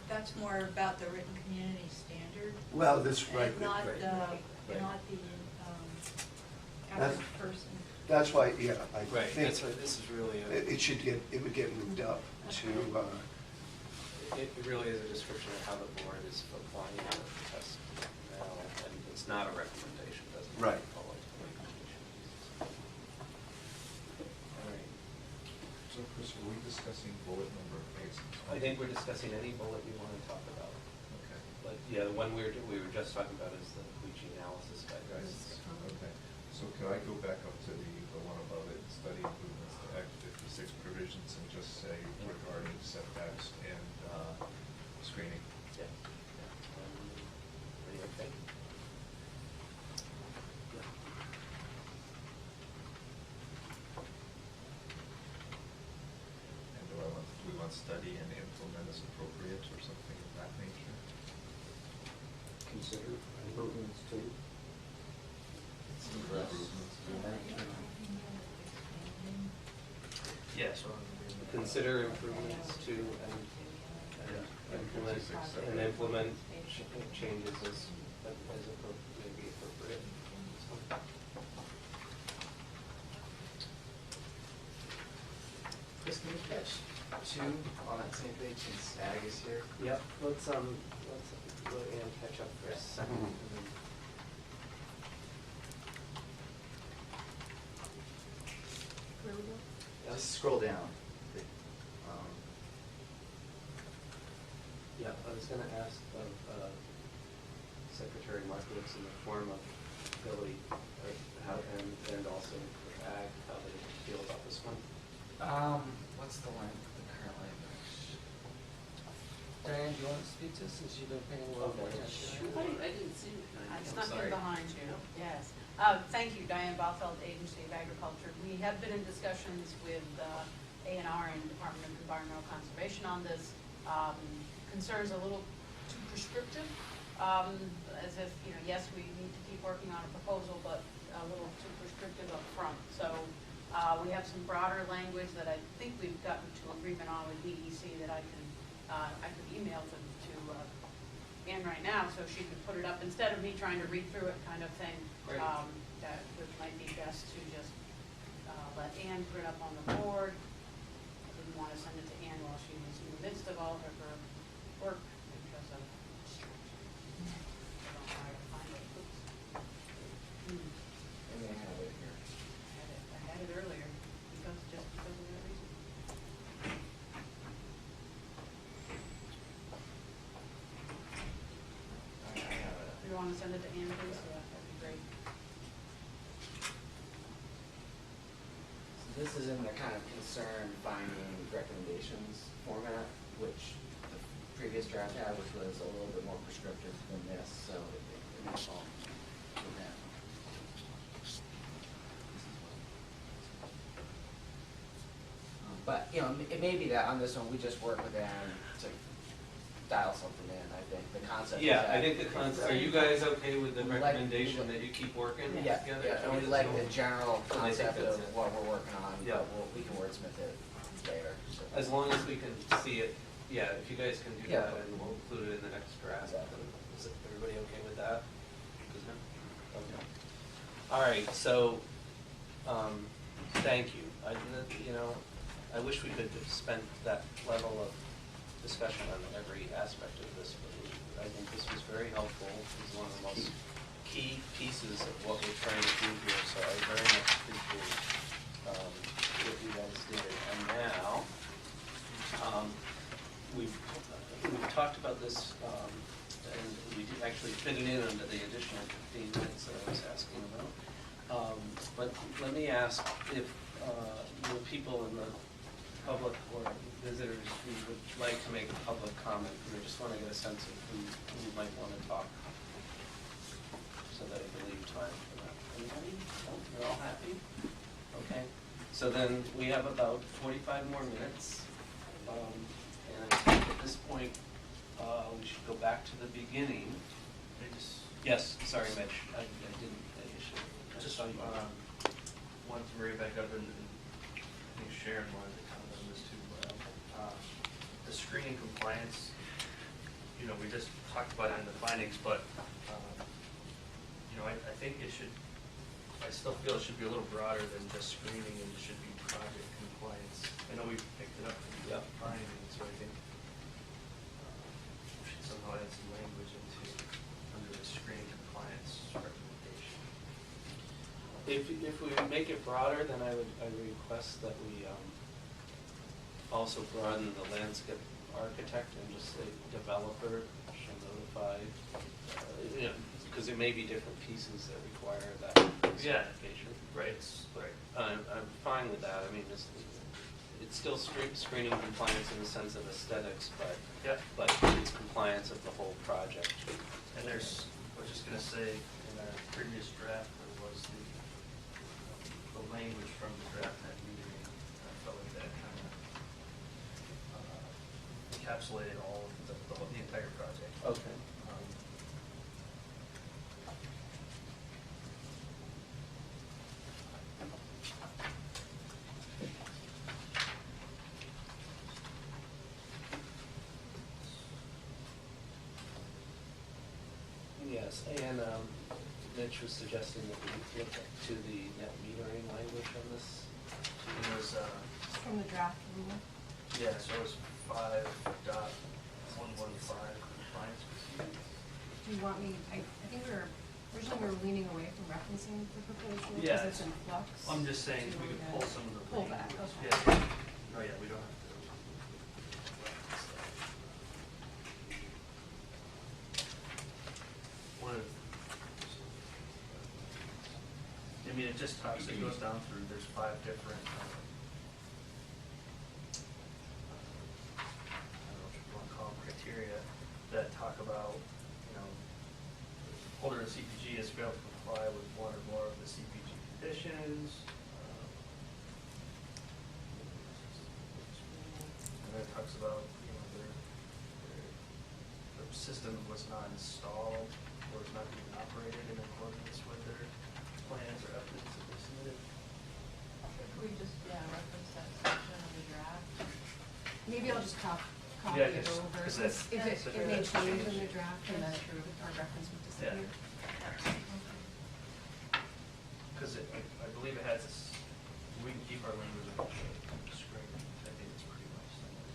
That's more about the written community standard. Well, this, right, And not right. the, not the, That's- average person. That's why, yeah, I Right, think that's why this is really, it should get, it would get moved up to, it really is a description of how the board is applying the test now, and it's not a recommendation, doesn't it? Right. All right. So Chris, are we discussing bullet number 8? I think we're discussing any bullet you want to talk about. Okay. But, yeah, the one we were just talking about is the Queechee analysis guidance. Okay, so could I go back up to the one above it, study improvements to Act 56 provisions, and just say regarding setbacks and screening? Yeah. be okay. And do we want study and implement as appropriate or something of that nature? Consider improvements to. Yeah, so. Consider improvements to and implement changes as may be appropriate. Chris, can you catch two on that same page since Ag is here? Yep, let's let Ann catch up for a second. And then Where we go? Just scroll down. Yeah, I was gonna ask of Secretary Markowitz in the form of Billy, or how, and also for Ag, how they feel about this one. What's the current language? Diane, do you want to speak to this since you've been paying a little more attention? I didn't see it. I snuck in sorry. behind you, yes. Thank you, Diane Balfeld, Agency of Agriculture. We have been in discussions with A&R and Department of Environmental Conservation on this. Concerns a little too prescriptive, as if, yes, we need to keep working on a proposal, but a little too prescriptive up front. So we have some broader language that I think we've gotten to agreement on with DEC that I could email to Ann right now, so she could put it up instead of me trying to read through it kind of thing. Great. That it might be best to just let Ann put it up on the board. I didn't want to send it to Ann while she was in the midst of all of her work because of distraction. I don't know where to find it. Oops. And they have it here. I had it earlier because of that reason. I have it. Do you want to send it to Ann, please? Yeah, that'd be great. So this is in the kind of concern finding recommendations format, which the previous draft had, which was a little bit more prescriptive than this, so it makes all with that. But, it may be that on this one, we just work with them to dial something in, I think, the concept is Yeah, that- I think the concept, are you guys okay with the We like- recommendation that you keep working Yeah, together? yeah, and we like the general And I think concept that's of it. what we're working on, Yeah. but we can wordsmith it later. So. As long as we can see it, yeah, if you guys can do Yeah. that, and we'll include it in the next draft. Exactly. Is everybody okay with that? Okay. All right, so, thank you. I wish we could have spent that level of discussion on every aspect of this, but I think this was very helpful. It was one of the most key pieces of what we're trying to do here, so I very much appreciate what you guys did. And now, we've talked about this, and we did actually fit it in under the additional 15 minutes that I was asking about. But let me ask if the people in the public or visitors who would like to make a public comment, we just want to get a sense of who might want to talk, so that I can leave time for that. Anybody? No? You're all happy? Okay. So then we have about 45 more minutes. And I think at this point, we should go back to the beginning. Yes, sorry, Mitch, I Just wanted to bring it back up, and I think Sharon wanted to comment on this too. The screening compliance, we just talked about it in the findings, but I think I still feel it should be a little broader than just screening, and it should be project compliance. I know we picked it up in the findings, so I think we should somehow add some language under the screening compliance recommendation. If we make it broader, then I would request that we also broaden the landscape architect and just say developer shall notify, because there may be different pieces that require that certification. Right, right. I'm fine with that. I mean, it's still screening compliance in the sense of aesthetics, but Yeah. but it's compliance of the whole project. And there's was just gonna say, in our previous draft, there was the language from the draft net metering. I felt like that kind of encapsulated all of the entire project. Okay. Yes, and Mitch was suggesting that we look to the net metering language on this. It was, From the draft, remember? yeah, so it was 5.115 compliance procedures. Do you want me, I think originally we were leaning away from referencing the proposed rule Yeah, because it's in flux. I'm just saying, Do you we could want pull to some of the. pull back, language. okay. Yeah. Oh, yeah, we don't have to. One of, I mean, it just talks, it goes down through, there's 5 different, I don't know what you want to call them, criteria that talk about, you know, holder of CPG has failed to comply with one or more of the CPG conditions. And then it talks about, you know, the system was not installed or is not being operated in accordance with their plans or estimates that they submitted. Could we just, reference that section of the draft? Maybe I'll just copy Yeah, it 'cause- over, 'cause since that's- if it may that's change in changed. the draft, and then That's true. our reference would Yeah. disappear. Because I believe it has this, we can keep our language on the screen. I think it's pretty much similar.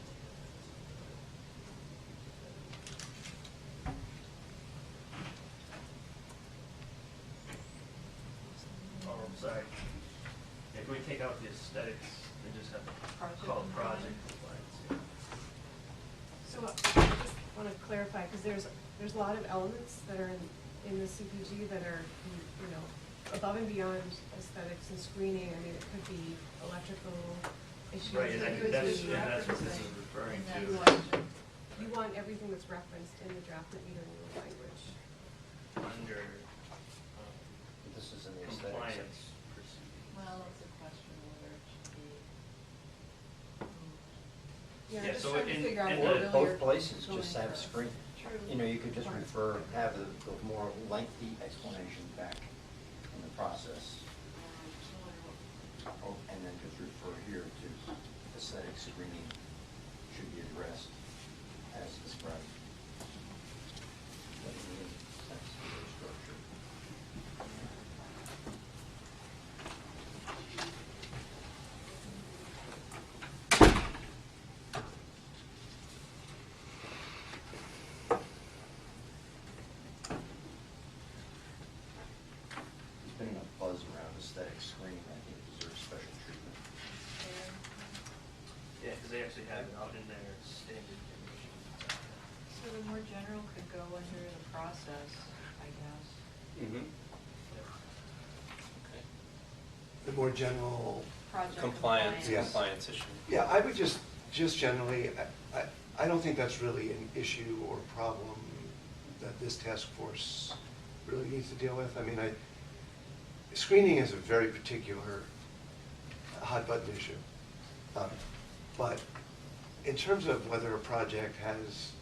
Oh, I'm sorry. Yeah, can we take out the aesthetics and just have Project call it project compliance. compliance? So I just want to clarify, because there's a lot of elements that are in the CPG that are, you know, above and beyond aesthetics and screening. I mean, it could be electrical issues. Right, and I it think could that's, be and that's what this is referencing. referring And to. that's You want everything that's referenced in the draft net metering rule language. Under This is in the aesthetics. compliance procedures. Well, it's a question whether it should be. Yeah, I'm Yeah, just so trying to in- figure out in what the- really Both you're places going just have for. screen. True. You know, you could just have the more lengthy explanation back in the process. Oh, and then just refer here to aesthetic screening should be addressed as described. That means that's the structure. There's been enough buzz around aesthetic screening, I think it deserves special treatment. Yeah, because they actually have it out in their standard conditions. So the more general could go under the process, I guess. Mm-hmm. The more general, Project Compliance, Yes. compliance issue. yeah, I would just generally, I don't think that's really an issue or problem that this task force really needs to deal with. I mean, screening is a very particular hot button issue. But in terms of whether a project has,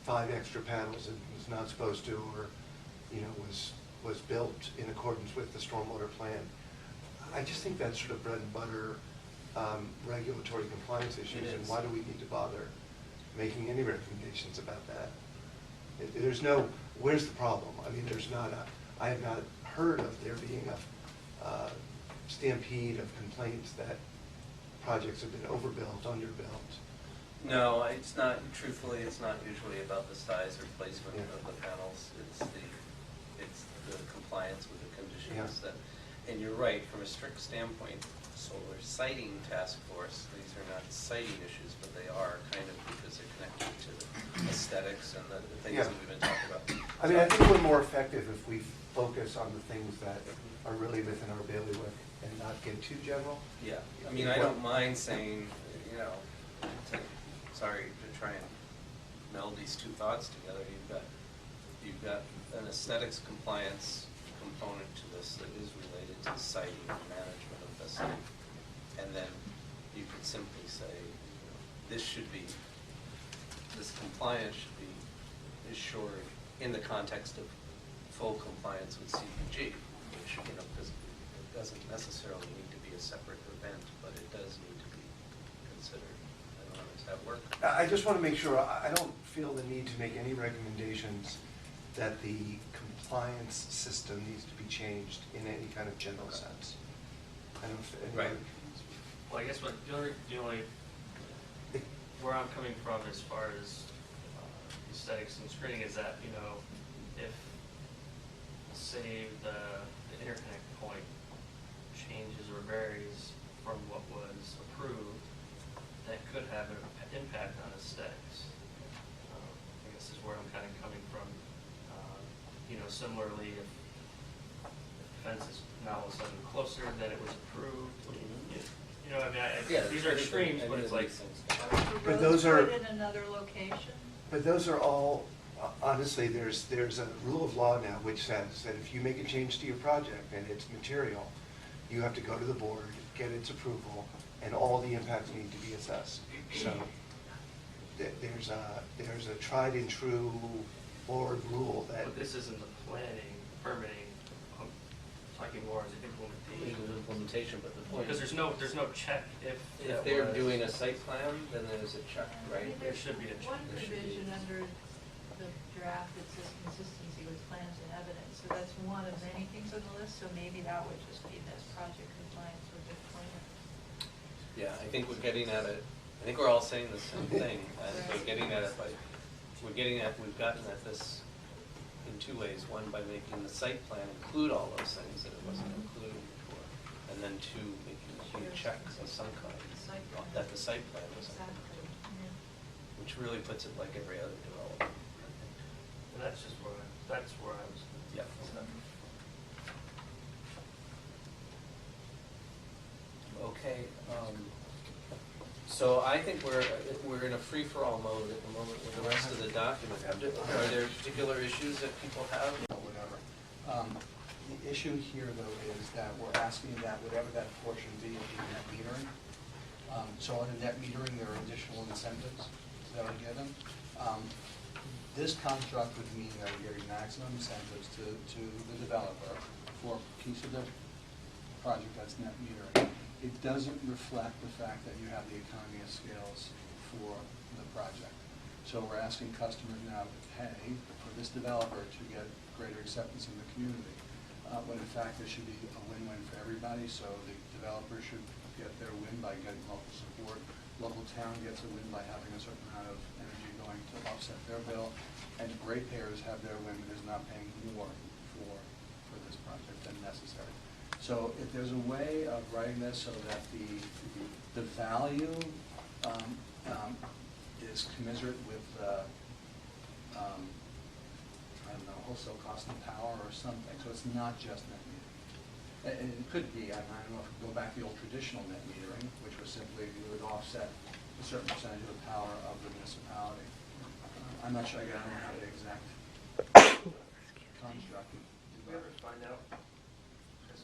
5 extra panels and was not supposed to, or, was built in accordance with the stormwater plan, I just think that's sort of bread and butter regulatory compliance issues. It And is. why do we need to bother making any recommendations about that? Where's the problem? I mean, I have not heard of there being a stampede of complaints that projects have been overbuilt, underbuilt. No, it's not, truthfully, it's not usually about the size or placement Yeah. of the panels. It's the compliance with the conditions Yeah. that, and you're right, from a strict standpoint, solar siting task force, these are not siting issues, but they are kind of because they're connected to the aesthetics and the things Yeah. that we've been talking about. I mean, I think we're more effective if we focus on the things that are really within our bailiwick and not get too general. Yeah, I mean, I don't mind saying, sorry to try and meld these two thoughts together. You've got, you've got an aesthetics compliance component to this that is related to siting and management of the site. And then you could simply say, you know, this compliance should be assured in the context of full compliance with CPG. Which, you know, because it doesn't necessarily need to be a separate event, but it does need to be considered. I don't know, does that work? I just want to make sure, I don't feel the need to make any recommendations that the compliance system needs to be changed in any kind of general sense. I don't know if anyone- Right. Well, I guess what, the only, where I'm coming from as far as aesthetics and screening is that, you know, if, say, the interconnect point changes or varies from what was approved, that could have an impact on aesthetics. I guess is where I'm kind of coming from. You know, similarly, if the fence is now all of a sudden closer than it was approved, you know, I mean, these are extremes, but it's like. But those are- Put in another location? But those are all, honestly, there's a rule of law now which says that if you make a change to your project and it's material, you have to go to the board, get its approval, and all the impacts need to be assessed. So there's a tried and true board rule that. But this isn't the planning, permitting, I'm talking more as implementation. Legal implementation, but the point Because is, there's no check if. if they're doing a site plan, then there's a check, right? There should be a check. One There should be. provision under the draft that says consistency with plans and evidence, so that's one of many things on the list, so maybe that would just be this project compliance with the plan. Yeah, I think we're getting at it, I think we're all saying the same thing, and we're getting at it by, we've gotten at this in two ways. One, by making the site plan include all those things that it wasn't including before, and then two, making a huge check of some kind, that the site plan was included, Exactly, yeah. which really puts it like every other development. And that's just where, that's where I was. Yeah. Okay, so I think we're in a free-for-all mode at the moment with the rest of the document. Are there particular issues that people have? Whatever. The issue here, though, is that we're asking that whatever that portion be, it be net metering. So under net metering, there are additional incentives that are given. This construct would mean that we're giving maximum incentives to the developer for a piece of the project that's net metering. It doesn't reflect the fact that you have the economy of scales for the project. So we're asking customers now to pay for this developer to get greater acceptance in the community, when in fact there should be a win-win for everybody. So the developer should get their win by getting local support. Local town gets a win by having a certain amount of energy going to offset their bill. And ratepayers have their win because they're not paying more for this project than necessary. So if there's a way of writing this so that the value is commensurate with I don't know, wholesale cost of power or something, so it's not just net metering. And it could be, I don't know if we go back to the old traditional net metering, which was simply you would offset a certain percentage of the power of the municipality. I'm not sure, again, I don't have the exact construct. Did we ever find out,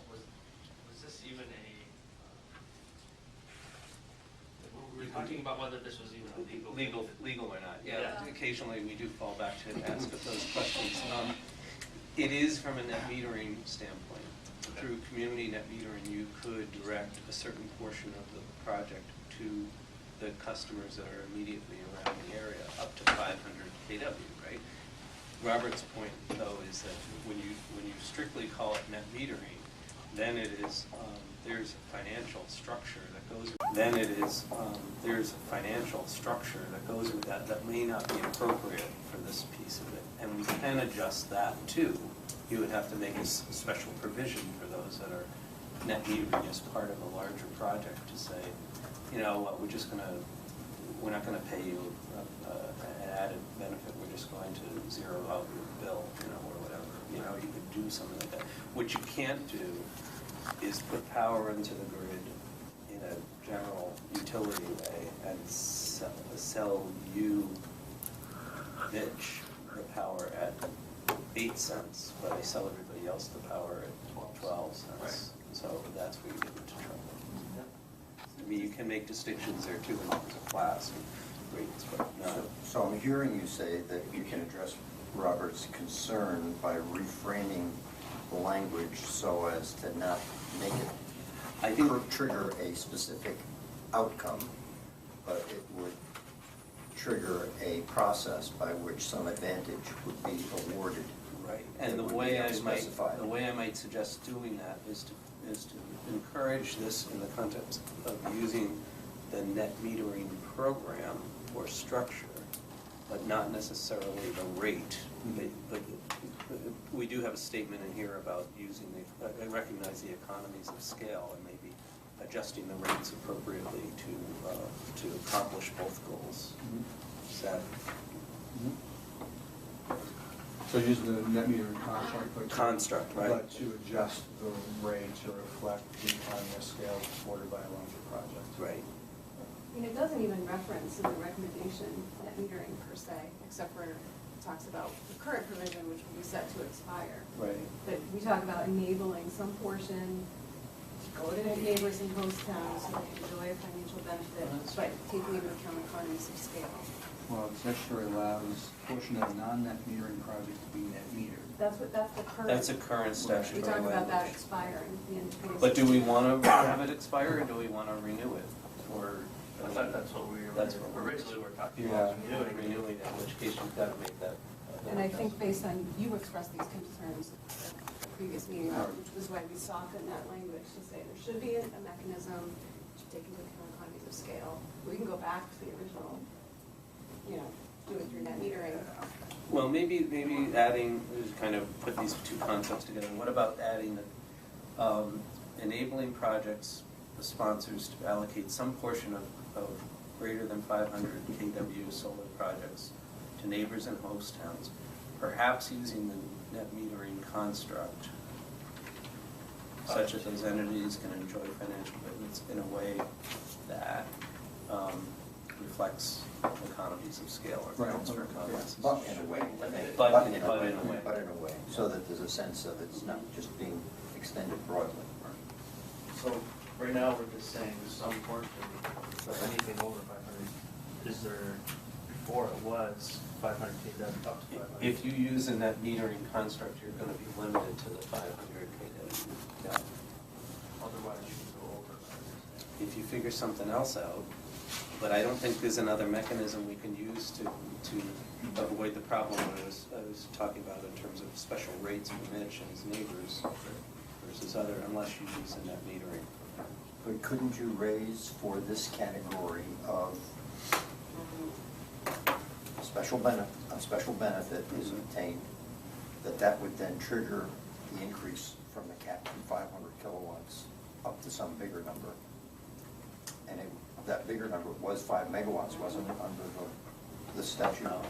was this even a, we were talking about whether this was even a Legal or not, yeah. Yeah. Occasionally, we do fall back to ask those questions. It is from a net metering standpoint. Okay. Through community net metering, you could direct a certain portion of the project to the customers that are immediately around the area, up to 500 kW, right? Robert's point, though, is that when you strictly call it net metering, then it is, there's a financial structure that goes with there's a financial structure that goes with that may not be appropriate for this piece of it. And we can adjust that too. You would have to make a special provision for those that are net metering as part of a larger project to say, you know what, we're not gonna pay you an added benefit, we're just going to zero out your bill, or whatever. You could do something like that. What you can't do is put power into the grid in a general utility way and sell you, Mitch, the power at 8 cents, but I sell everybody else the power at 12 cents. So that's where you get into trouble. I mean, you can make distinctions there too, in terms of class and rates, but not. So I'm hearing you say that you can address Robert's concern by reframing the language so as to not make it I think trigger a specific outcome, but it would trigger a process by which some advantage would be awarded. right. And It the would way be I might, specified. the way I might suggest doing that is to encourage this in the context of using the net metering program or structure, but not necessarily the rate. But we do have a statement in here about using I recognize the economies of scale and maybe adjusting the rates appropriately to accomplish both goals. Is that So using the net metering construct, right? But to adjust the rate to reflect the economy of scale supported by a larger project. Right. I mean, it doesn't even reference in the recommendation net metering per se, except for it talks about the current provision, which will be set to expire. Right. But we talk about enabling some portion, go to neighbors and host towns so they enjoy a financial benefit, but taking into account economies of scale. Well, it statutory allows portion of non-net metering project to be net metered. That's the current. That's a current statutory We talk about that language. expiring at the end of 2016. But do we want to have it expire, or do we want to renew it? Or I thought that's what we That's were, what we're- originally were talking Yeah. about renewing it, in which case you've got to make that. And I think based on, you expressed these concerns at the previous meeting, which was why we softened that language to say there should be a mechanism to take into account economies of scale. We can go back to the original, do it through net metering. Well, maybe adding, just kind of put these two concepts together. What about adding enabling projects, the sponsors to allocate some portion of greater than 500 kW solar projects to neighbors and host towns, perhaps using the net metering construct, such that those entities can enjoy financial benefits in a way that reflects economies of scale or Right. counts for economies. But in a way. But in a way. But in a way, so that there's a sense of it's not just being extended broadly. So right now, we're just saying some portion, but anything over 500, is there, before it was 500 kW up to 500? If you use a net metering construct, you're going to be limited to the 500 kW. Yeah. Otherwise, you can go over 500. If you figure something else out, but I don't think there's another mechanism we can use to avoid the problem I was talking about in terms of special rates for Mitch and his neighbors versus other, unless you use a net metering. But couldn't you raise for this category of a special benefit is obtained, that would then trigger the increase from the cap from 500 kilowatts up to some bigger number? And that bigger number was 5 megawatts, wasn't it, under the statute? No.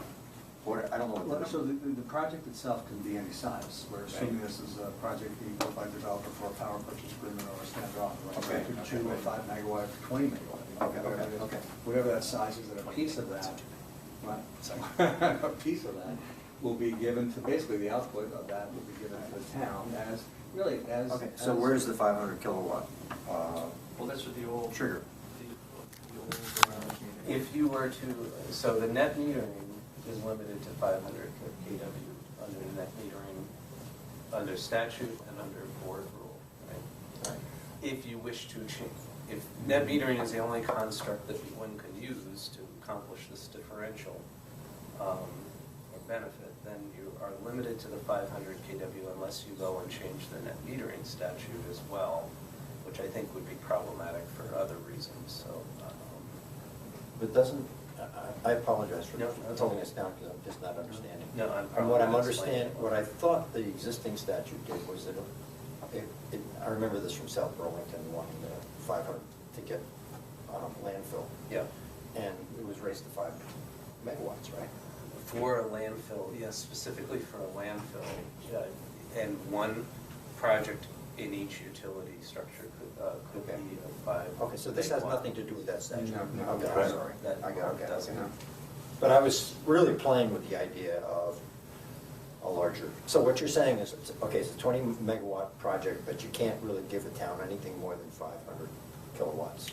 I don't know what the number. So the project itself can be any size. We're assuming this is a project being built by a developer for a power purchase agreement or a standoff. Okay. It could 2 or 5 megawatt, 20 megawatt. Okay. Whatever that size is, that a piece of that, right? A piece of that will be given to, basically the output of that will be given to the town as, really, as. Okay, so where's the 500 kilowatt Well, that's what the old. trigger? The old, If you were to, so the net metering is limited to 500 kW under net metering, under statute and under board rule, right? If you wish to change, if net metering is the only construct that one can use to accomplish this differential or benefit, then you are limited to the 500 kW unless you go and change the net metering statute as well, which I think would be problematic for other reasons, so. But doesn't, I apologize for No, that's pulling okay. us down because I'm just not understanding. No, I'm From what I'm probably understanding, explaining. what I thought the existing statute did was that I remember this from South Burlington, wanting the 500 to get landfill. Yeah. And it was raised to 5 megawatts, right? For a landfill, yes, specifically for a landfill, and one project in each utility structure could Okay. be a 5. Okay, so this has nothing to do with that statute? No. Okay, Right. I'm sorry. That I got it. doesn't. But I was really playing with the idea of a larger, so what you're saying is, okay, it's a 20 megawatt project, but you can't really give a town anything more than 500 kilowatts.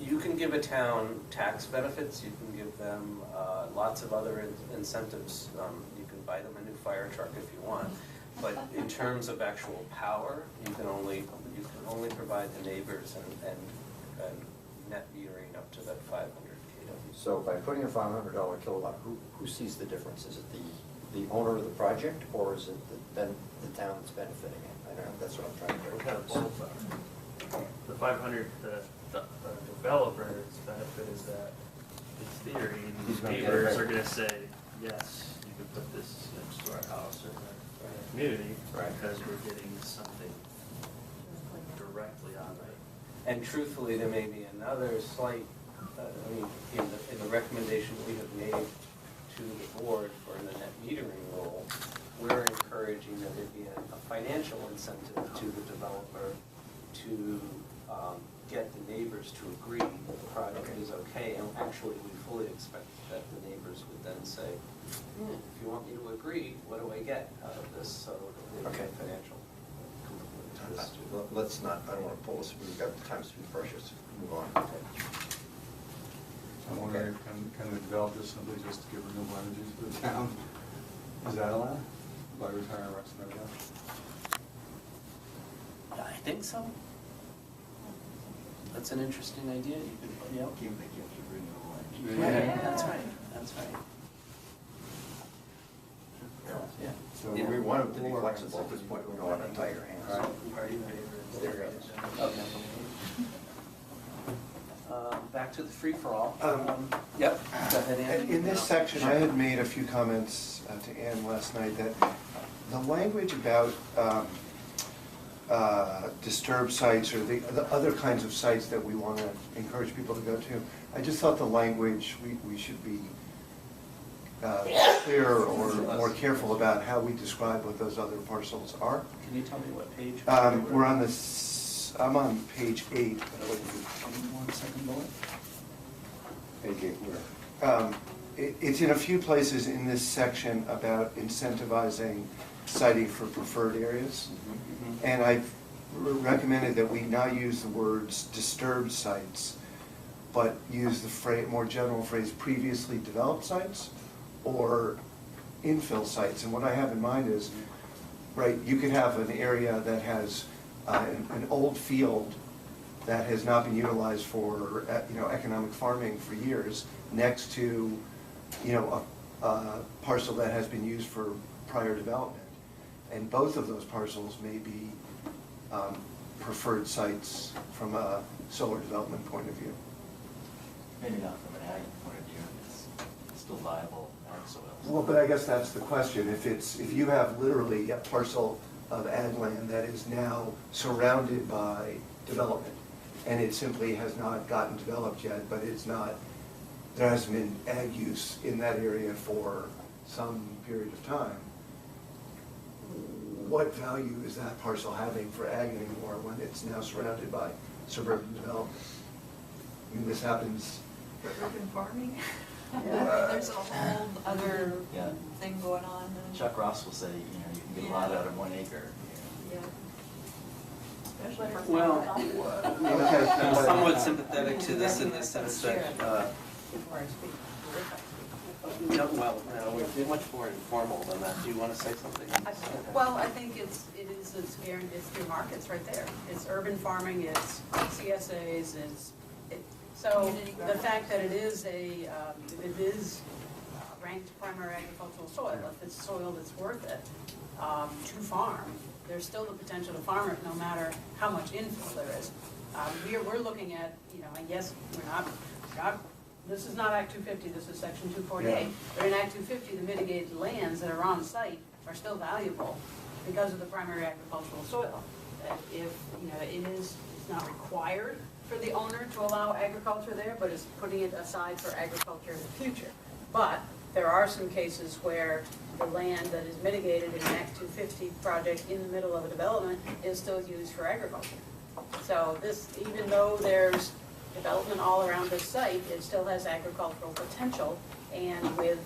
You can give a town tax benefits, you can give them lots of other incentives. You can buy them a new fire truck if you want. But in terms of actual power, you can only provide the neighbors and net metering up to that 500 kW. So by putting a $500 kilowatt, who sees the difference? Is it the owner of the project, or is it the town that's benefiting it? I don't know, that's what I'm trying to What get kind of both are? The 500, the developer's benefit is that, in theory, He's these gonna get it neighbors right. are gonna say, yes, you can put this next to our house or our community, Right. because we're getting something directly on it. And truthfully, there may be another slight, in the recommendation we have made to the board for the net metering rule, we're encouraging that there be a financial incentive to the developer to get the neighbors to agree that the project is okay. And actually, we fully expect that the neighbors would then say, if you want me to agree, what do I get out of this? So there'd be a financial component to this too. Let's not, I don't want to pull this, we've got time's too precious, move on. I'm wondering, can the developer simply just give renewable energy to the town? Is that allowed by retiring rights and everything? I think so. That's an interesting idea. You could, yeah. Give the gift of renewable energy. Yeah, that's right, that's right. Yeah. So Yeah, we want them to be flexible at this point, we don't want to tie your hands. All right. There it goes. Okay. Back to the free-for-all. Yep, go ahead, Andy. In this section, I had made a few comments to Ann last night that the language about disturbed sites or the other kinds of sites that we want to encourage people to go to, I just thought the language, we should be clearer or more careful about how we describe what those other parcels are. Can you tell me what page? We're on I'm on page 8. One second, bullet. Page 8, where? It's in a few places in this section about incentivizing siting for preferred areas. And I've recommended that we not use the words disturbed sites, but use the more general phrase previously developed sites or infill sites. And what I have in mind is, right, you could have an area that has an old field that has not been utilized for economic farming for years next to a parcel that has been used for prior development. And both of those parcels may be preferred sites from a solar development point of view. Maybe not from an ag point of view, it's still viable ag soils. Well, but I guess that's the question. If you have literally a parcel of ag land that is now surrounded by development, and it simply has not gotten developed yet, but there hasn't been ag use in that area for some period of time, what value is that parcel having for ag anymore when it's now surrounded by suburban development? I mean, this happens. For urban farming? Yeah. There's a whole other Yeah. thing going on. Chuck Ross will say, you can get a lot out of 1 acre. Yeah. Especially for. Well, Okay. I'm somewhat sympathetic to this in the sense that, Before I speak. no, we're much more informal than that. Do you want to say something? Well, I think it's through markets right there. It's urban farming, it's CSAs, so the fact that it is ranked primary agricultural soil, if it's soil that's worth it to farm, there's still the potential to farm it no matter how much infill there is. We're looking at, and yes, we're not, this is not Act 250, this is Section 248. Yeah. But in Act 250, the mitigated lands that are on site are still valuable because of the primary agricultural soil. That if, it's not required for the owner to allow agriculture there, but is putting it aside for agriculture in the future. But there are some cases where the land that is mitigated in an Act 250 project in the middle of a development is still used for agriculture. So this, even though there's development all around this site, it still has agricultural potential, and with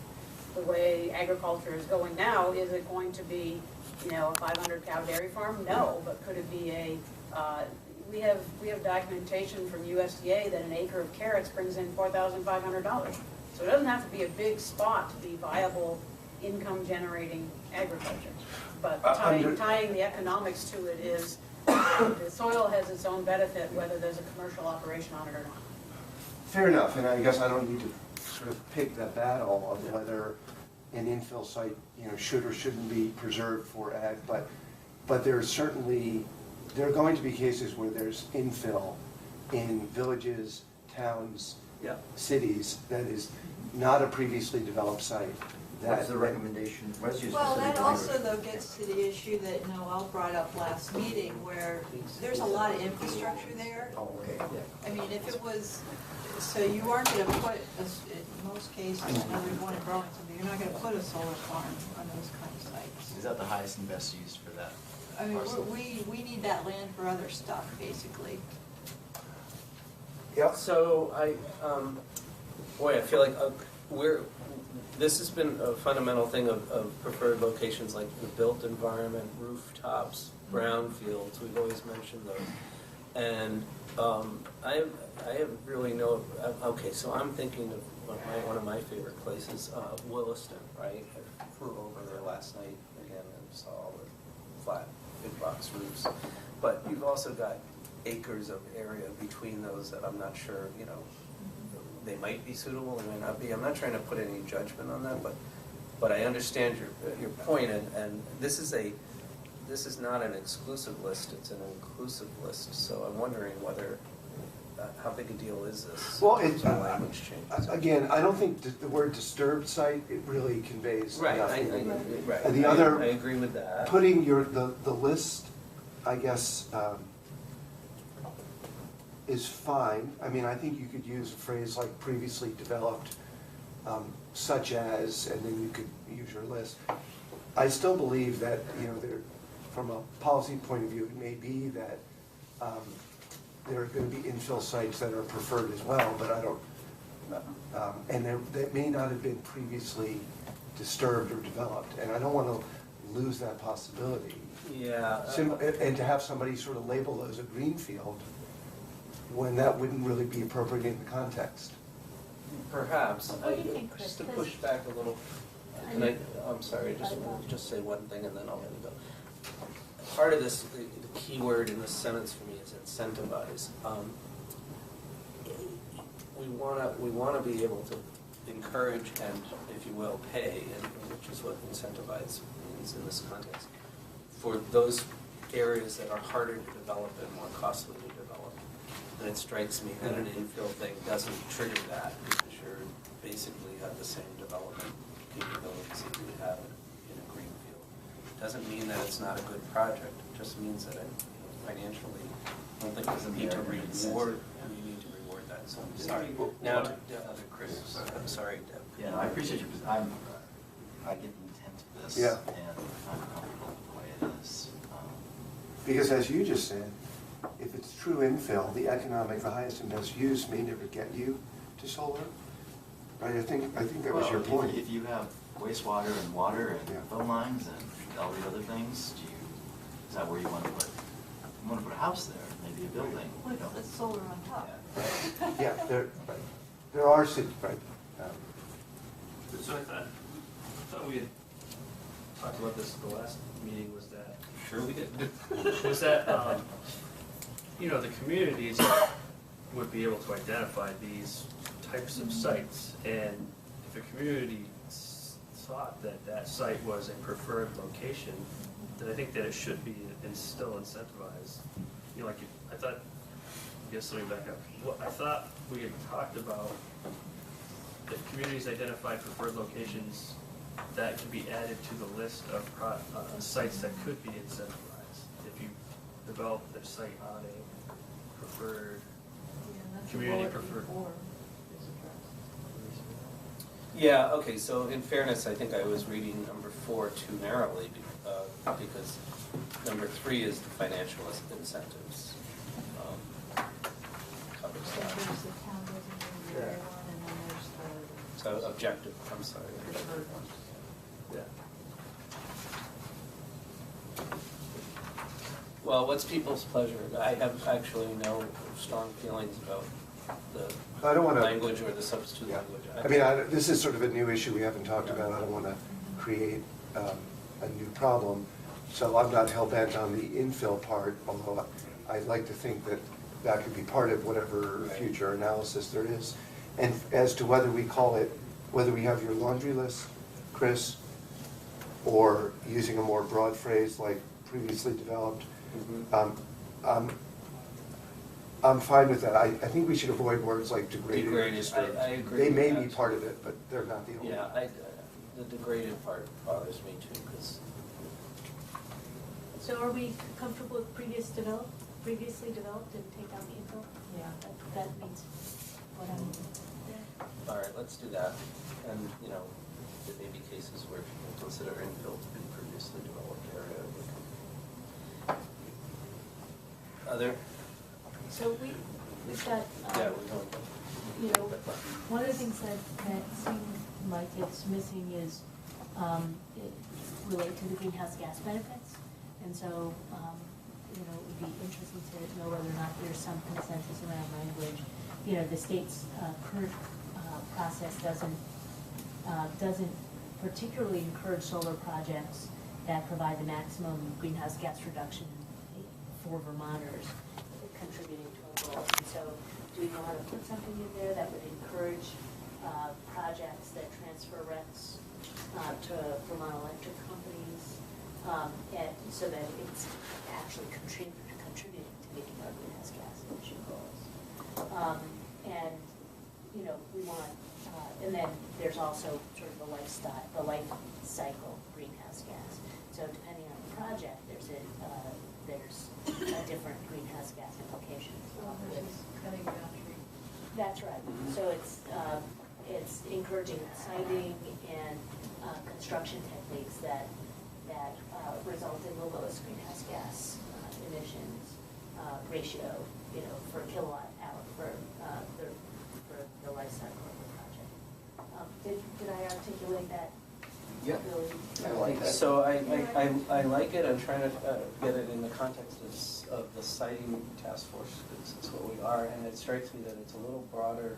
the way agriculture is going now, is it going to be, you know, a 500 cow dairy farm? No, but could it be a, we have documentation from USDA that an acre of carrots brings in $4,500. So it doesn't have to be a big spot to be viable income generating agriculture. But tying the economics to it is, the soil has its own benefit whether there's a commercial operation on it or not. Fair enough, and I guess I don't need to sort of pick that battle of whether an infill site, you know, should or shouldn't be preserved for ag, but there's certainly, there are going to be cases where there's infill in villages, towns, cities, that is not a previously developed site. What's the recommendation? What's your Well, specific that also language? though gets to the issue that Noel brought up last meeting where there's a lot of infrastructure there. Oh, okay. I mean, if it was, so you aren't gonna put, in most cases, I know there's one in Burlington, but you're not gonna put a solar farm on those kind of sites. Is that the highest and best use for that I mean, parcel? we need that land for other stuff, basically. Yep. So I feel like this has been a fundamental thing of preferred locations like the built environment, rooftops, brownfields, we've always mentioned those. And I have really okay, so I'm thinking of one of my favorite places, Williston, right? I flew over there last night again and saw all the flat, big box roofs. But you've also got acres of area between those that I'm not sure, you know, they might be suitable, they might not be. I'm not trying to put any judgment on that, but I understand your point, and this is not an exclusive list, it's an inclusive list. So I'm wondering whether, how big a deal is this? Well, it's, language change. again, I don't think the word disturbed site, it really conveys Right, nothing. right. And the other, I agree with that. putting the list, I guess, is fine. I mean, I think you could use a phrase like previously developed, such as, and then you could use your list. I still believe that, you know, from a policy point of view, it may be that there are going to be infill sites that are preferred as well, but I don't, and that may not have been previously disturbed or developed, and I don't want to lose that possibility. Yeah. And to have somebody sort of label those a greenfield, when that wouldn't really be appropriate in the context. Perhaps. What do you think, Chris? Just to push back a little, I'm sorry, just say one thing and then I'll let it go. Part of this, the key word in this sentence for me is incentivize. We wanna be able to encourage and, if you will, pay, and which is what incentivize means in this context, for those areas that are harder to develop and more costly to develop. And it strikes me that an infill thing doesn't trigger that, because you're basically have the same development capabilities that you would have in a greenfield. Doesn't mean that it's not a good project, it just means that financially, I don't think we need to reward that, so I'm sorry. Now, Other Chris. I'm sorry, Deb. Yeah, I appreciate you, because I get the intent of this. Yeah. And I'm comfortable with the way it is. Because as you just said, if it's true infill, the highest and best use may never get you to solar. Right, I think that was your point. If you have wastewater and water and Yeah. phone lines and all the other things, is that where you want to put? You want to put a house there, maybe a building. What if it's solar on top? Yeah, there are cities, right? So I thought we had talked about this at the last meeting, was that, Sure we did. was that, you know, the communities would be able to identify these types of sites, and if a community thought that that site was a preferred location, then I think that it should be and still incentivized. You know, like, I thought, I guess let me back up. Well, I thought we had talked about if communities identified preferred locations, that could be added to the list of sites that could be incentivized. If you develop their site on a preferred, community preferred. Yeah, okay, so in fairness, I think I was reading number 4 too narrowly, because number 3 is the financial incentives. Covers that. There's the town designated area one, and then there's the. So objective, I'm sorry. Yeah. Well, what's people's pleasure? I have actually no strong feelings about I don't the wanna- language or the substitute Yeah. language. I mean, this is sort of a new issue we haven't talked about. I don't want to create a new problem. So I'm not hell-bent on the infill part, although I'd like to think that that could be part of whatever Right. future analysis there is. And as to whether we call it, whether we have your laundry list, Chris, or using a more broad phrase like previously developed, I'm fine with that. I think we should avoid words like degraded. or Degraded, disturbed. I agree They with may that. be part of it, but they're not the only. Yeah, the degraded part bothers me too, because So are we comfortable with previously developed and take out the info? Yeah. That means what I'm, all right, let's do that. And, there may be cases where people consider infill to be previously developed area. Other? so we've got, Yeah, we don't. one of the things that seems like it's missing is, it relate to the greenhouse gas benefits. And so, it would be interesting to know whether or not there's some consensus around language. The state's current process doesn't particularly encourage solar projects that provide the maximum greenhouse gas reduction for Vermonters contributing to a goal. And so, do we know how to put something in there that would encourage projects that transfer RECs to Vermont electric companies, and so that it's actually contributing to meeting our greenhouse gas emission goals? And we want, and then there's also sort of the life cycle greenhouse gas. So depending on the project, there's a different greenhouse gas implication as well. Cutting down trees. That's right. So it's encouraging siting and construction techniques that result in the lowest greenhouse gas emissions ratio, for kilowatt hour for the life cycle of the project. Did I articulate that? Yeah. Really? I like that. So I like it. I'm trying to get it in the context of the siting task force, because it's what we are, and it strikes me that it's a little broader.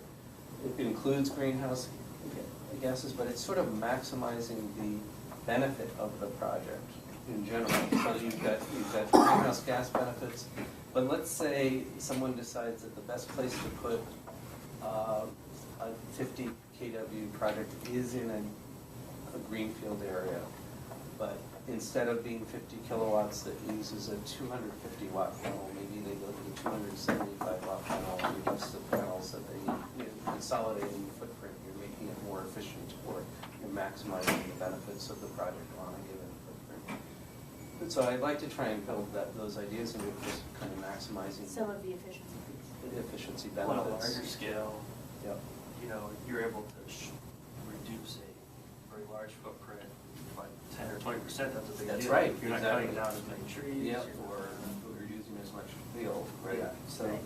It includes greenhouse gases, but it's sort of maximizing the benefit of the project in general. So you've got greenhouse gas benefits, but let's say someone decides that the best place to put a 50 kW project is in a greenfield area, but instead of being 50 kilowatts that uses a 250 watt panel, maybe they go to the 275 watt panel and reduce the panels that they consolidating the footprint. You're making it more efficient, or you're maximizing the benefits of the project on a given footprint. And so I'd like to try and build those ideas into just kind of maximizing Some of the efficiency. the efficiency On a benefits. larger scale, Yep. you're able to reduce a very large footprint by 10 or 20%, that's a big deal. That's right, You're not exactly. cutting down as many trees, Yep. or We're using as much field, right? Yeah. So,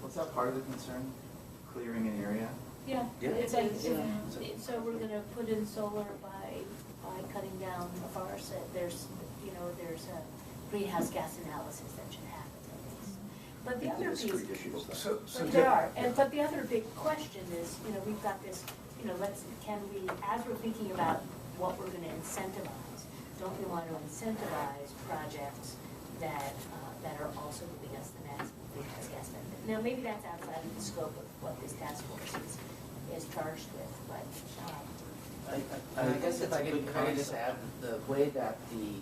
Was that part of the concern, clearing an area? Yeah, Yeah. it's like, Yeah. so we're gonna put in solar by cutting down the forest, there's a greenhouse gas analysis that should happen at least. But the other piece, Discrete issues, though. but there are, but the other big question is, we've got this, can we, as we're thinking about what we're gonna incentivize, don't we want to incentivize projects that are also giving us the maximum greenhouse gas benefit? Now, maybe that's outside of the scope of what this task force is charged with, but, I guess if I could just add, the way that the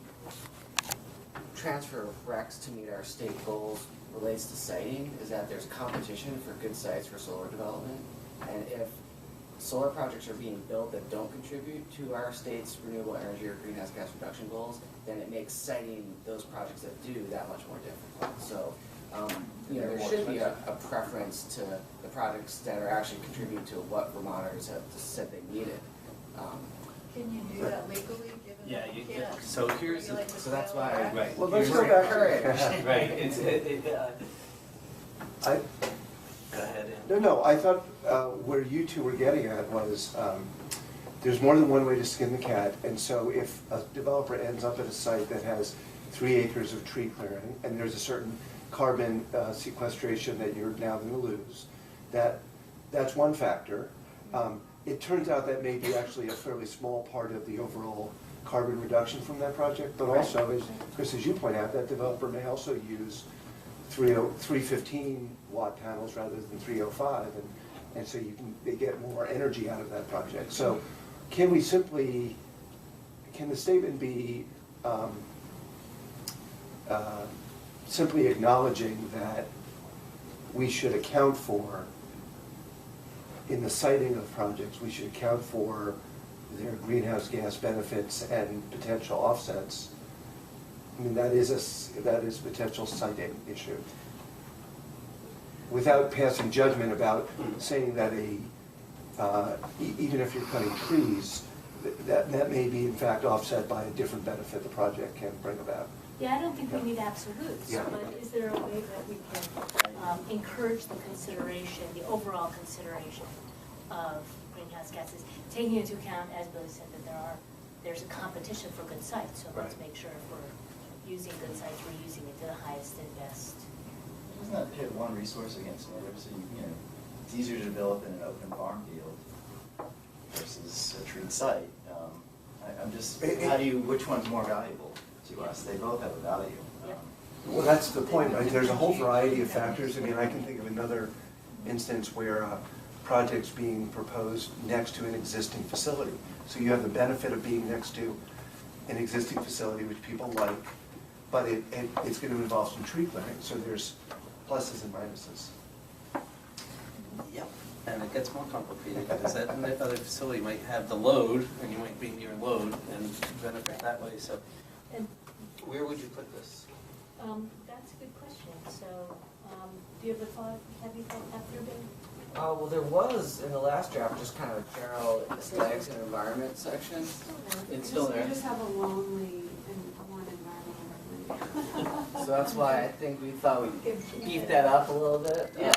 transfer of RECs to meet our state goals relates to siting is that there's competition for good sites for solar development. And if solar projects are being built that don't contribute to our state's renewable energy or greenhouse gas reduction goals, then it makes siting those projects that do that much more difficult. So, there should be a preference to the projects that are actually contributing to what Vermonters have said they needed. Can you do that legally, given Yeah, that you you can't? so here's the, regulate the so that's sale of why- RECs? right. Well, let's here's- go back to Right, Go ahead and. No, I thought where you two were getting at was, there's more than one way to skin the cat, and so if a developer ends up at a site that has 3 acres of tree clearing, and there's a certain carbon sequestration that you're now gonna lose, that's one factor. It turns out that may be actually a fairly small part of the overall carbon reduction from that project, but also, as Chris, as you point out, that developer may also use 315 watt panels rather than 305, and so they get more energy out of that project. So can the statement be simply acknowledging that we should account for, in the siting of projects, we should account for their greenhouse gas benefits and potential offsets? I mean, that is a potential siting issue. Without passing judgment about saying that even if you're cutting trees, that may be in fact offset by a different benefit the project can bring about. Yeah, I don't think we need absolutes, Yeah. but is there a way that we can encourage the consideration, the overall consideration of greenhouse gases, taking into account, as Billy said, that there's a competition for good sites, so let's make sure if we're using good sites, we're using it to the highest and best. Doesn't that pit one resource against another? So you know, it's easier to develop in an open farm field versus a treed site. I'm just, which one's more valuable to us? They both have a value. Well, that's the point, right? There's a whole variety of factors. I mean, I can think of another instance where project's being proposed next to an existing facility. So you have the benefit of being next to an existing facility which people like, but it's going to involve some tree clearing, so there's pluses and minuses. Yep, and it gets more complicated because that other facility might have the load, and you might be near load and benefit that way, so. And Where would you put this? that's a good question. So, do you have a thought? Have you thought that through, Ben? Well, there was in the last draft just kind of a general aesthetics and environment section. It's still there. We just have a lonely and one environmental. So that's why I think we thought we'd beef that up a little bit. Yeah.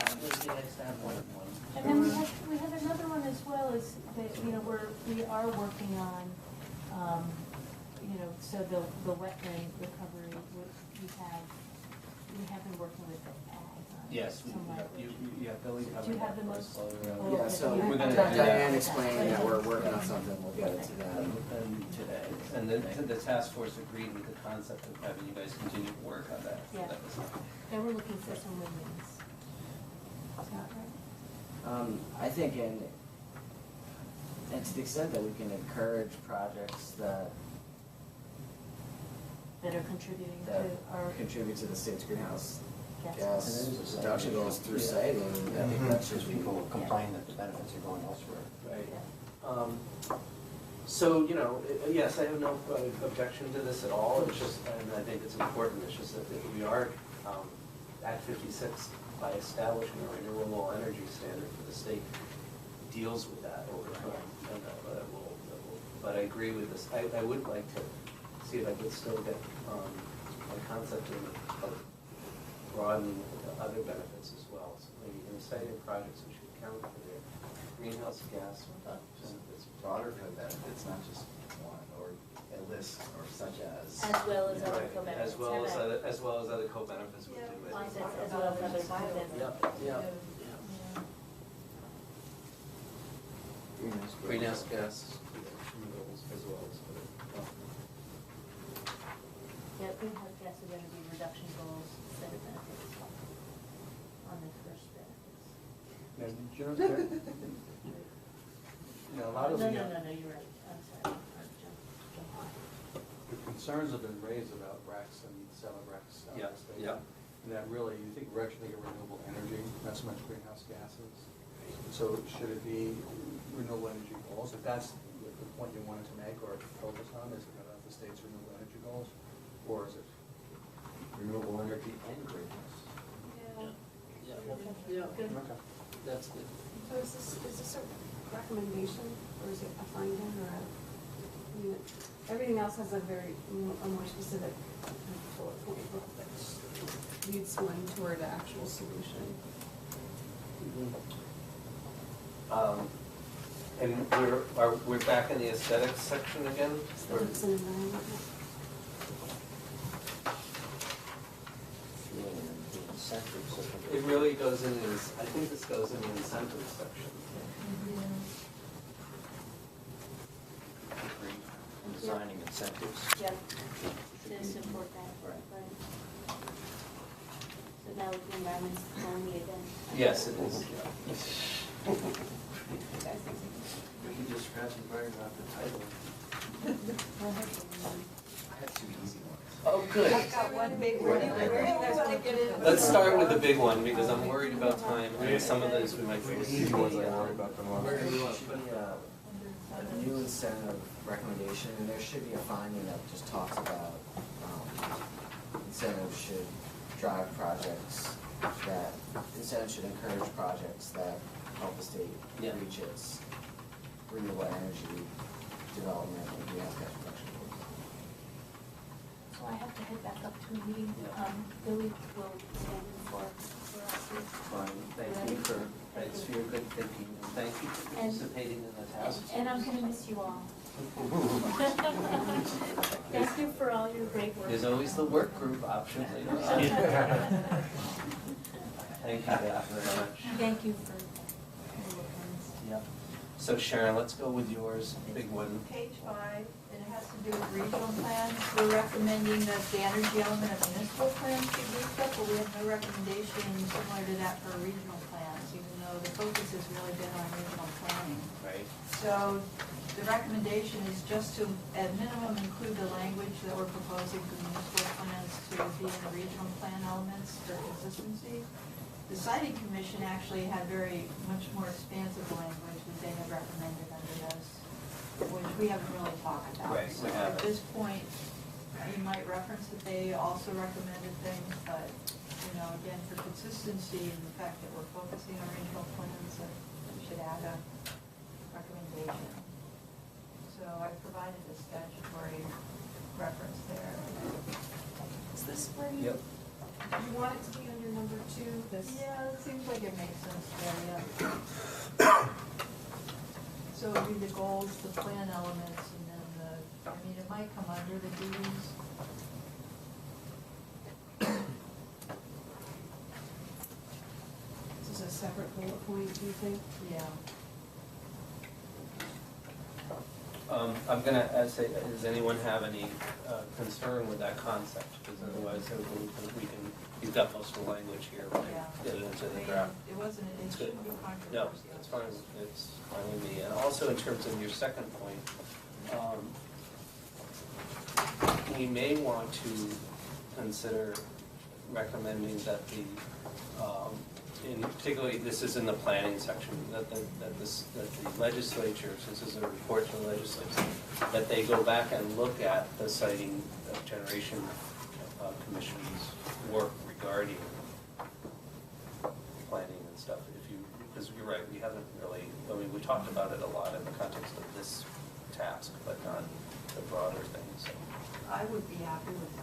And then we have another one as well, is that, we are working on, so the wetland recovery, we have been working with the ag. Yes, Billy Do you have the most? Yeah, so Okay. we're gonna, Diane explained that we're working on something, we'll get it to that. Today, and the task force agreed with the concept of having you guys continue to work on that. Yeah. And we're looking for some win-wins. Is that right? I think and to the extent that we can encourage projects that That are contributing that to our contribute to the state's greenhouse gas. gas reduction goals through siting, I think that's Since people complain that the benefits are going elsewhere. Right. So, yes, I have no objection to this at all. It's just, and I think it's important, it's just that we are at 56 by establishing a renewable energy standard for the state deals with that over time. And but I agree with this. I would like to see if I could still get a concept of broadening the other benefits as well. So maybe in citing projects, we should account for their greenhouse gas. It's broader co-benefits, not just one, or a list, or such as. As well as other Right, co-benefits. as well as other co-benefits would do it. As well as other co-benefits. Yep. Greenhouse gas goals as well as Yeah, greenhouse gas are gonna be reduction goals instead of benefits on the first benefits. A lot of No, the, you're right, I'm sorry. the concerns have been raised about RECs and selling RECs out of the state. Yeah. And that really, you think we're actually getting renewable energy, not so much greenhouse gases. So should it be renewable energy goals? If that's the point you wanted to make or focus on, is it about the state's renewable energy goals? Or is it renewable energy and greenhouse? Yeah, Good. Okay. that's good. So is this a recommendation, or is it a finding, or I mean, everything else has a more specific bullet point, which leads one toward an actual solution. And we're back in the aesthetics section again? Or- Aesthetics and environment. It's really in the incentives, I think. It really goes in this, I think this goes in the incentives section. And designing incentives. Yep, to support that, right. So now with the environment's telling me again. Yes, it is. We can just scratch and burn out the title. I had two easy ones. Oh, good. I've got one big one. Where do you guys want to get in? Let's start with the big one, because I'm worried about time, and some of those we might be. Easy ones I worry about the most. Where do you want to Should put be a new incentive recommendation, and there should be a finding that just talks about incentives should drive projects that, incentives should encourage projects that help the state Yeah. reach its renewable energy development and greenhouse gas reduction goals. So I have to head back up to a meeting. Yeah. Billy will stand in for us. Fine, thank you for, thanks for your good thinking, and thank you for participating in the task. And I'm gonna miss you all. Thank you for all your great work. There's always the work group option later on. Thank you, Beth, very much. Thank you for your comments. Yep. So Sharon, let's go with yours, big one. Page 5, and it has to do with regional plans. We're recommending that the energy element of municipal plans be beefed up, but we have no recommendation similar to that for regional plans, even though the focus has really been on regional planning. Right. So the recommendation is just to, at minimum, include the language that we're proposing for municipal plans to be in the regional plan elements for consistency. The siting commission actually had very much more expansive language that they had recommended under this, which we haven't really talked about. Right, we So haven't. at this point, you might reference that they also recommended things, but, you know, again, for consistency and the fact that we're focusing on regional plans, that we should add a recommendation. So I provided a statutory reference there. Is this where you, Yep. you want it to be under number 2, this? Yeah, it seems like it makes sense there, yeah. So it would be the goals, the plan elements, and then the, I mean, it might come under the duties. This is a separate bullet point, do you think? Yeah. I'm gonna say, does anyone have any concern with that concept? Because otherwise, we can, you've got most of the language here, we Yeah. can get it into I the mean, draft. it wasn't, it It's good. shouldn't be controversial. No, it's fine, it's fine with me. And also in terms of your second point, we may want to consider recommending that the, in particularly, this is in the planning section, that the legislature, since this is a report to the legislature, that they go back and look at the siting generation commission's work regarding planning and stuff. If you, because you're right, we haven't really, I mean, we talked about it a lot in the context of this task, but not the broader thing, so. I would be happy with that.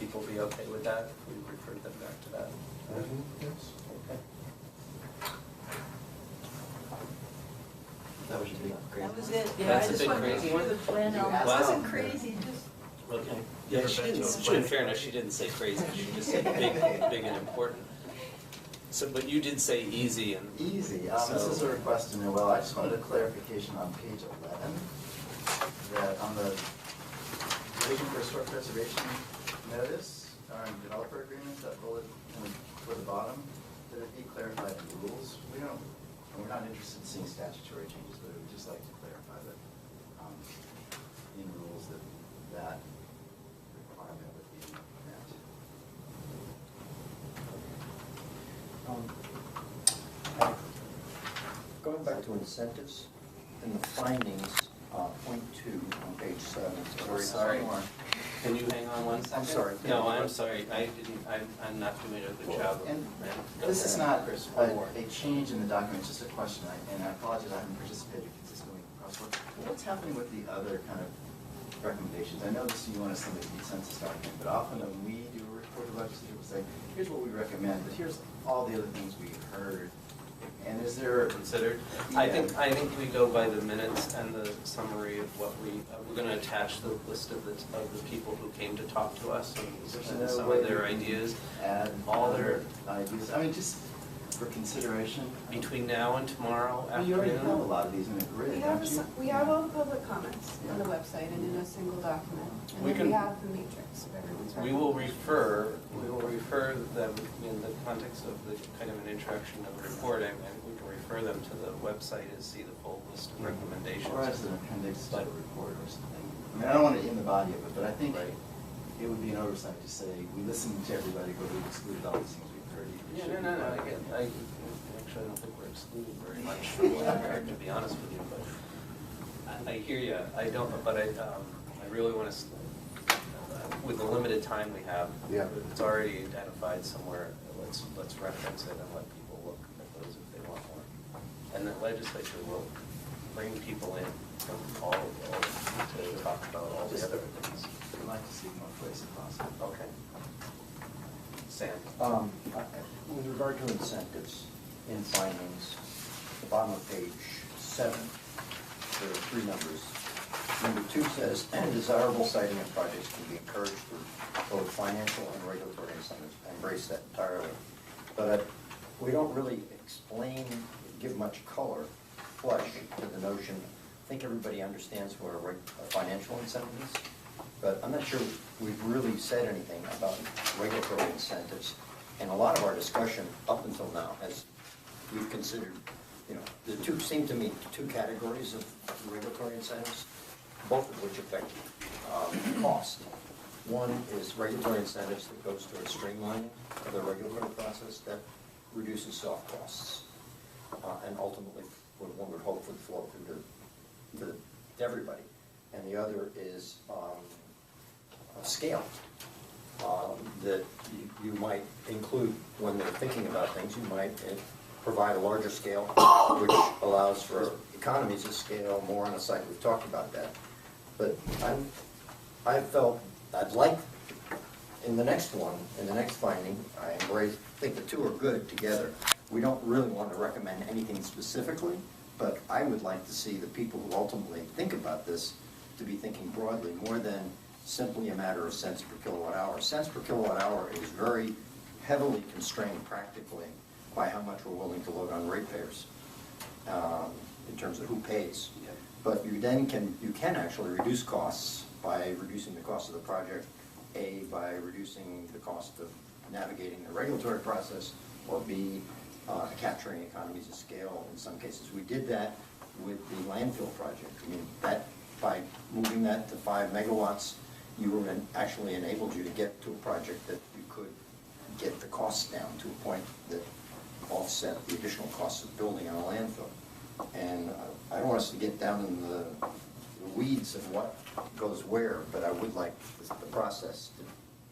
People be okay with that if we refer them back to that? Yes. Okay. That was a big, great. That was it, yeah, That's I a just big wanted to crazy make sure one? the plan You elements, asked wasn't them. crazy, just, Okay. Yeah, Yeah, she didn't, in fairness, she didn't say crazy, she just said big and important. So, but you did say easy and. Easy, this is a request to know, well, I just wanted a clarification on page 11, that on the Division for Historic Preservation notice, developer agreements, that bullet toward the bottom, that it be clarified in rules. We're not interested in seeing statutory changes, but we would just like to clarify that in rules that requirement would be met. Going back to incentives, in the findings, point 2 on page 7. Sorry. Can you hang on one second? I'm sorry. No, I'm sorry, I'm not doing a good job of. And Go this is ahead, not Chris, one more. a change in the document, it's just a question, and I apologize, I haven't participated consistently in crosswork. What's happening with the other kind of recommendations? I know this, you want to send a census document, but often when we do a report, before the legislature will say, here's what we recommend, but here's all the other things we heard. And is there? Considered? Yeah. I think we go by the minutes and the summary of what we're gonna attach the list of the people who came to talk to us and some of their ideas. Add all their ideas, I mean, just for consideration. Between now and tomorrow Well, you already have a afternoon. lot of these in a grid, We have, don't you? we have all the public comments on the website and in a single document. And We then we can- have the matrix of everyone's We will recommendations. refer them in the context of the kind of an introduction of the report, and we can refer them to the website and see the full list of recommendations. Or as an appendix to But- the report or something. I mean, I don't want it in the body of it, but I think Right. it would be an oversight to say, we listened to everybody, but we excluded all these things we've heard. Yeah, no, again, actually, I don't think we're excluded very much from what I heard, to be honest with you, but I hear you, I really want to, with the limited time we have, Yeah. it's already identified somewhere, let's reference it and let people look at those if they want more. And the legislature will bring people in from all to talk about all the other things. I'd like to see more places possible. Okay. Sam? With regard to incentives in findings, the bottom of page 7, there are 3 numbers. Number 2 says, desirable siting of projects can be encouraged through both financial and regulatory incentives. I embrace that entirely. But we don't really give much color, flesh to the notion. I think everybody understands what a financial incentive is, but I'm not sure we've really said anything about regulatory incentives. And a lot of our discussion up until now has, we've considered, the two seem to me 2 categories of regulatory incentives, both of which affect cost. One is regulatory incentives that goes towards streamlining of the regulatory process that reduces soft costs. And ultimately, one would hope would flow through to everybody. And the other is scale. That you might include when they're thinking about things, you might provide a larger scale, which allows for economies of scale more on a site. We've talked about that. But I felt I'd like, in the next one, in the next finding, I think the 2 are good together. We don't really want to recommend anything specifically, but I would like to see the people who ultimately think about this to be thinking broadly more than simply a matter of cents per kilowatt hour. Cents per kilowatt hour is very heavily constrained practically by how much we're willing to load on ratepayers in terms of who pays. But you then can actually reduce costs by reducing the cost of the project, A, by reducing the cost of navigating the regulatory process, or B, capturing economies of scale in some cases. We did that with the landfill project. I mean, that by moving that to 5 megawatts, you were actually enabled you to get to a project that you could get the costs down to a point that offset the additional costs of building on a landfill. And I don't want us to get down in the weeds of what goes where, but I would like the process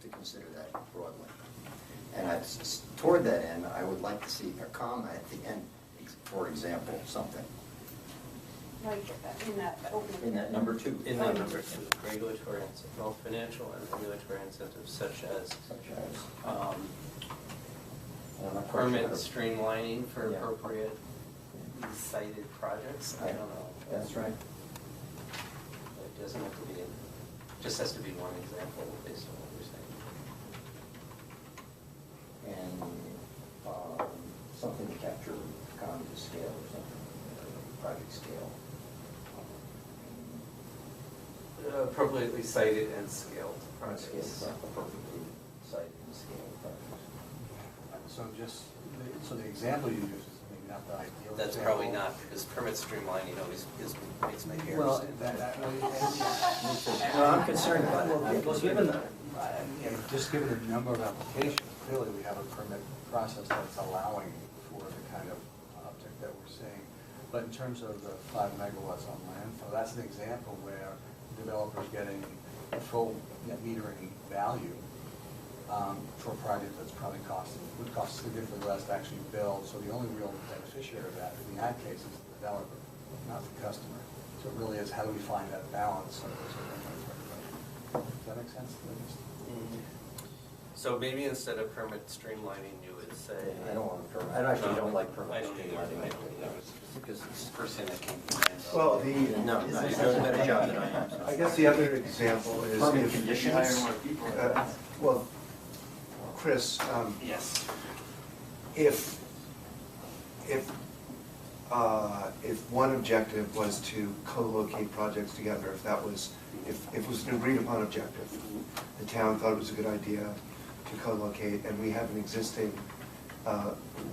to consider that broadly. And toward that end, I would like to see a comma at the end, for example, something. Like in that opening. In that number 2. In that number 2, regulatory incentives, well, financial and regulatory incentives such as permit streamlining for appropriate cited projects. I don't know. That's right. It doesn't have to be, just has to be one example based on what you're saying. And something to capture economies of scale or something, project scale. Appropriately cited and scaled projects. Appropriately cited and scaled projects. So the example you use is maybe not the ideal. That's example. probably not, because permit streamlining always makes my hair Well, stand. No, I'm concerned about it. Well, given just given the number of applications, clearly we have a permit process that's allowing for the kind of uptick that we're seeing. But in terms of the 5 megawatts on landfill, that's an example where developers getting full net metering value for a project that's probably would cost significantly less to actually build. So the only real beneficiary of that in that case is the developer, not the customer. So it really is, how do we find that balance? Does that make sense? So maybe instead of permit streamlining, you would say. I don't want to permit, I actually don't like permit I don't either. streamlining, because it's the first thing that came to mind. Well, No, you're doing a better job than I am. I guess the other example is. Permit if- conditions. Hire more people. Well, Chris, Yes. if one objective was to co-locate projects together, if it was an agreed upon objective, the town thought it was a good idea to co-locate, and we have an existing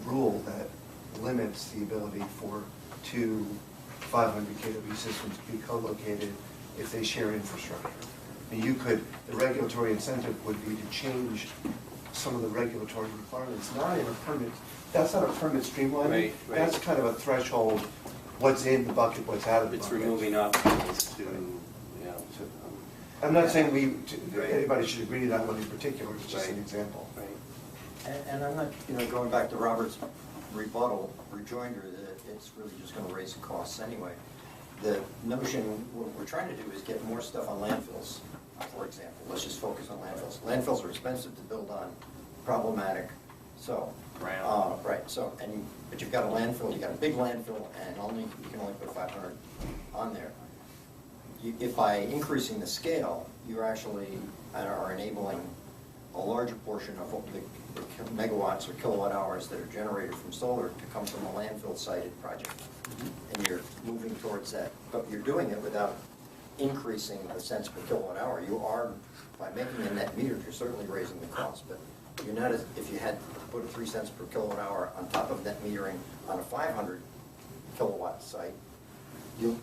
rule that limits the ability for two 500 kW systems to be co-located if they share infrastructure. The regulatory incentive would be to change some of the regulatory requirements, not in a permit, that's not a permit streamlining. Right. That's kind of a threshold, what's in the bucket, what's out of the It's bucket. removing obstacles to, I'm not saying anybody should agree to that one in particular, it's just an Right. example. Right. And I'm not, going back to Robert's rejoinder, that it's really just gonna raise the costs anyway. The notion, what we're trying to do is get more stuff on landfills, for example. Let's just focus on landfills. Landfills are expensive to build on, problematic, so. Right, so, but you've got a landfill, you've got a big landfill, and you can only put 500 on there. If by increasing the scale, you actually are enabling a larger portion of the megawatts or kilowatt hours that are generated from solar to come from a landfill-sited project. And you're moving towards that, but you're doing it without increasing the cents per kilowatt hour. You are, by making a net meter, you're certainly raising the cost, but you're not, if you had to put a 3 cents per kilowatt hour on top of net metering on a 500 kilowatt site, it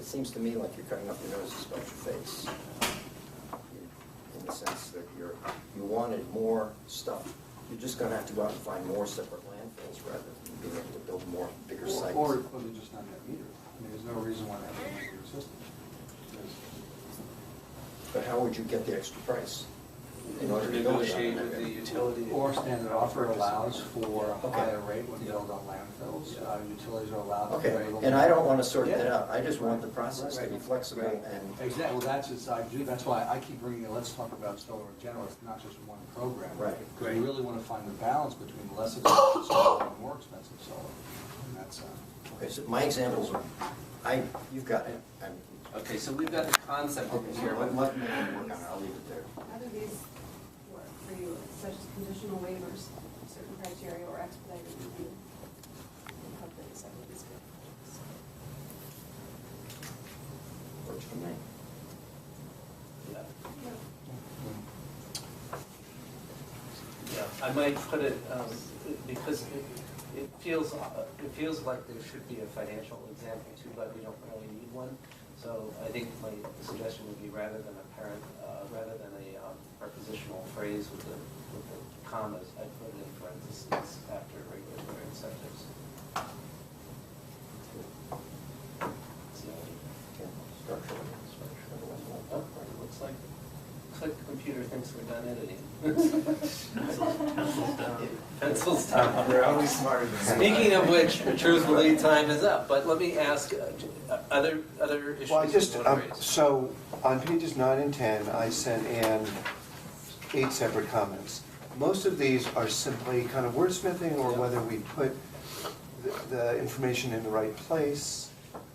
seems to me like you're cutting off your nose to spite your face. In the sense that you wanted more stuff. You're just gonna have to go out and find more separate landfills rather than being able to build more, bigger sites. Or they're just not net meter. There's no reason why that would be your system. But how would you get the extra price in order to build it on Negotiate that? with the utility. Or standard offer allows for a Okay. higher rate when you build on landfills. Utilities are allowed to. Okay, vary and I don't want to the- sort that Yeah. out. I just want the process to be flexible and. Exactly, well, that's why I keep bringing it, let's talk about solar in general, it's not just one program. Right. Because we really want to find the balance between less expensive solar and more expensive solar. And that's, Okay, so my examples are, you've got it. Okay, so we've got the concept over here. Let me work on it, I'll leave it there. How do these work for you, such as conditional waivers, certain criteria, or expedited review? How do they decide what is good? Works for me. Yeah, I might put it, because it feels like there should be a financial example too, but we don't really need one. So I think my suggestion would be rather than a prepositional phrase with the commas, I'd put it in parentheses after regulatory incentives. Oh, it looks like the computer thinks we're done editing. Pencils down. They're always smarter than me. Speaking of which, truthfully, time is up, but let me ask, other issues Well, you want to raise? so on pages 9 and 10, I sent in 8 separate comments. Most of these are simply kind of wordsmithing, or whether we put the information in the right place.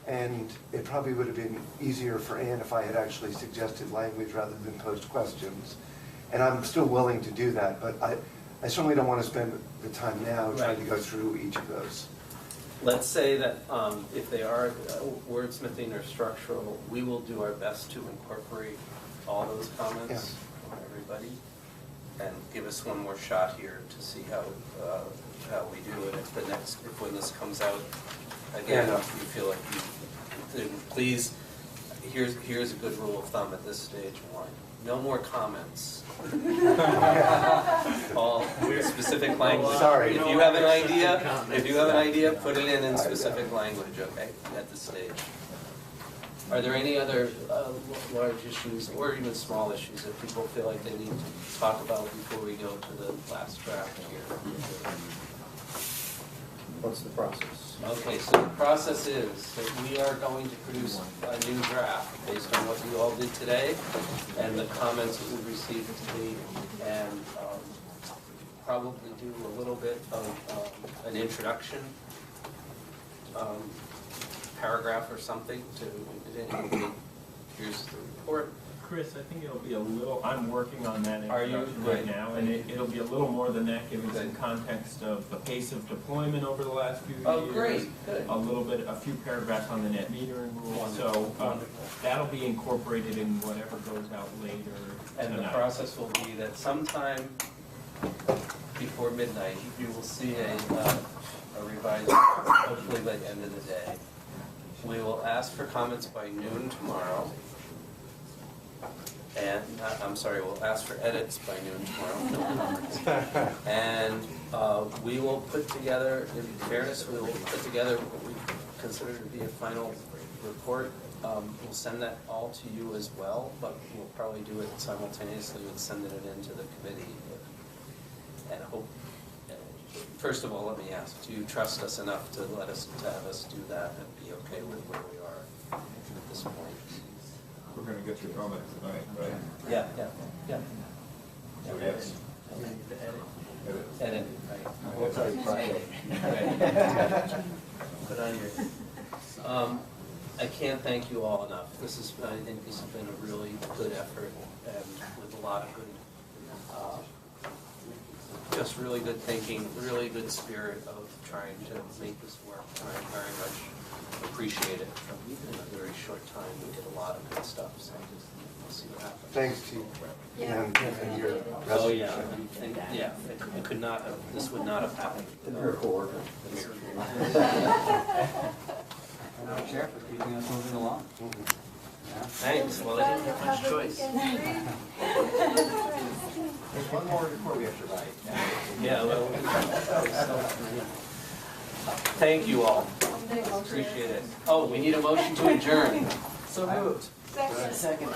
And it probably would have been easier for Ann if I had actually suggested language rather than posed questions. And I'm still willing to do that, but I certainly don't want to spend the time now trying to go through each of those. Let's say that if they are wordsmithing or structural, we will do our best to incorporate all those comments from everybody, and give us one more shot here to see how we do it. If when this comes out again, Yeah. you feel like then please, here's a good rule of thumb at this stage. 1, no more comments. All specific language. Sorry. If you have an idea, put it in specific language, okay, at this stage. Are there any other large issues, or even small issues, that people feel like they need to talk about before we go to the last draft here? What's the process? Okay, so the process is that we are going to produce a new draft based on what you all did today and the comments that we received today, and probably do a little bit of an introduction paragraph or something to, here's the report. Chris, I think it'll be a little, I'm working on that Are you? introduction right Good. now, and it'll be a little more than that, giving some Good. context of the pace of deployment over the last few years. Oh, great, good. A little bit, a few paragraphs on the net metering rules, so Wonderful. that'll be incorporated in whatever goes out later And the tonight. process will be that sometime before midnight, you will see a revised, hopefully by the end of the day. We will ask for comments by noon tomorrow. And, I'm sorry, we'll ask for edits by noon tomorrow. And we will put together, in fairness, we will put together what we consider to be a final report. We'll send that all to you as well, but we'll probably do it simultaneously with sending it into the committee. And hope, first of all, let me ask, do you trust us enough to have us do that and be okay with where we are at this point? We're gonna get your comments tonight, right? Yeah. So yes. Edit, right. We'll tell you Friday. Right. Put on your, I can't thank you all enough. I think this has been a really good effort and with a lot of good, just really good thinking, really good spirit of trying to make this work. And I very much appreciate it. In a very short time, we did a lot of good stuff, so we'll see what happens. Thanks to you. Yeah. And your Oh, yeah, resolution. yeah, it could not have, this would not have happened. The miracle worker. The miracle. And our chair for keeping us moving along. Thanks, well, I didn't have much choice. There's one more report we have to write. Yeah, well, thank you all. Appreciate it. Oh, we need a motion to adjourn. So moved. Second. Second.